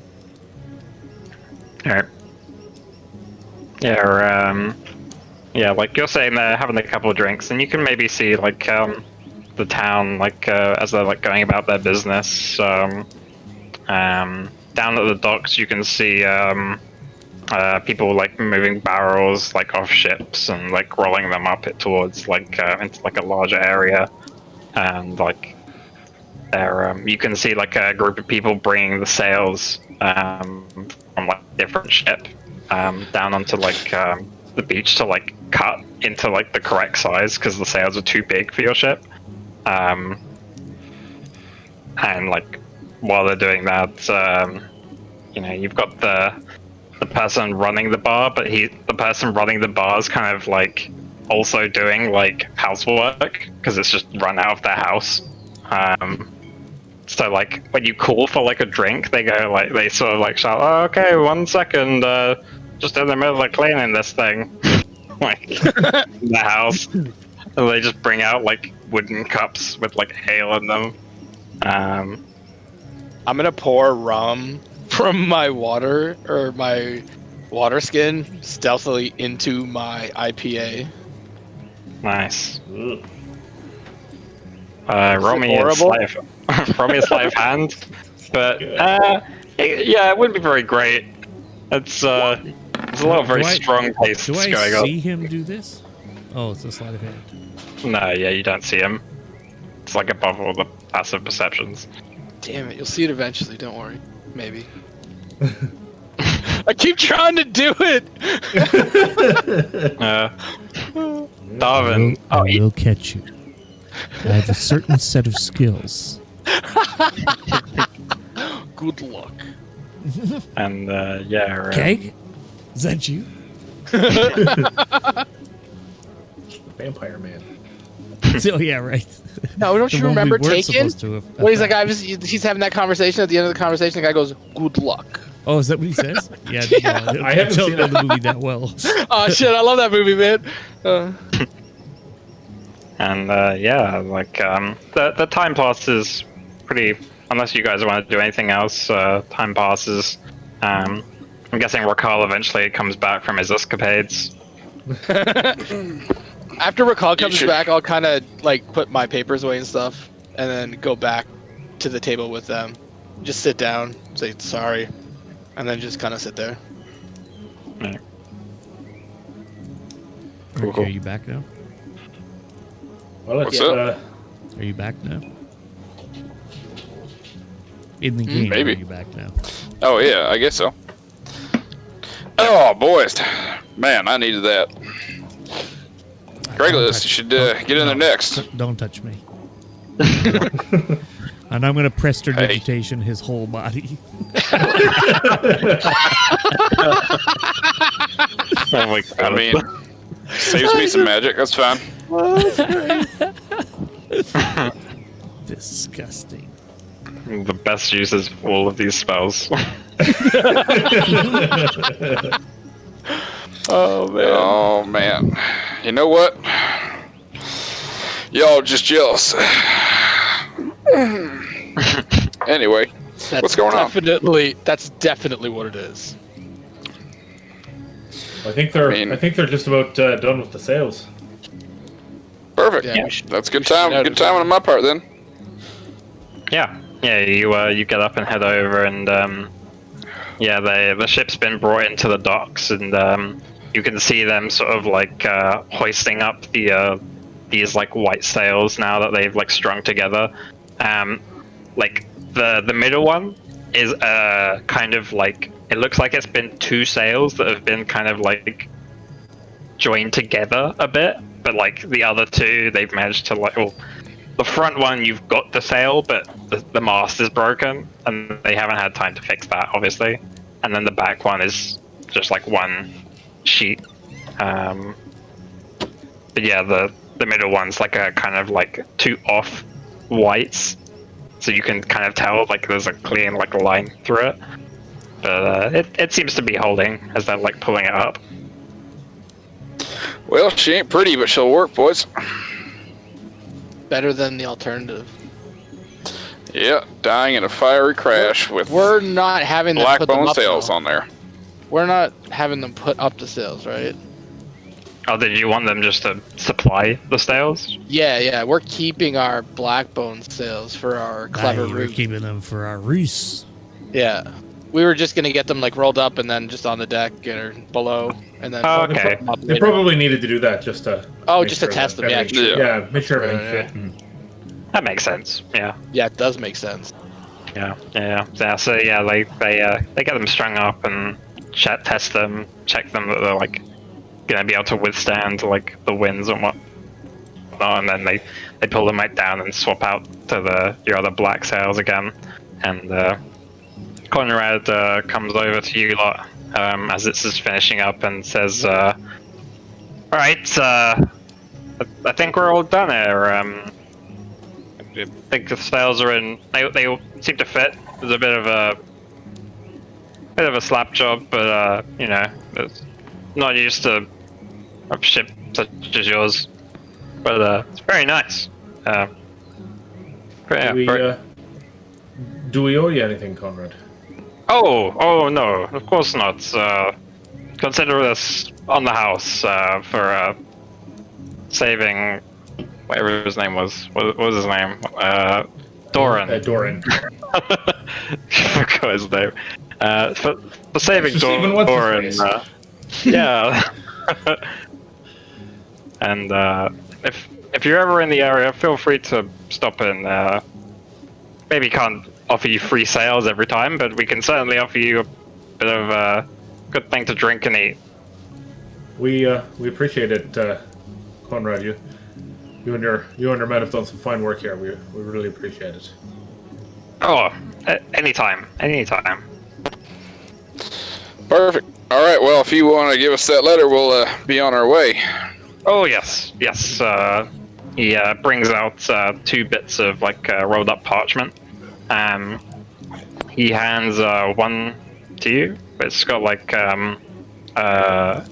Alright. Yeah, yeah, like you're saying they're having a couple of drinks, and you can maybe see like the town like as they're like going about their business. Down at the docks, you can see people like moving barrels like off ships and like rolling them up it towards like into like a larger area, and like you can see like a group of people bringing the sails from like different ship down onto like the beach to like cut into like the correct size because the sails are too big for your ship. And like while they're doing that, you've got the person running the bar, but the person running the bar is kind of like also doing like housework because it's just run out of their house. So like when you call for like a drink, they go like they sort of like shout, "Oh, okay, 1 second, just in the middle of cleaning this thing," like in the house, and they just bring out like wooden cups with like ale in them. I'm gonna pour rum from my water skin stealthily into my IPA. Nice. Ugh. Roll me a sleight of hand, but it wouldn't be very great. There's a lot of very strong tastes Do I going on. see him do this? Oh, it's a sleight of hand. No, yeah, you don't see him. It's like above all the passive perceptions. Damn it, you'll see it eventually, don't worry. Maybe. I keep trying to do it! Darwin. I will catch you. I have a certain set of skills. Good luck. And Keg? Is that you? Vampire man. Oh, yeah, right. No, don't The you one we remember weren't Taken? supposed to have- Well, he's like, he's having that conversation. At the end of the conversation, the guy goes, "Good luck." Oh, is that what he says? Yeah, no, I haven't don't seen know it. the movie that well. Oh shit, I love that movie, man. And the time passes pretty. Unless you guys want to do anything else, time passes. I'm guessing Rakal eventually comes back from his escapades. After Rakal comes back, I'll kind of like put my papers away and stuff, and then go back to the table with them. Just sit down, say sorry, and then just kind of sit there. Yeah. Okay, are you back now? Well, What's up? Are you back now? In the game, Maybe. are you back now? Oh yeah, I guess so. Oh boys, man, I needed that. Greglis, you should get in there next. Don't touch me. And I'm going to prestidigitation his whole body. Oh my god! I mean, saves me some magic. That's fine. Disgusting. The best uses of all of these spells. Oh man. Oh man, you know what? Y'all just jealous. Anyway, what's going on? That's definitely what it is. I think they're just about done with the sales. Perfect. Yeah, That's good time. Good time on my part then. Yeah, you get up and head over, and the ship's been brought into the docks, and you can see them sort of like hoisting up these like white sails now that they've like strung together. Like the middle one is kind of like, it looks like it's been two sails that have been kind of like joined together a bit, but like the other two, they've managed to like, well, the front one, you've got the sail, but the mast is broken, and they haven't had time to fix that, obviously. And then the back one is just like one sheet. But yeah, the middle one's like a kind of like two off whites, so you can kind of tell like there's a clean like line through it. But it seems to be holding as they're like pulling it up. Well, she ain't pretty, but she'll work, boys. Better than the alternative. Yeah, dying in a fiery crash with We're not having them black put them bone up, sails though. on there. We're not having them put up the sails, right? Oh, did you want them just to supply the sails? Yeah. We're keeping our black bone sails for our clever We're route. keeping them for our Reese. Yeah. We were just gonna get them like rolled up and then just on the deck or below, and then. Oh, okay. put them They later. probably needed to do that just to. Oh, make just to sure test that them. Yeah. everything- Yeah. Yeah, make sure everything Yeah. fit. And That makes sense. Yeah. Yeah, it does make sense. Yeah. So yeah, they get them strung up and test them, check them that they're like gonna be able to withstand like the winds and whatnot, and then they pull them right down and swap out to your other black sails again, and Conrad comes over to you lot as this is finishing up and says, "All right, I think we're all done here. I think the sails are in. They all seem to fit. There's a bit of a slap job, but you know, it's not used to a ship such as yours. But it's very nice. Do we owe you anything, Conrad? Oh no, of course not. Consider this on the house for saving whatever his name was. What was his name? Doran. Doran. Forgot his name. For saving Even what's Doran. his face? Yeah. And if you're ever in the area, feel free to stop in. Maybe can't offer you free sails every time, but we can certainly offer you a bit of a good thing to drink and eat. We appreciate it, Conrad. You and your men have done some fine work here. We really appreciate it. Oh, anytime. Perfect. All right. Well, if you want to give us that letter, we'll be on our way. Oh yes. He brings out 2 bits of like rolled up parchment. He hands one to you. It's got like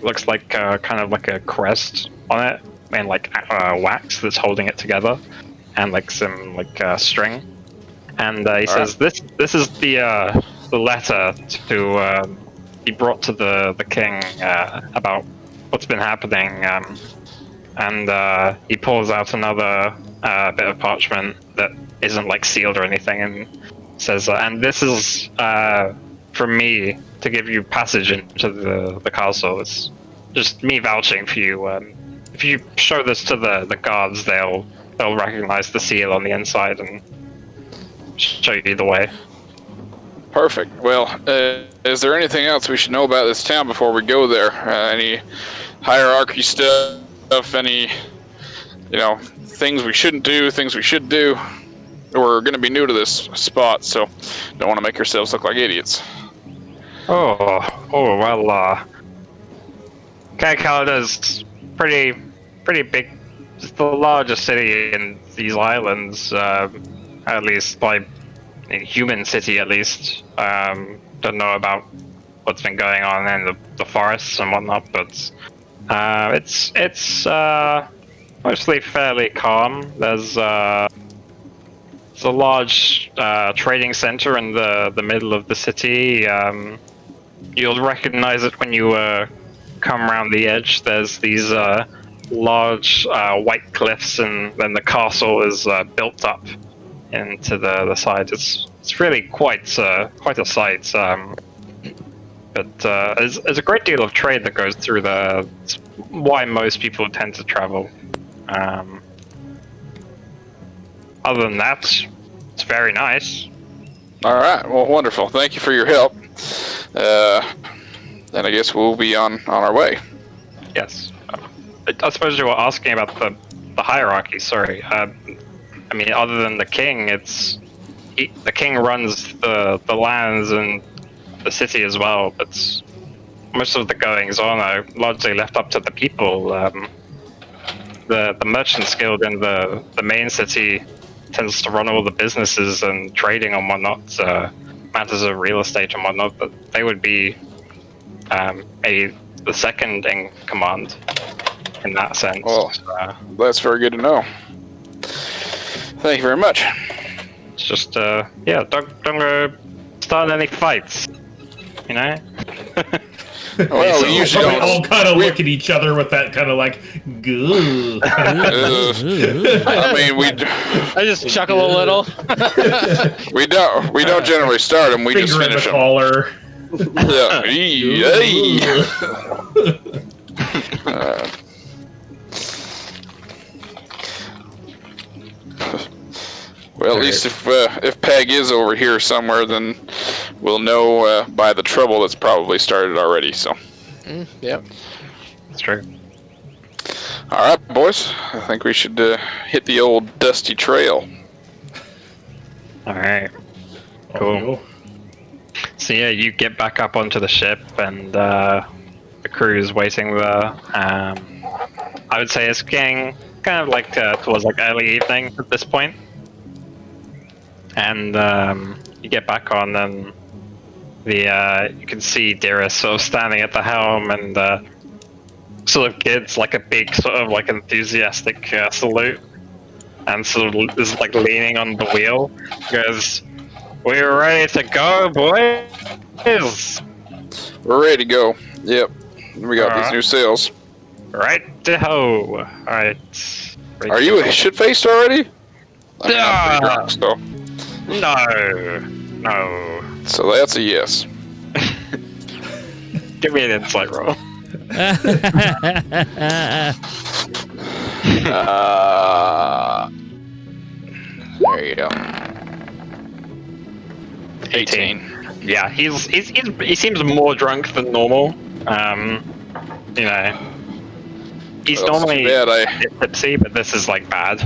looks like kind of like a crest on it, and like wax that's holding it together, and like some like string. And he says, "This is the letter to he brought to the king about what's been happening." And he pulls out another bit of parchment that isn't like sealed or anything, and says, "And this is from me to give you passage into the castle. It's just me vouching for you. If you show this to the guards, they'll recognize the seal on the inside and show you the way." Perfect. Well, is there anything else we should know about this town before we go there? Any hierarchy stuff? Any, things we shouldn't do, things we should do? We're going to be new to this spot, so don't want to make ourselves look like idiots. Oh well, Kaiya is pretty big. It's the largest city in these islands, at least by human city at least. Don't know about what's been going on in the forests and whatnot, but it's mostly fairly calm. There's a large trading center in the middle of the city. You'll recognize it when you come around the edge. There's these large white cliffs, and then the castle is built up into the side. It's really quite a sight. But there's a great deal of trade that goes through there. It's why most people tend to travel. Other than that, it's very nice. All right. Well, wonderful. Thank you for your help. Then I guess we'll be on our way. Yes. I suppose you were asking about the hierarchy. Sorry. I mean, other than the king, the king runs the lands and the city as well, but most of the goings on are largely left up to the people. The Merchants Guild in the main city tends to run all the businesses and trading and whatnot, matters of real estate and whatnot, but they would be maybe the second in command in that sense. Well, that's very good to know. Thank you very much. It's just, don't go start any fights, you know? Well, we usually we don't. all kind of look at each other with that kind of like, goo. I mean, I just chuckle a little. we don't generally start them. We Finger just in finish the them. collar. Yeah. Well, at least if Peg is over here somewhere, then we'll know by the trouble that's probably started already. So. Yep. That's true. All right, boys. I think we should hit the old dusty trail. All right. Off Cool. we go. So yeah, you get back up onto the ship, and the crew is waiting there. I would say it's getting kind of like towards like early evening at this point. And you get back on, and you can see Dearest sort of standing at the helm, and sort of gives like a big sort of like enthusiastic salute, and sort of is like leaning on the wheel. Goes, "We're ready to go, boys. We're ready to go. Yep. We got these new sails. Right to ho. All right. Are you shit-faced already? I mean, I'm pretty drunk, so. No. So that's a yes. Give me an insight roll. There you go. 18. Yeah, he seems more drunk than normal. You know, he's Well, normally too bad tipsy, but this is like bad.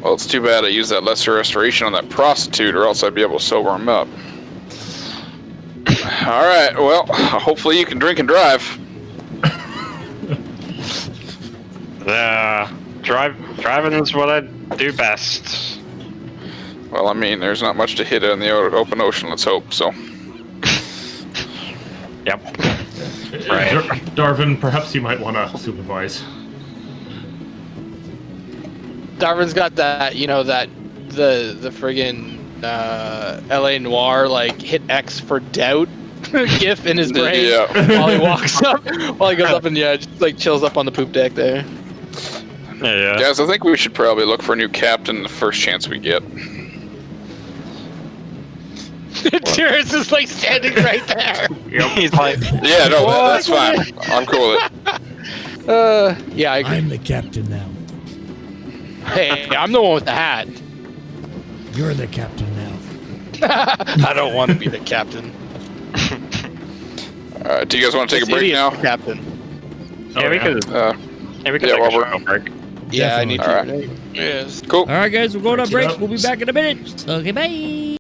Well, it's too bad I used that lesser restoration on that prostitute, or else I'd be able to sober him up. All right. Well, hopefully you can drink and drive. Driving is what I do best. Well, I mean, there's not much to hit in the open ocean. Let's hope so. Yep. Right. Darvin, perhaps you might want to supervise. Darvin's got that, the friggin' LA Noir, like, hit X for doubt gif in his brain while he walks up, while he goes up and, just, like, chills up on the poop deck there. Yeah. Guys, I think we should probably look for a new captain the first chance we get. Terrence is, like, standing right there. Yep. He's like, Yeah, no, that's fine. I'm cool with it. Yeah, I agree. I'm the captain now. Hey, I'm the one with the hat. You're the captain now. I don't want to be the captain. Do you guys want to take a break now? Captain. yeah, we could. Yeah, we could take a short break. Yeah, I need to. Alright. Yes. Cool. All right, guys, we're going on Break it break. up. We'll be back in a minute. Okay, bye.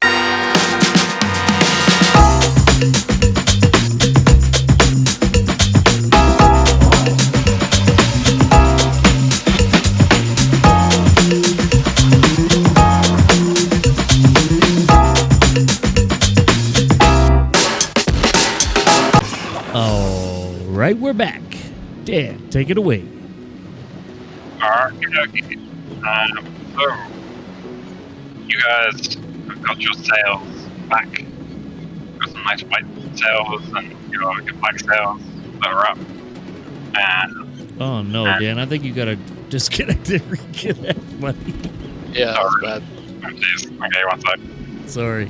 All right, we're back. Dan, take it away. Okay. So, you guys have got your sails back. Got some nice white sails and your black sails that are up. And Oh no, Dan, I think you gotta disconnect and reconnect, buddy. Yeah, that's bad. oh, geez. Okay, one sec. Sorry.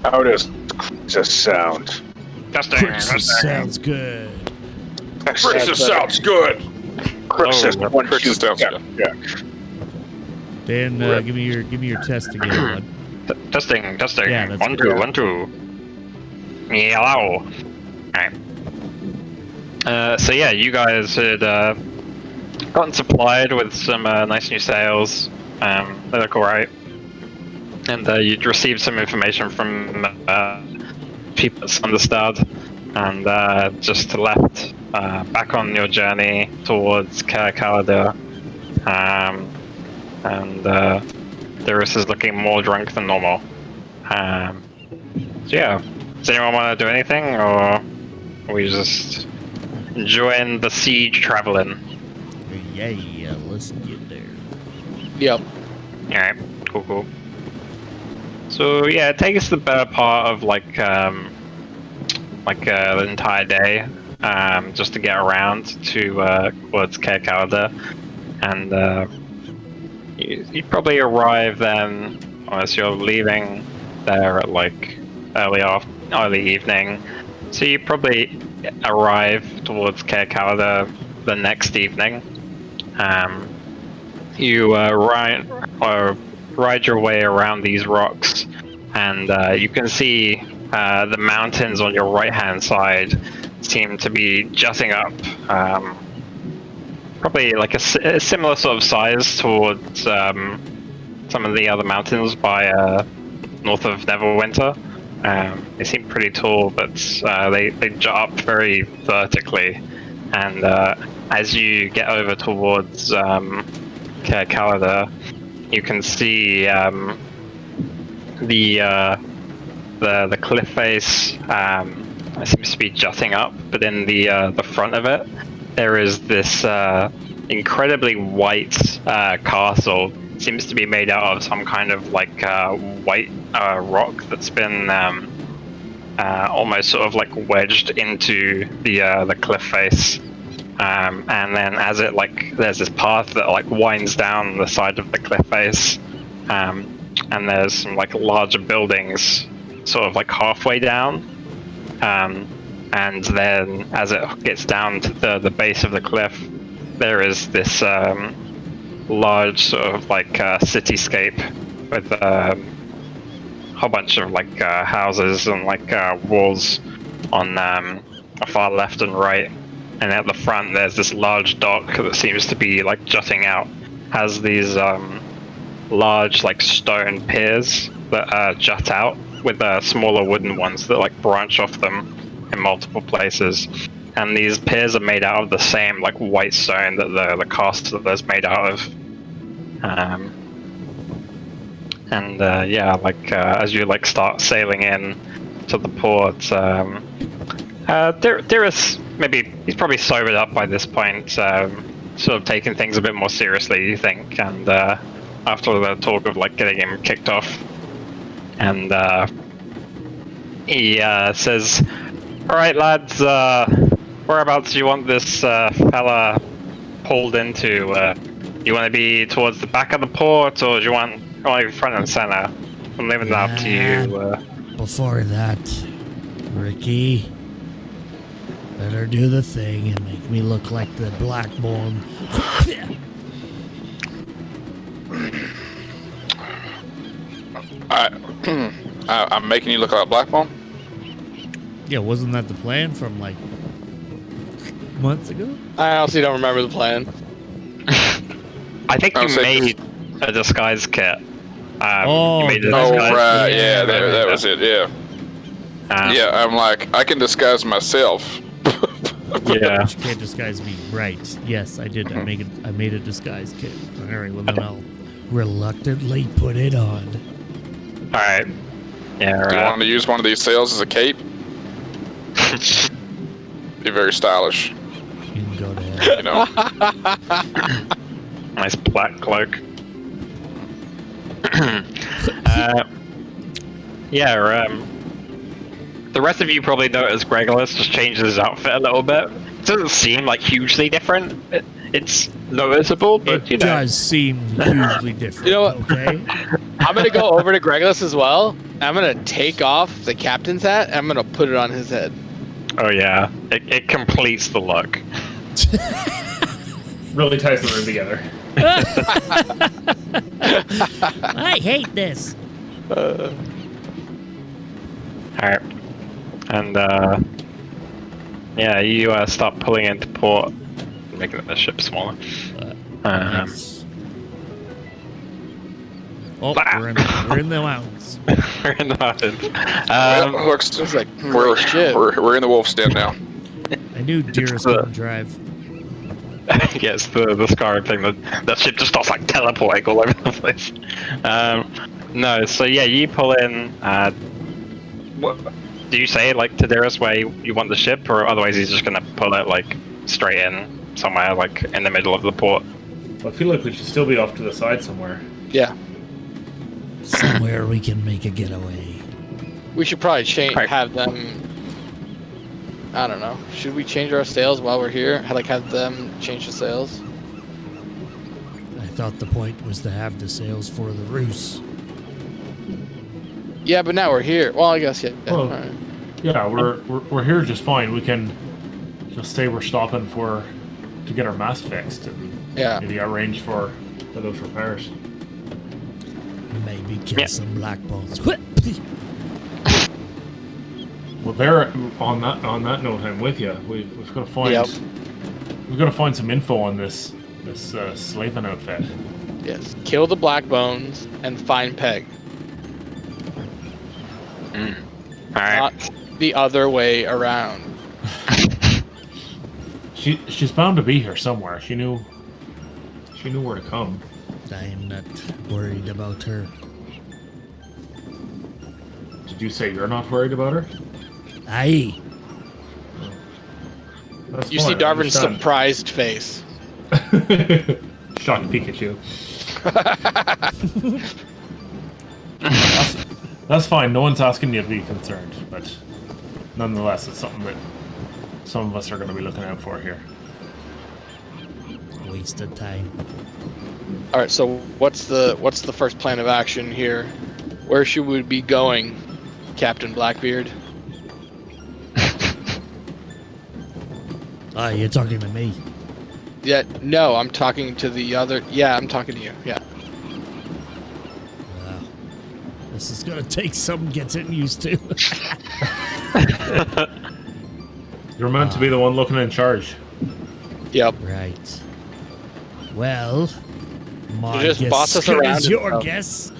How does this sound? Testing. Sounds good. Chris sounds good. Chris says Oh, one, Chris two, sounds yeah, good. yeah. Dan, give me your test again, bud. Testing. Yeah, that's One, good. two, 1, 2. Hello. Alright. So yeah, you guys had gotten supplied with some nice new sails. They look alright. And you'd received some information from people at Sunderstad, and just left back on your journey towards Kaiya H. And Darius is looking more drunk than normal. So yeah, does anyone want to do anything, or are we just enjoying the siege traveling? Yeah, let's get there. Yep. Alright, cool. So yeah, it takes the better part of the entire day, just to get around to towards Kaiya H. And you probably arrive then, unless you're leaving there at like early evening. So you probably arrive towards Kaiya the next evening, you ride your way around these rocks, and you can see the mountains on your right-hand side seem to be jutting up, probably like a similar sort of size towards some of the other mountains by north of Neverwinter. They seem pretty tall, but they jut up very vertically, and as you get over towards Calada, you can see the cliff face seems to be jutting up, but in the front of it, there is this incredibly white castle. It seems to be made out of some kind of like white rock that's been almost sort of like wedged into the cliff face. And then as it there's this path that like winds down the side of the cliff face, and there's some like larger buildings sort of like halfway down, and then as it gets down to the base of the cliff, there is this large sort of like cityscape with a whole bunch of like houses and like walls on far left and right. And at the front, there's this large dock that seems to be like jutting out. Has these large like stone piers that jut out with smaller wooden ones that like branch off them in multiple places. And these piers are made out of the same like white stone that the castle is made out of. As you like start sailing in to the port, there is maybe he's probably sobered up by this point, sort of taking things a bit more seriously, you think, and after the talk of like getting him kicked off, and he says, "All right, lads, whereabouts do you want this fella pulled into? You want to be towards the back of the port, or do you want front and center? I'm leaving that up to you." Before that, Ricky, better do the thing and make me look like the Blackbone. I'm making you look like Blackbone? Yeah, wasn't that the plan from like months ago? I honestly don't remember the plan. I think you made a disguise kit. You made a Oh, disguise right, kit. yeah, that was it, yeah. Yeah, I'm like, I can disguise myself. Yeah. You can't disguise me, right? Yes, I did. I made a disguise kit. All right, well then I'll reluctantly put it on. All right. Yeah. Do you want to use one of these sails as a cape? Be very stylish. You can go to hell. You know. Nice black cloak. The rest of you probably notice Gregulus just changes his outfit a little bit. It doesn't seem like hugely different. It's noticeable, but it does seem hugely different. You know what? Okay. I'm gonna go over to Gregulus as well. I'm gonna take off the captain's hat and I'm gonna put it on his head. Oh yeah, it completes the look. Really ties the room together. I hate this. Alright. And you start pulling into port, making the ship smaller. Nice. Oh, we're in the mountains. We're in the mountains. Looks like we're in the wolf's den now. I knew Dearest couldn't drive. Yes, the scarred thing that ship just starts like teleporting all over the place. No, so yeah, you pull in. What do you say, like to Darius where you want the ship, or otherwise he's just gonna pull it like straight in somewhere like in the middle of the port? Well, I feel like we should still be off to the side somewhere. Yeah. Somewhere we can make a getaway. We should probably Right. have them. I don't know. Should we change our sails while we're here? Have them change the sails? I thought the point was to have the sails for the roost. Yeah, but now we're here. Well, I guess yeah. Well, All right. Yeah, we're here just fine. We can just say we're stopping for to get our mast fixed and maybe arrange for those repairs. Maybe kill some black bones. Well, there. On that note, I'm with you. We've got to find. We've got to find some info on this slaving outfit. Yes. Kill the black bones and find Peg. Alright. Not the other way around. She's bound to be here somewhere. She knew where to come. I'm not worried about her. Did you say you're not worried about her? Aye. That's You fine, see I Darvin's understand. surprised face. Shocked Pikachu. That's fine. No one's asking you to be concerned, but nonetheless, it's something that some of us are going to be looking out for here. Wasted time. All right. So what's the first plan of action here? Where should we be going, Captain Blackbeard? Ah, you're talking to me. Yeah. No, I'm talking to the other. Yeah, I'm talking to you. Yeah. Wow. This is gonna take some getting used to. You're meant to be the one looking in charge. Yep. Right. Well, my You just guess boss us good around as and your stuff. guess.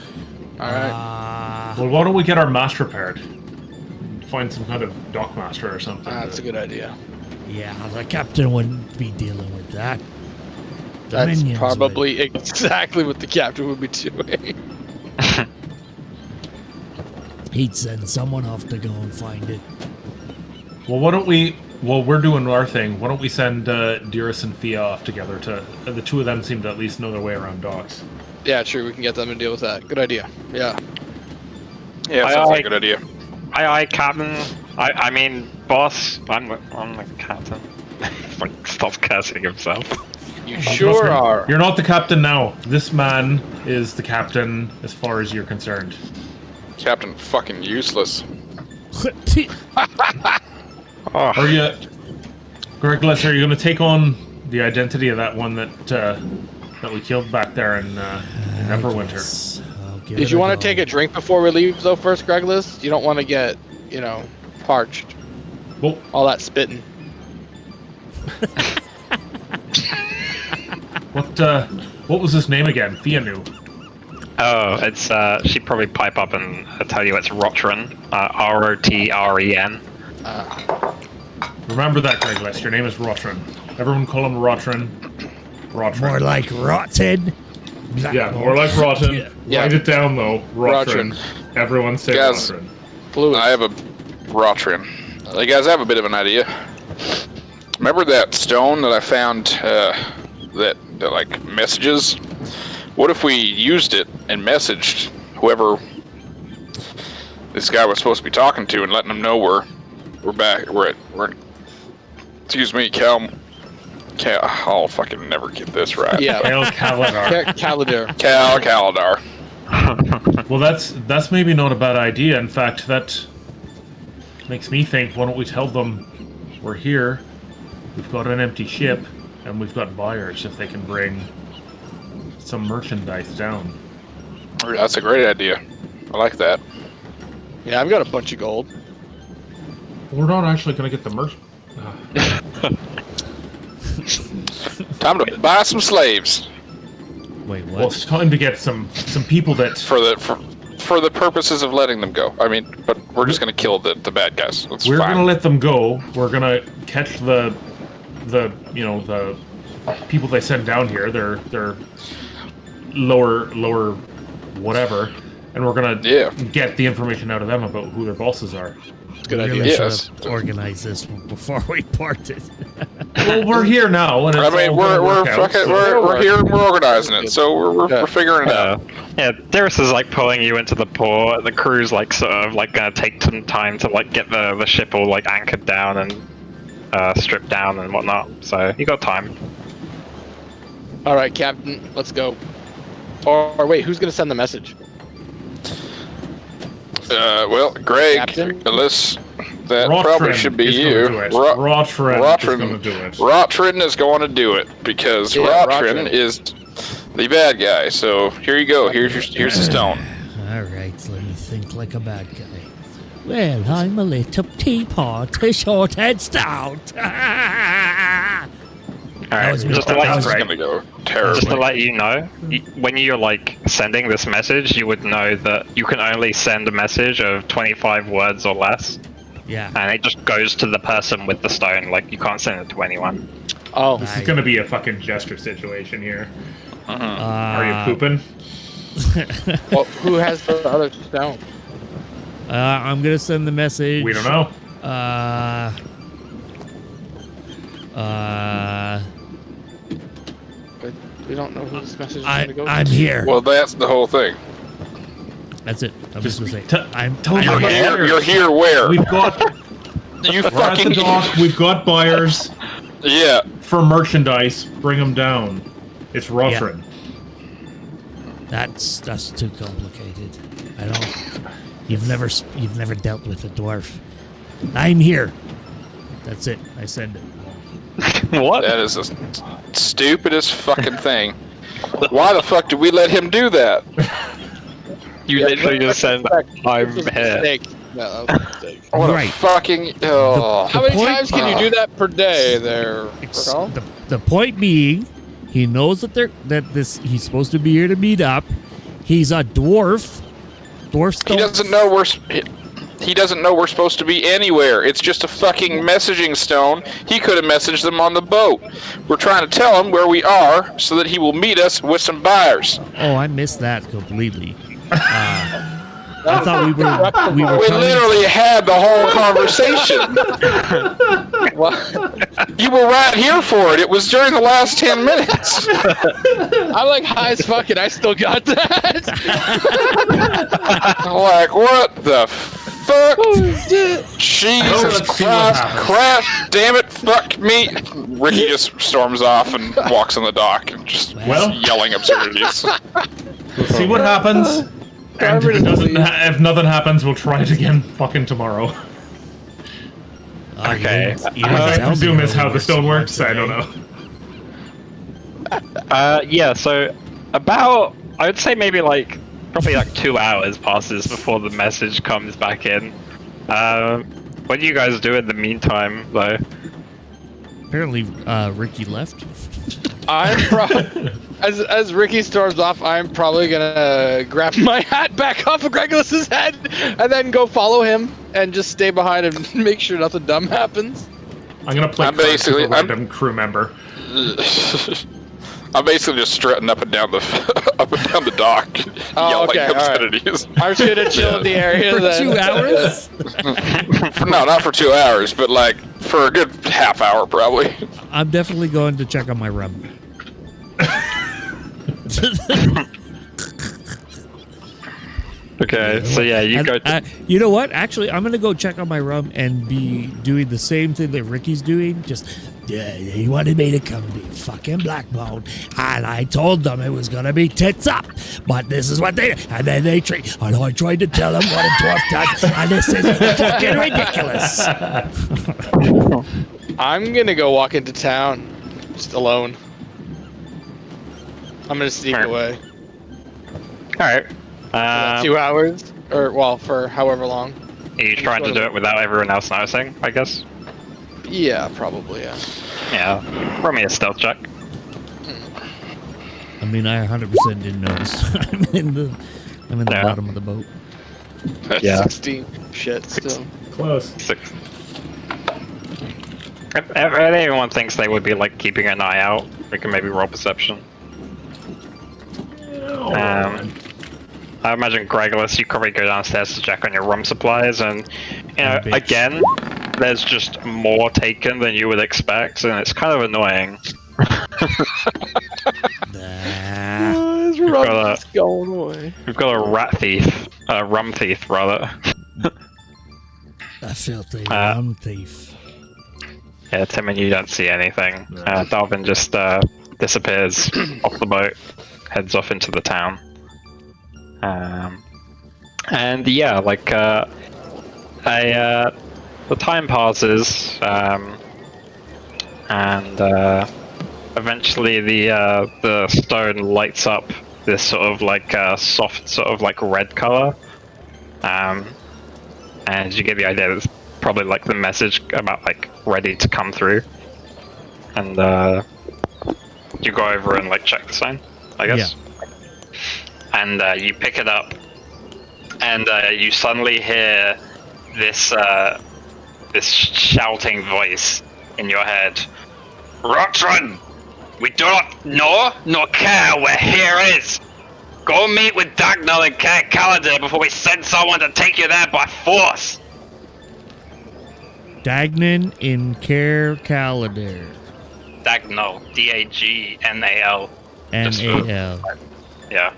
All right. Well, why don't we get our mast repaired? Find some kind of dock master or something. That's a good idea. Yeah, the captain wouldn't be dealing with that. The That's minions probably exactly what the captain would be doing. would. He'd send someone off to go and find it. Well, why don't we? Well, we're doing our thing. Why don't we send Dearest and Fia off together? The two of them seem to at least know their way around docks. Yeah, true. We can get them to deal with that. Good idea. Yeah. Yeah, sounds like a good idea. Aye, Captain. I mean, boss. I'm the captain. Like, stop cursing himself. You sure are. You're not the captain now. This man is the captain as far as you're concerned. Captain fucking useless. Oh, Are you, Gregolas? Are you going to take on the identity of that one that we killed back there in Neverwinter? Yes, I'll give Did it you a want to go. take a drink before we leave, though, first, Gregolas? You don't want to get, parched. Well, All that spitting. what was his name again? Fia knew. oh, it's she'd probably pipe up and tell you it's Rotren. Rotren. Remember that, Gregolas. Your name is Rotren. Everyone call him Rotren. Rotren. More like rotten. Yeah, more like Rotten. Yeah. Write it down, though. Rotren. Rotren. Everyone say Guys. Rotren. Fluid. I have a Rotrin. Hey guys, I have a bit of an idea. Remember that stone that I found that like messages? What if we used it and messaged whoever this guy was supposed to be talking to and letting them know we're back. We're excuse me, I'll fucking never get this right. Yeah. Hail Kaladar. Calidar. Kaladar. Well, that's maybe not a bad idea. In fact, that makes me think, why don't we tell them we're here, we've got an empty ship, and we've got buyers if they can bring some merchandise down. That's a great idea. I like that. Yeah, I've got a bunch of gold. We're not actually going to get the merch. Time to buy some slaves Wait, what? Well, it's time to get some people that... for the purposes of letting them go. I mean, but we're just gonna kill the bad guys. That's We're fine. going to let them go. We're going to catch the people they send down here. They're lower whatever, and we're going to get the information out of them about who their bosses are. Good We idea. really Yes. should have organized this before we parted. Well, we're here now, and it's I mean, all gonna we're work out, fucking, so- we're here and we're organizing it, so we're figuring it out. Yeah, Darius is like pulling you into the port. The crew's like sort of like gonna take some time to like get the ship all like anchored down and stripped down and whatnot. So you got time. All right, Captain, let's go. Or wait, who's gonna send the message? Well, Greg, Captain? let's That Rotrin probably should be is you. gonna do it. Rotrin is going to do it. Rotrin is going to do it because Rotrin is the bad guy. So here you go. Here's the stone. All right, let me think like a bad guy. Well, I'm a little teapot, a short and stout. Alright, just to let That's gonna go terribly. Just to let you know, when you're like sending this message, you would know that you can only send a message of 25 words or less, Yeah. and it just goes to the person with the stone. Like you can't send it to anyone. Oh, This is going to be a fucking gesture situation here. Mhm. Are you pooping? well, who has the other stone? I'm gonna send the message. We don't know. But we don't know who this message is going to go to. I'm here. Well, that's the whole thing. That's it. I'm Just just gonna say. I'm You're here. here. You're here. Where? We've got. You We're at the fucking. dock. We've got buyers Yeah. for merchandise. Bring them down. It's Rotrin. That's too complicated. I don't. You've never dealt with a dwarf. I'm here. That's it. I send it. What? That is the stupidest fucking thing. Why the fuck did we let him do that? You literally just said, "I'm This was a here." mistake. No, that was a mistake. What Right. a fucking. Oh. How many point- times can you do that per day there, Raquel? The point being, he knows that he's supposed to be here to meet up. He's a dwarf. Dwarfs He don't. doesn't know he doesn't know we're supposed to be anywhere. It's just a fucking messaging stone. He could have messaged them on the boat. We're trying to tell him where we are so that he will meet us with some buyers. Oh, I missed that completely. I thought we were We coming- literally had the whole conversation. You were right here for it. It was during the last 10 minutes. I'm like high as fuck and I still got that. Like, what the fuck? Jesus let's see what Christ, happens. crap, damn it, fuck me. Ricky just storms off and walks on the dock and just Well. yelling absurdities. We'll see what happens. And if nothing happens, we'll try it again fucking tomorrow. Oh, you Okay. didn't- you didn't I tell me presume is how the works stone works. today. I don't know. Yeah. So I would say maybe probably 2 hours passes before the message comes back in. What do you guys do in the meantime, though? Apparently, Ricky left. I'm as Ricky storms off, I'm probably gonna grab my hat back off of Regulus's head and then go follow him and just stay behind and make sure nothing dumb happens. I'm gonna play I'm cards basically- with a random crew member. I'm basically just strutting up and down the dock, Oh, yelling okay, all right. obscenities. I'm just gonna chill in the area For then. 2 hours? No, not for 2 hours, but for a good half hour probably. I'm definitely going to check on my rum. Okay. So yeah, you And, go. To, you know what? Actually, I'm gonna go check on my rum and be doing the same thing that Ricky's doing. Just, he wanted me to come and be fucking blackballed, and I told them it was gonna be tits up. But this is what they, and then they treat. And I tried to tell them what a dwarf does, and this is fucking ridiculous. I'm gonna go walk into town, just alone. I'm gonna sneak Alright. away. all right. 2 hours, or well, for however long. Are you trying to do it without everyone else noticing? I guess. Yeah, probably. Yeah. Yeah. Roll me a stealth check. I mean, I 100% didn't notice. I'm in the Yeah. bottom of the boat. Yeah. 16. Shit. Still. Close. 6. If anyone thinks they would be keeping an eye out, we can maybe roll perception. I imagine Gregulus, you probably go downstairs to check on your rum supplies, and Bitch. again, there's just more taken than you would expect, and it's kind of annoying. His got rum's going away. We've got a rum thief rather. A filthy Uh, rum thief. Yeah, Tim and you don't see anything. Dalvin just disappears off the boat, heads off into the town. And yeah, the time passes, and eventually the stone lights up this sort of like soft, sort of like red color, and you get the idea that it's probably like the message about like ready to come through, and you go over and like check the sign, I guess. Yeah. And you pick it up, and you suddenly hear this this shouting voice in your head. Rotron! We do not know nor care where here is! Go meet with Dagnall and Kaiya H before we send someone to take you there by force! Dagnan in Kaiya H. Dagnall. Dagnal. N-A-L. Yeah.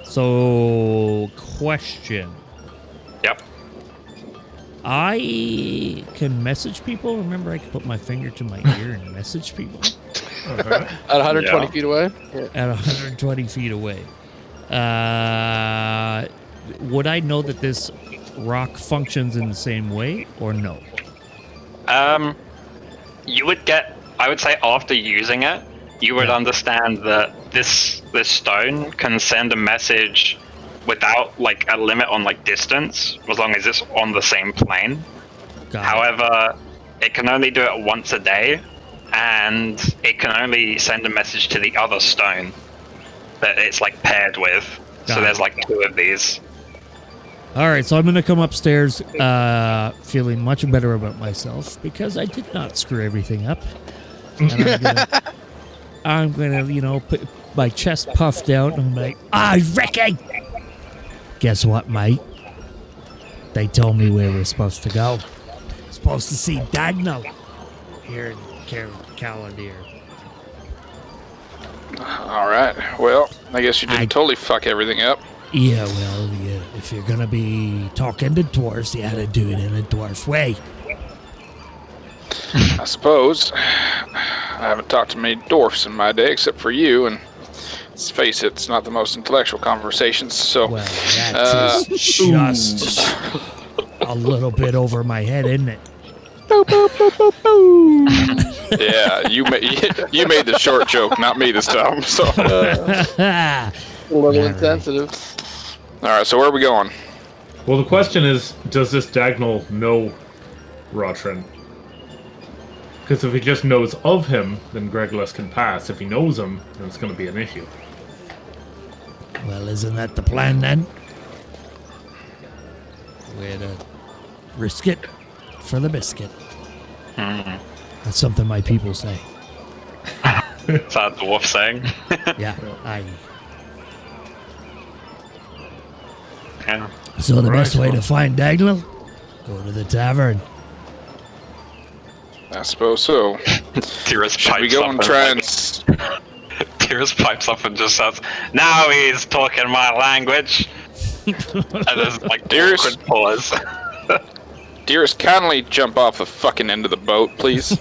So, question. Yep. I can message people. Remember, I can put my finger to my ear and message people At 120 feet away? Yeah. at 120 feet away. Would I know that this rock functions in the same way or no? You would get, I would say after using it, you would understand that this stone can send a message without like a limit on like distance, as long as it's on the same plane. However, it can only do it once a day, and it can only send a message to the other stone that it's like paired with. So there's like 2 of these. All right, so I'm going to come upstairs feeling much better about myself because I did not screw everything up. And I'm gonna, you know, put my chest puffed out and I'm like, Ricky! Guess what, mate? They told me where we're supposed to go. Supposed to see Dagnall here in Kaiya. Alright, well, I guess you didn't totally fuck everything up. Yeah, well, yeah, if you're gonna be talking to dwarves, you gotta do it in a dwarf way. I suppose. I haven't talked to many dwarfs in my day except for you, and let's face it, it's not the most intellectual conversations, so... Well, that is just a little bit over my head, isn't it? Yeah, you made the short joke, not me this time, so... A little insensitive. Alright, so where are we going? Well, the question is, does this Dagnall know Rotran? Because if he just knows of him, then Gregulus can pass. If he knows him, then it's going to be an issue. Well, isn't that the plan then? We're to risk it for the biscuit. That's something my people say. Is that dwarf saying? Yeah, Yeah. So the best way to find Dagnall? Go to the tavern. I suppose so. Tyrus Should we pipes go up and try and... Tyrus pipes up and just says, "Now he's talking my language." And there's like Tyrus, awkward pause. Dearest, kindly jump off the fucking end of the boat, please.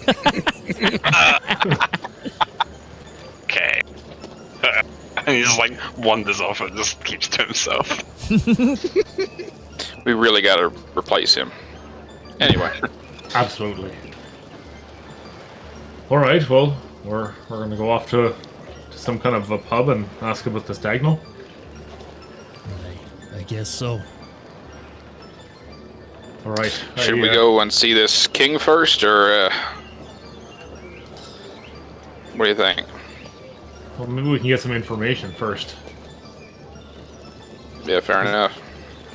Okay. And he just like wanders off and just keeps to himself. We really gotta replace him. Anyway. Absolutely. Alright, well, we're gonna go off to some kind of a pub and ask about this Dagnall. I guess so. Alright. Should we go and see this king first, or what do you think? Well, maybe we can get some information first. Yeah, fair enough.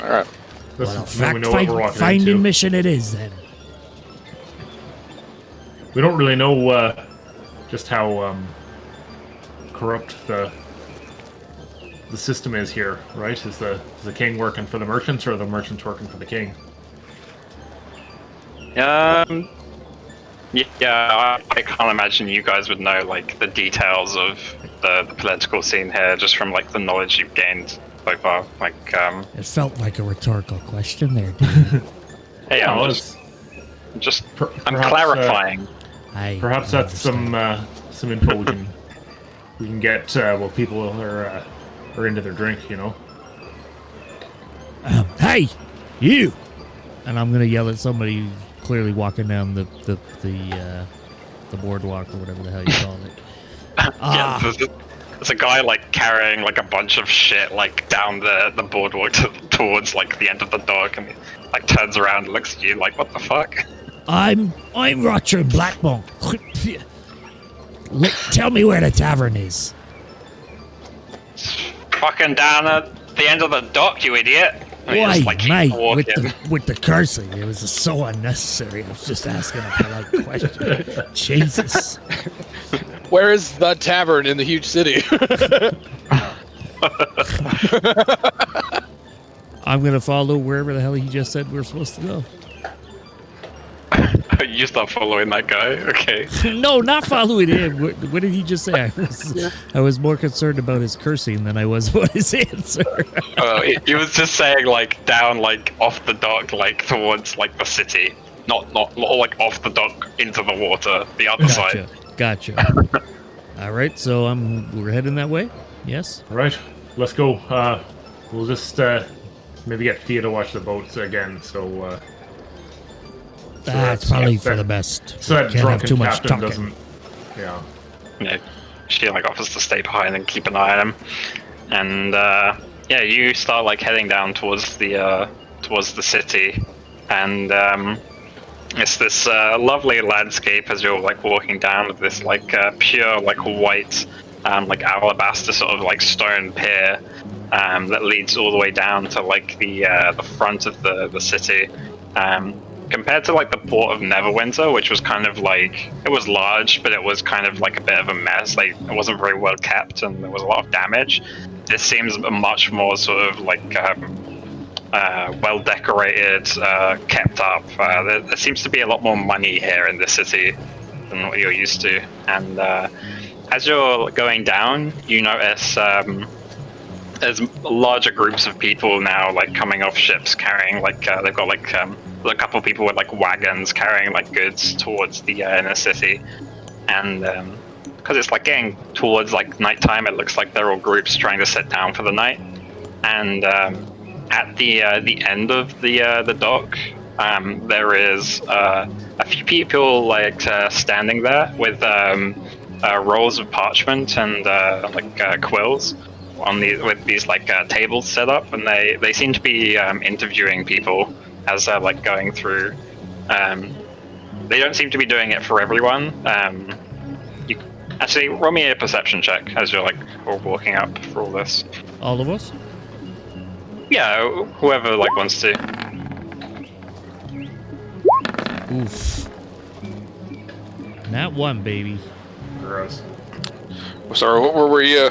Alright. Well, Then we know what we're walking finding into. mission it is then. We don't really know just how corrupt the system is here, right? Is the king working for the merchants, or are the merchants working for the king? Yeah, I can't imagine you guys would know like the details of the political scene here just from like the knowledge you've gained so far. Like, It felt like a rhetorical question there, didn't it? hey, Yeah, I'm let's- I'm perhaps, clarifying. Perhaps that's some info we can get while people are into their drink, you know. Hey, you! And I'm gonna yell at somebody clearly walking down the boardwalk or whatever the hell you call it. Yeah, there's a guy like carrying like a bunch of shit like down the boardwalk towards like the end of the dock, and he like turns around and looks at you like, what the fuck? I'm Roger Blackmore. Tell me where the tavern is. Fucking down at the end of the dock, you idiot. And he Why, just, like, keeps mate, walking. with the cursing, it was so unnecessary. I was just asking a polite question. Jesus. Where is the tavern in the huge city? I'm gonna follow wherever the hell he just said we're supposed to go. You start following that guy? Okay. No, not following him. What did he just say? I was more concerned about his cursing than I was about his answer. He was just saying like down like off the dock like towards like the city. Not like off the dock into the water, the other side. Gotcha. All right, so we're heading that way? Yes? All right, let's go. We'll just maybe get Thea to watch the boats again, so That's probably for the best. so that Can't have drunken too much captain talking. doesn't... Yeah. Yeah, she like offers to stay behind and keep an eye on him. And yeah, you start like heading down towards the city, and it's this lovely landscape as you're like walking down with this like pure like white like alabaster sort of like stone pier that leads all the way down to like the front of the city. Compared to like the port of Neverwinter, which was kind of like, it was large, but it was kind of like a bit of a mess. Like it wasn't very well kept, and there was a lot of damage. This seems a much more sort of like well decorated, kept up. There seems to be a lot more money here in the city than what you're used to. And as you're going down, you notice there's larger groups of people now, like coming off ships, carrying like they've got like a couple of people with like wagons carrying like goods towards the inner city, and because it's like getting towards like nighttime, it looks like they're all groups trying to sit down for the night. And at the end of the dock, there is a few people like standing there with rolls of parchment and like quills on with these like tables set up, and they seem to be interviewing people as they're like going through. They don't seem to be doing it for everyone. You actually roll me a perception check as you're like all walking up for all this. All of us? Yeah, whoever like wants to. Oof. Not one, baby. Gross. Sorry, what were we?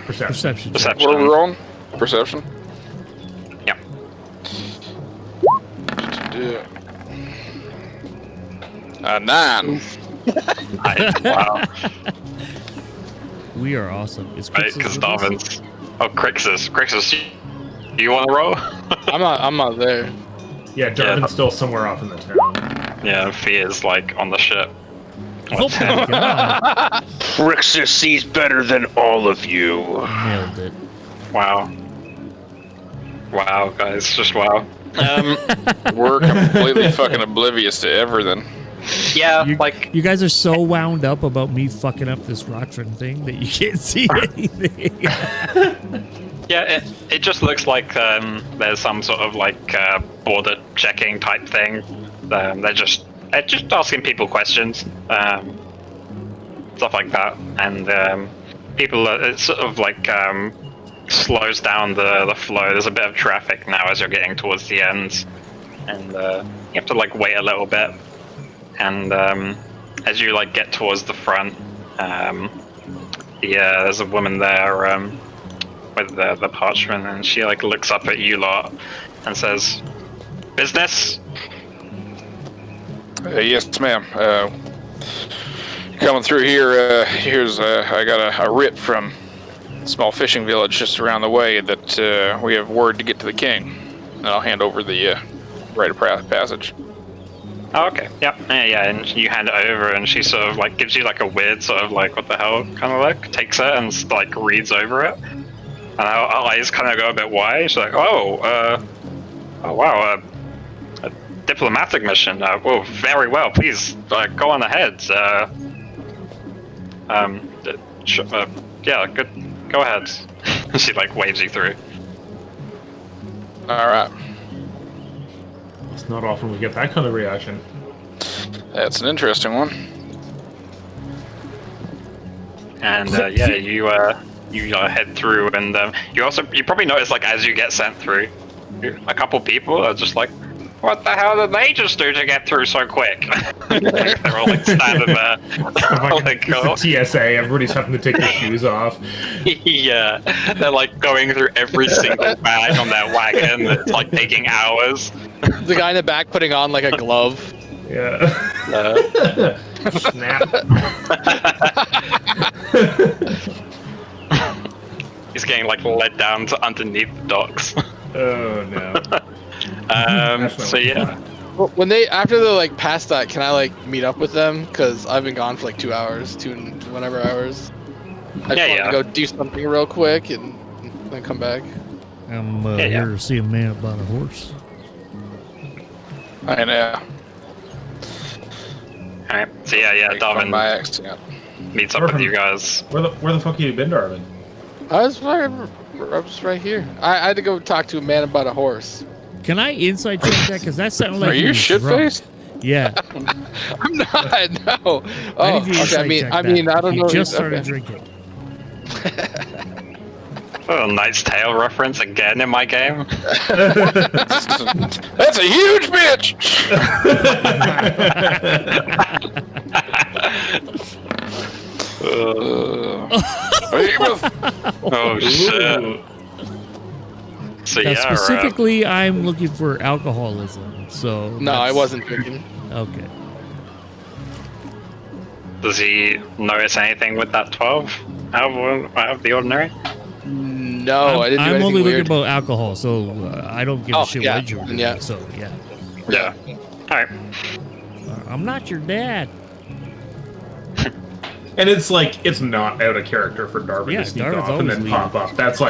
Perception. Perception. What are we rolling? Perception. Yeah. A 9. Wow. We are awesome. It's Right, because Darvin's. Oh, Crixus. Do you want to roll? I'm not there. Yeah, Darvin's still somewhere off in the town. Yeah, Fear's like on the ship. Oh my god. Crixus sees better than all of you. Nailed it. Wow. Wow, guys, just wow. We're completely fucking oblivious to everything. Yeah, You guys are so wound up about me fucking up this Rotrin thing that you can't see anything. yeah, it just looks like there's some sort of like border checking type thing. They're just asking people questions, stuff like that, and people it sort of like slows down the flow. There's a bit of traffic now as you're getting towards the end, and you have to like wait a little bit. And as you like get towards the front, there's a woman there with the parchment, and she like looks up at you lot and says, "Business?" Yes, ma'am. Coming through here, here's I got a writ from a small fishing village just around the way that we have word to get to the king. And I'll hand over the rite of passage. Oh, okay. Yep. Yeah, and you hand it over, and she sort of like gives you like a weird sort of like what the hell kind of look. Takes it and like reads over it, and her eyes kind of go a bit wide. She's like, "Oh, Oh wow, a diplomatic mission. Oh, very well. Please go on ahead. Yeah, good. Go ahead. She like waves you through. All right. It's not often we get that kind of reaction. That's an interesting one. And yeah, you head through, and you probably notice like as you get sent through, a couple people are just like, what the hell did they just do to get through so quick? They're all like standing there. Like, it's a TSA, everybody's having to take their shoes off. Yeah, they're like going through every single bag on their wagon. It's like taking hours. The guy in the back putting on like a glove. Yeah. Snap. He's getting like led down to underneath the docks. Oh no. So yeah. Well, when they after they're like past that, can I like meet up with them? Cause I've been gone for like 2 hours, whatever hours. I just want to go do something real quick and then come back. I'm here to see a man about a horse. I know. Alright, so yeah, Darwin By accident. meets up with you guys. Where the fuck have you been, Darwin? I was right here. I had to go talk to a man about a horse. Can I inside check that? Because that sounded like Are you shit faced? Yeah. I'm not. No. I Oh, need you to okay. inside I mean, check I that. mean, I don't He know. just started Okay. drinking. Oh, Knight's Tale reference again in my game. That's a huge bitch. Oh shit. So Now, yeah, specifically, I'm looking for alcoholism. So No, I that's- wasn't drinking. Okay. does he notice anything with that 12 out of the ordinary? No, I didn't do I'm anything only weird. looking about alcohol, so I don't give Oh, a shit yeah, what you're doing. yeah. So yeah, Yeah. Alright. I'm not your dad. And it's like, it's not out of character for Darwin Yeah, to sneak Darwin's off and then always pop up. That's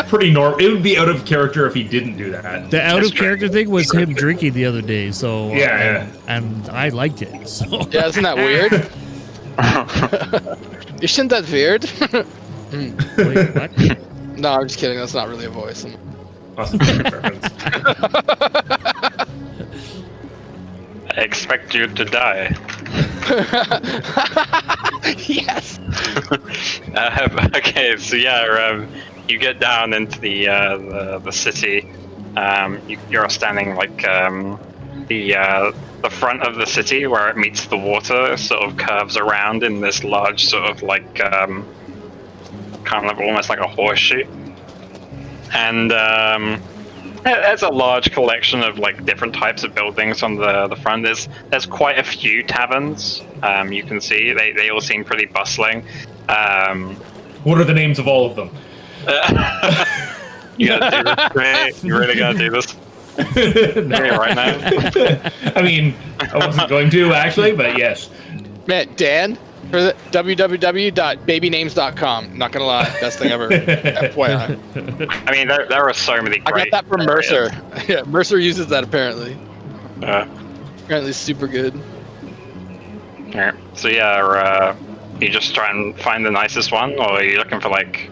pretty normal. It would be out of character if he didn't do that. The out of character thing was him drinking the other day. So Yeah, and I liked it. So Yeah, isn't that weird? Isn't that weird? wait, what? No, I'm just kidding. That's not really a voice. Awesome reference. I expect you to die. Yes. Okay, so yeah, you get down into the city. You're standing like the front of the city where it meets the water sort of curves around in this large sort of like kind of almost like a horseshoe, and there's a large collection of like different types of buildings on the front. There's quite a few taverns. You can see they all seem pretty bustling. What are the names of all of them? You gotta do this, mate. You really gotta do this. Right now. I mean, I wasn't going to actually, but yes. Man, Dan, for the www.babynames.com. Not gonna lie, best thing ever. FYI. I mean, there are so many I great got that from areas. Mercer. Yeah, Mercer uses that apparently. Uh, Apparently, it's super good. Alright, so yeah, you just try and find the nicest one, or are you looking for like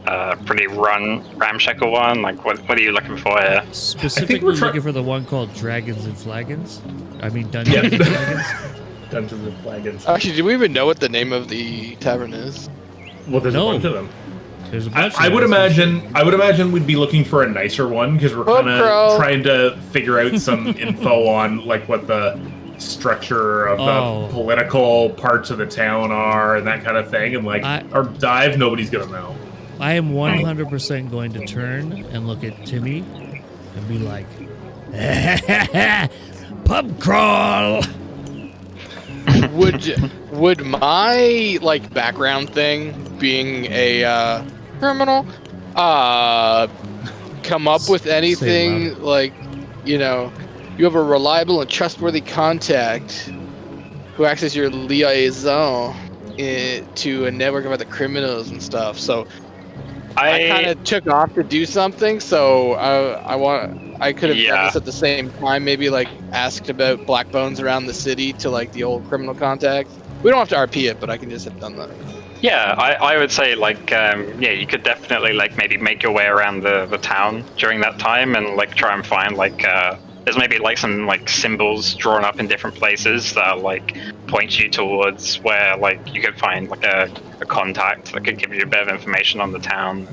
a pretty ramshackle one? Like, what are you looking for here? Specifically we're looking for the one called Dragons and Flagons. I mean Dungeons and Dragons. Dungeons and Flagons. Actually, do we even know what the name of the tavern is? Well, there's No. a bunch of them. There's a bunch. I of would them. imagine we'd be looking for a nicer one because we're kind bro. of trying to figure out some info on like what the structure of Oh. the political parts of the town are and that kind of thing. And like our dive, nobody's gonna know. I am 100% going to turn and look at Timmy and be like, pub crawl. Would my like background thing being a criminal come up with anything louder. like, you know, you have a reliable and trustworthy contact who acts as your liaison to a network of other criminals and stuff. So I kind of took off to do something. So I want I could have done Yeah. this at the same time. Maybe like asked about black bones around the city to like the old criminal contacts. We don't have to RP it, but I can just have done that. Yeah, I would say like yeah, you could definitely like maybe make your way around the town during that time and like try and find like there's maybe like some like symbols drawn up in different places that like point you towards where like you could find like a contact that could give you a bit of information on the town.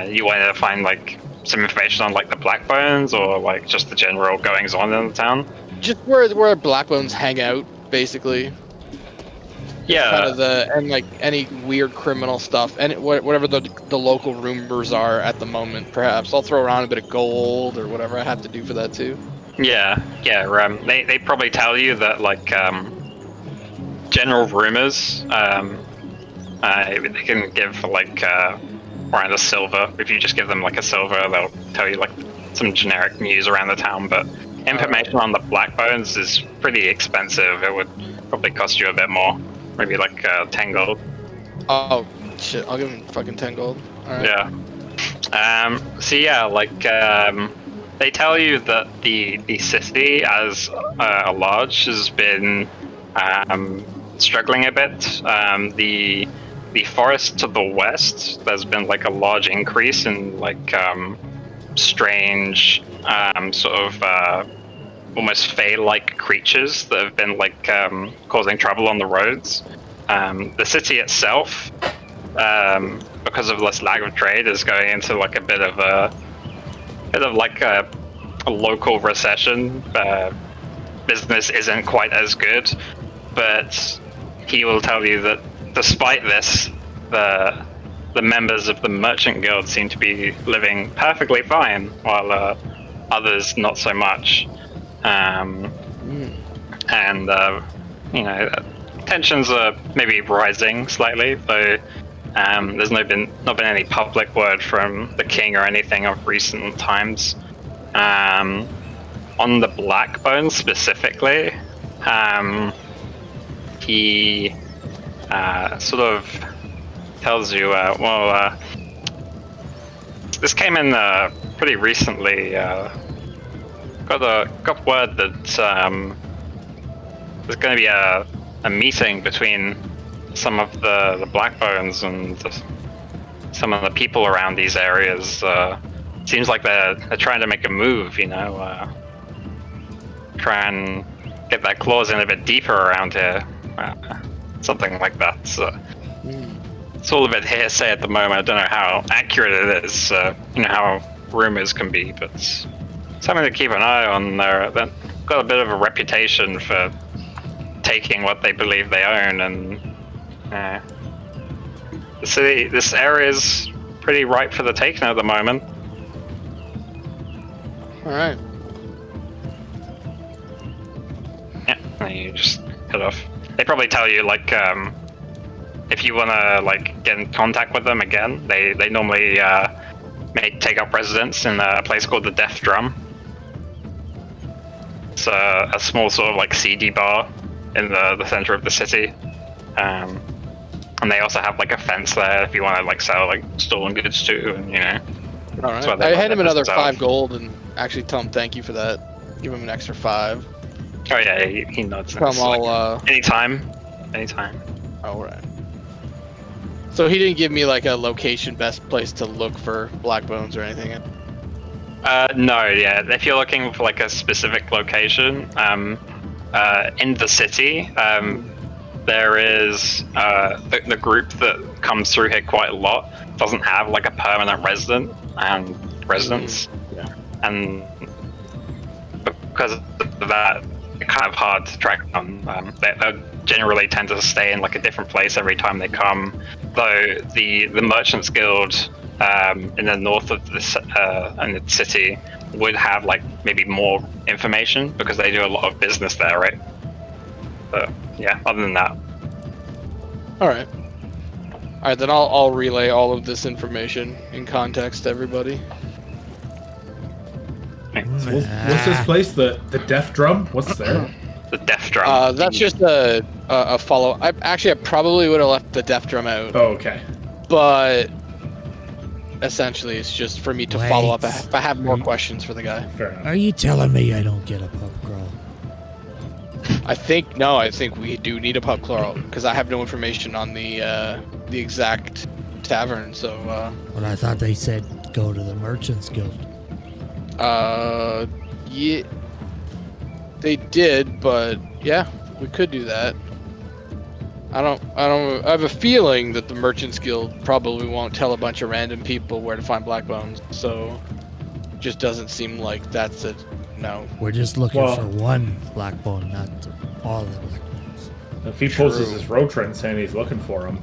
You wanted to find like some information on like the Black Bones or like just the general goings on in the town. Just where black bones hang out, basically. Yeah. Kind of and like any weird criminal stuff and whatever the local rumors are at the moment. Perhaps I'll throw around a bit of gold or whatever I have to do for that too. Yeah. They probably tell you that like general rumors. They can give like around a silver. If you just give them like a silver, they'll tell you like some generic news around the town. But information on the Black Bones is pretty expensive. It would probably cost you a bit more. Maybe like 10 gold. Oh shit! I'll give him fucking 10 gold. All right. Yeah. So yeah, like they tell you that the city as a large has been struggling a bit. The forest to the west, there's been like a large increase in like strange sort of almost fae-like creatures that have been like causing trouble on the roads. The city itself, because of this lack of trade, is going into like a bit of a local recession. Business isn't quite as good, but he will tell you that despite this, the members of the merchant guild seem to be living perfectly fine, while others not so much. And you know, tensions are maybe rising slightly, though there's not been any public word from the king or anything of recent times. On the Black Bones specifically, he sort of tells you, this came in pretty recently. Got word that there's going to be a meeting between some of the Black Bones and some of the people around these areas. Seems like they're trying to make a move, you know, try and get their claws in a bit deeper around here. Something like that. So it's all a bit hearsay at the moment. I don't know how accurate it is. You know how rumors can be, but something to keep an eye on. They've got a bit of a reputation for taking what they believe they own, and the city, this area is pretty ripe for the taking at the moment. All right. Yeah, and you just head off. They probably tell you like if you want to like get in contact with them again, they normally may take up residence in a place called the Death Drum. It's a small sort of like seedy bar in the center of the city, and they also have like a fence there if you want to like sell like stolen goods too, and you know. All right. I hand him another 5 gold and actually tell him thank you for that. Give him an extra 5. Oh yeah, he nods. Come all like, anytime. All right. So he didn't give me like a location, best place to look for Black Bones or anything. No, yeah. If you're looking for like a specific location, in the city, there is the group that comes through here quite a lot doesn't have like a permanent residence, and because of that, it's kind of hard to track them. They generally tend to stay in like a different place every time they come. Though the Merchants Guild in the north of the city would have like maybe more information because they do a lot of business there, right? But yeah, other than that. All right. All right, then I'll relay all of this information in context to everybody. What's this place? The Death Drum? What's there? The Death Drum. That's just a follow. I probably would have left the Death Drum out. Oh, okay. But essentially. It's just for me to follow up Wait. if I have more questions for the guy. Fair enough. Are you telling me I don't get a pub crawl? I think we do need a pub crawl because I have no information on the exact tavern. So Well, I thought they said go to the Merchants Guild. yeah, they did, but yeah, we could do that. I have a feeling that the Merchants Guild probably won't tell a bunch of random people where to find black bones, so just doesn't seem like that's a no. We're just looking Well- for one black bone, not all the black bones. If he poses his road trend saying he's looking for him,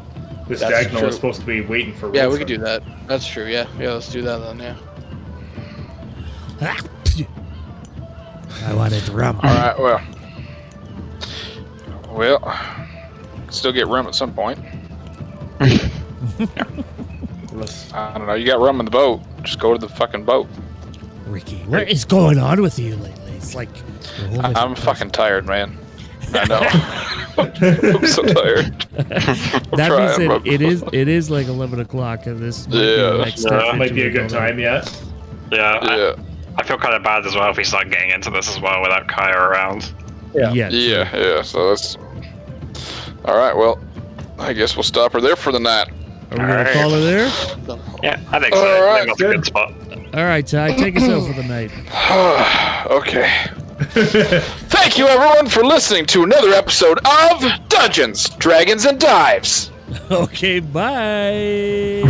this That's diagonal true. is supposed to be waiting for Yeah, road we could do trend. that. That's true. Yeah, let's do that then. Yeah. I wanted rum. All right. Well, still get rum at some point. Let's- I don't know. You got rum in the boat. Just go to the fucking boat. Ricky, what is going on with you lately? It's like you're a whole I'm different fucking tired, man. I know. I'm so tired. That trying, being said, but- it is like 11 o'clock, and this might be Yeah. the next Yeah. step. That might be a into good it. time yet. Yeah, Yeah. I feel kind of bad as well if we start getting into this as well without Kaiya around. Yeah. Yeah. So that's. All right. Well, I guess we'll stop her there for the night. Are we gonna Alright. call her there? Yeah, I think so. All I right, think that's a good. good spot. All right, Ty, take us out for the night. Okay. Thank you, everyone, for listening to another episode of Dungeons, Dragons, and Dives. Okay, bye.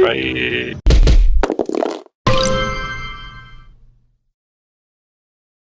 Bye.